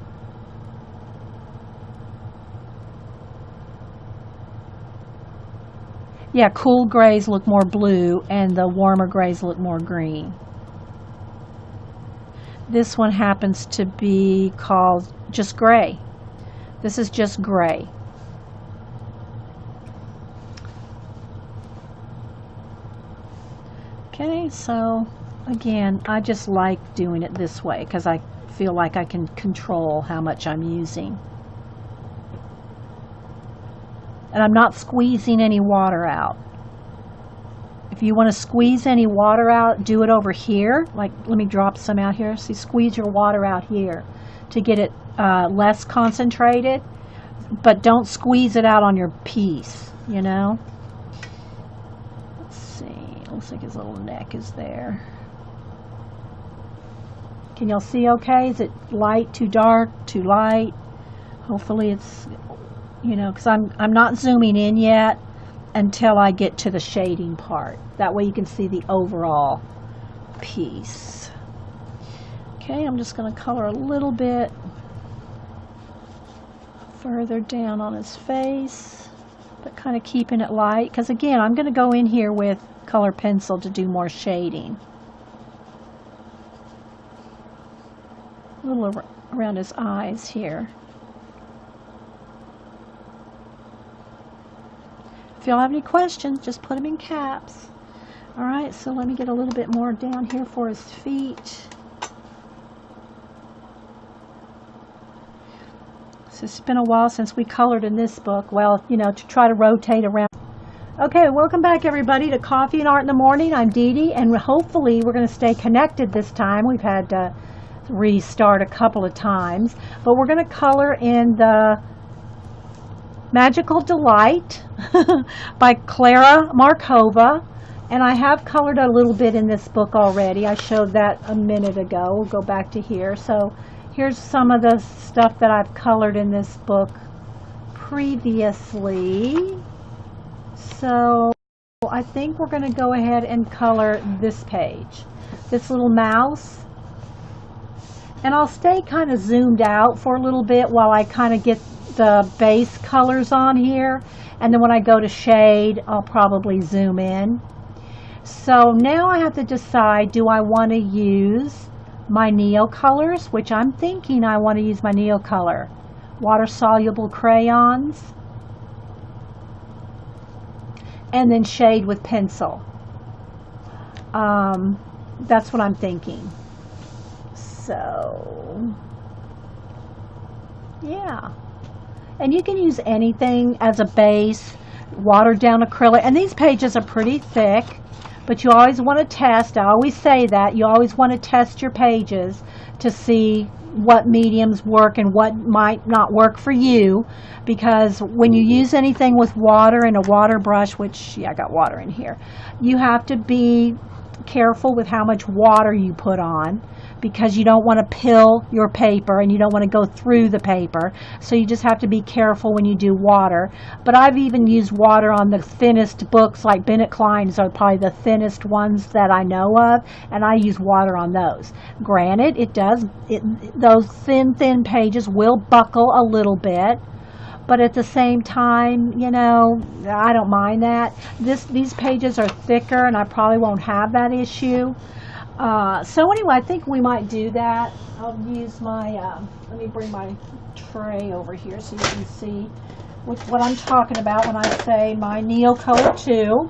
Yeah, cool grays look more blue and the warmer grays look more green. This one happens to be called just gray. This is just gray. Okay, so again, I just like doing it this way because I feel like I can control how much I'm using. And I'm not squeezing any water out. If you want to squeeze any water out, do it over here. Like, let me drop some out here. See, squeeze your water out here to get it less concentrated, but don't squeeze it out on your piece, you know. Let's see, looks like his little neck is there. Can y'all see okay? Is it light, too dark, too light? Hopefully it's, you know, because I'm not zooming in yet until I get to the shading part. That way you can see the overall piece. Okay, I'm just going to color a little bit further down on his face, but kind of keeping it light, because again, I'm going to go in here with color pencil to do more shading. A little around his eyes here. If y'all have any questions, just put them in caps. Alright, so let me get a little bit more down here for his feet. So it's been a while since we colored in this book. Well, you know, to try to rotate around. Okay, welcome back everybody to Coffee and Art in the Morning. I'm Dee Dee, and hopefully we're going to stay connected this time. We've had to restart a couple of times, but we're going to color in the Magical Delight by Klara Markova, and I have colored a little bit in this book already. I showed that a minute ago. We'll go back to here. So here's some of the stuff that I've colored in this book previously. So I think we're going to go ahead and color this page, this little mouse. And I'll stay kind of zoomed out for a little bit while I kind of get the base colors on here, and then when I go to shade, I'll probably zoom in. So now I have to decide, do I want to use my Neo colors, which I'm thinking I want to use my Neo color water soluble crayons, and then shade with pencil. That's what I'm thinking. So yeah. And you can use anything as a base, watered down acrylic. And these pages are pretty thick, but you always want to test. I always say that. You always want to test your pages to see what mediums work and what might not work for you. Because when you use anything with water and a water brush, which, yeah, I got water in here, you have to be careful with how much water you put on, because you don't want to pill your paper and you don't want to go through the paper. So you just have to be careful when you do water. But I've even used water on the thinnest books, like Bennett Klein's are probably the thinnest ones that I know of, and I use water on those. Granted, those thin pages will buckle a little bit, but at the same time, you know, I don't mind that. These pages are thicker and I probably won't have that issue. So anyway, I think we might do that. I'll use my, let me bring my tray over here so you can see what I'm talking about when I say my Neo Color 2.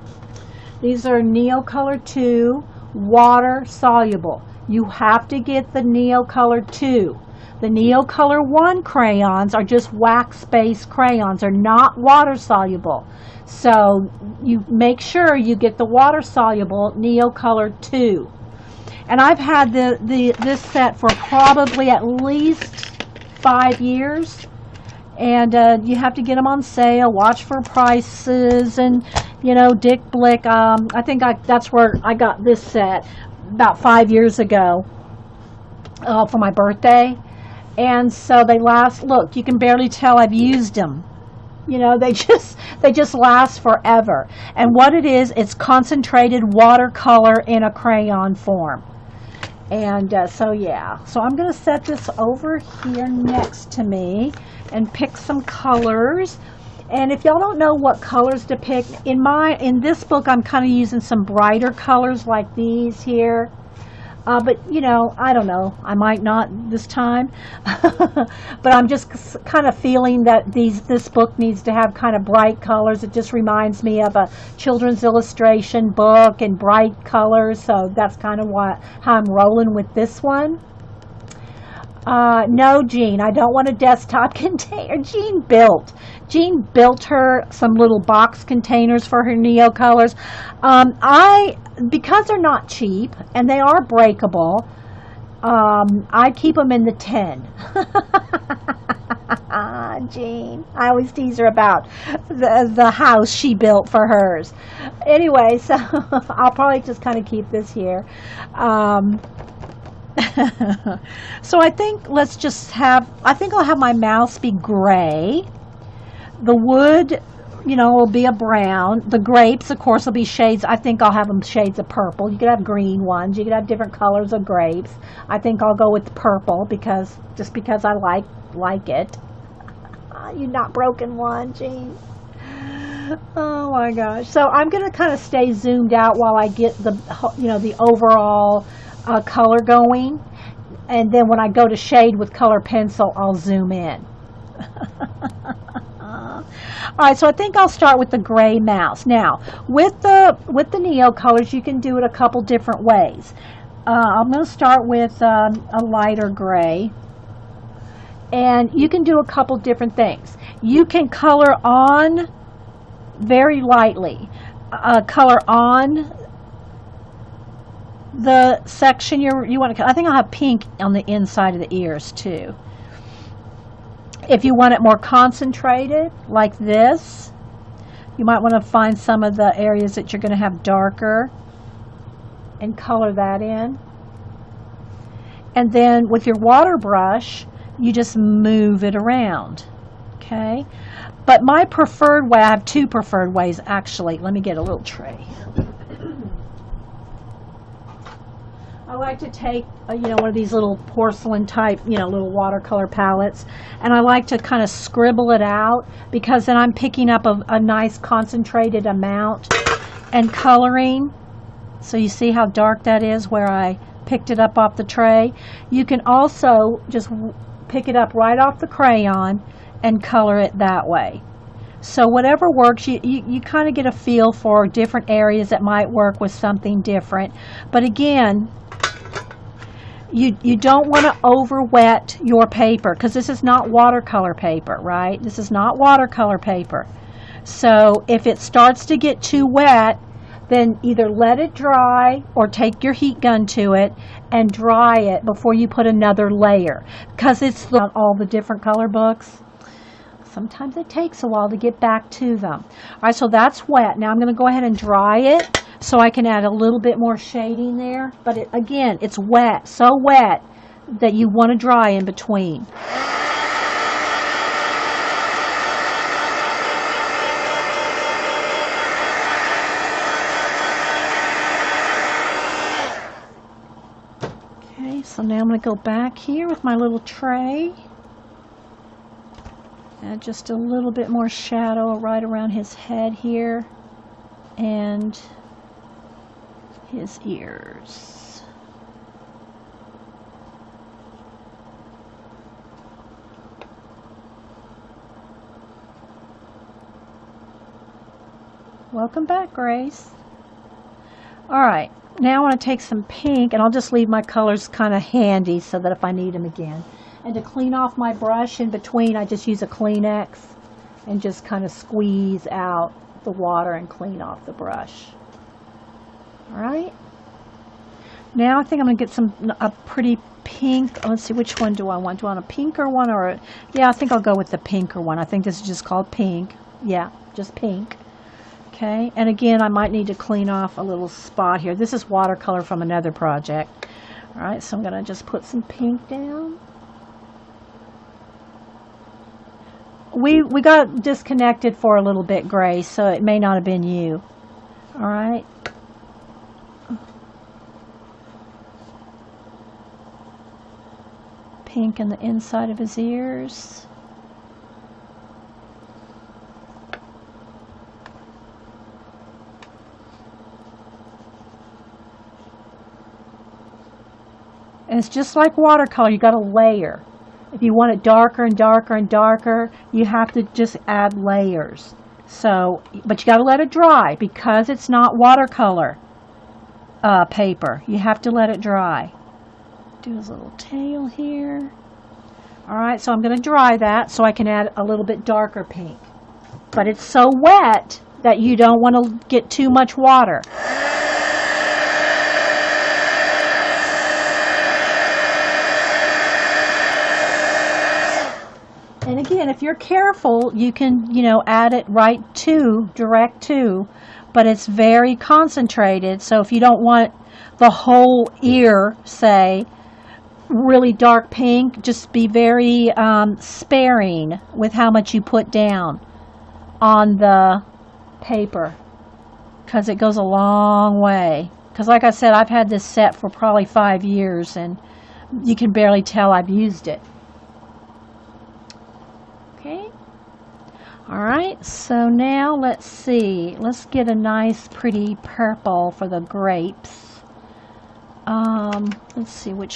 These are Neo Color 2 water soluble. You have to get the Neo Color 2. The Neo Color 1 crayons are just wax-based crayons. They're not water soluble. So you make sure you get the water soluble Neo Color 2. And I've had this set for probably at least 5 years. And you have to get them on sale, watch for prices, and, you know, Dick Blick. I think that's where I got this set about 5 years ago for my birthday. And so they last, look, you can barely tell I've used them. You know, they just last forever. And what it is, it's concentrated watercolor in a crayon form. And so yeah, so I'm going to set this over here next to me and pick some colors. And if y'all don't know what colors to pick, in this book I'm kind of using some brighter colors like these here. But you know, I don't know, I might not this time. But I'm just kind of feeling that this book needs to have kind of bright colors. It just reminds me of a children's illustration book and bright colors, so that's kind of how I'm rolling with this one. No, Jean, I don't want a desktop container. Jean built her some little box containers for her Neo colors. Because they're not cheap and they are breakable, I keep them in the 10. Jean, I always tease her about the house she built for hers. Anyway, so I'll probably just kind of keep this here. So I think I'll have my mouse be gray. The wood, you know, will be a brown. The grapes, of course, will be shades. I think I'll have them shades of purple. You could have green ones. You could have different colors of grapes. I think I'll go with purple because I like it. You not broken one, Jean. Oh my gosh. So I'm going to kind of stay zoomed out while I get the overall color going. And then when I go to shade with color pencil, I'll zoom in. All right, so I think I'll start with the gray mouse. Now, with the Neo colors, you can do it a couple different ways. I'm going to start with a lighter gray. And you can do a couple different things. You can color on very lightly. Color on the section you want to. I think I'll have pink on the inside of the ears too. If you want it more concentrated, like this, you might want to find some of the areas that you're going to have darker and color that in. And then with your water brush, you just move it around, okay? But my preferred way, I have two preferred ways actually. Let me get a little tray. I like to take, one of these little porcelain type, little watercolor palettes, and I like to kind of scribble it out because then I'm picking up a nice concentrated amount and coloring. So you see how dark that is where I picked it up off the tray. You can also just pick it up right off the crayon and color it that way. So whatever works, you kind of get a feel for different areas that might work with something different. But again, you don't want to over wet your paper because this is not watercolor paper, right? This is not watercolor paper. So if it starts to get too wet, then either let it dry or take your heat gun to it and dry it before you put another layer. Because it's on all the different color books. Sometimes it takes a while to get back to them. All right, so that's wet. Now I'm going to go ahead and dry it so I can add a little bit more shading there. But again, it's wet, so wet that you want to dry in between. Okay, so now I'm going to go back here with my little tray. Add just a little bit more shadow right around his head here and his ears. Welcome back, Grace. All right, now I want to take some pink, and I'll just leave my colors kind of handy so that if I need them again. And to clean off my brush in between, I just use a Kleenex and just kind of squeeze out the water and clean off the brush. All right. Now I think I'm going to get a pretty pink. Let's see, which one do I want? Do I want a pinker one or yeah, I think I'll go with the pinker one. I think this is just called pink. Yeah, just pink. Okay. And again, I might need to clean off a little spot here. This is watercolor from another project. All right, so I'm going to just put some pink down. We got disconnected for a little bit, Grace, so it may not have been you. All right. pink in the inside of his ears. And it's just like watercolor, you got to layer. If you want it darker and darker and darker, you have to just add layers. So, but you got to let it dry because it's not watercolor paper. You have to let it dry. Do his little tail here. Alright, so I'm going to dry that so I can add a little bit darker pink. But it's so wet that you don't want to get too much water. And again, if you're careful, you can, add it direct to, but it's very concentrated. So if you don't want the whole ear, say, really dark pink, just be very sparing with how much you put down on the paper, because it goes a long way. Because like I said, I've had this set for probably 5 years, and you can barely tell I've used it. Okay. Alright, so now let's see. Let's get a nice pretty purple for the grapes. Let's see which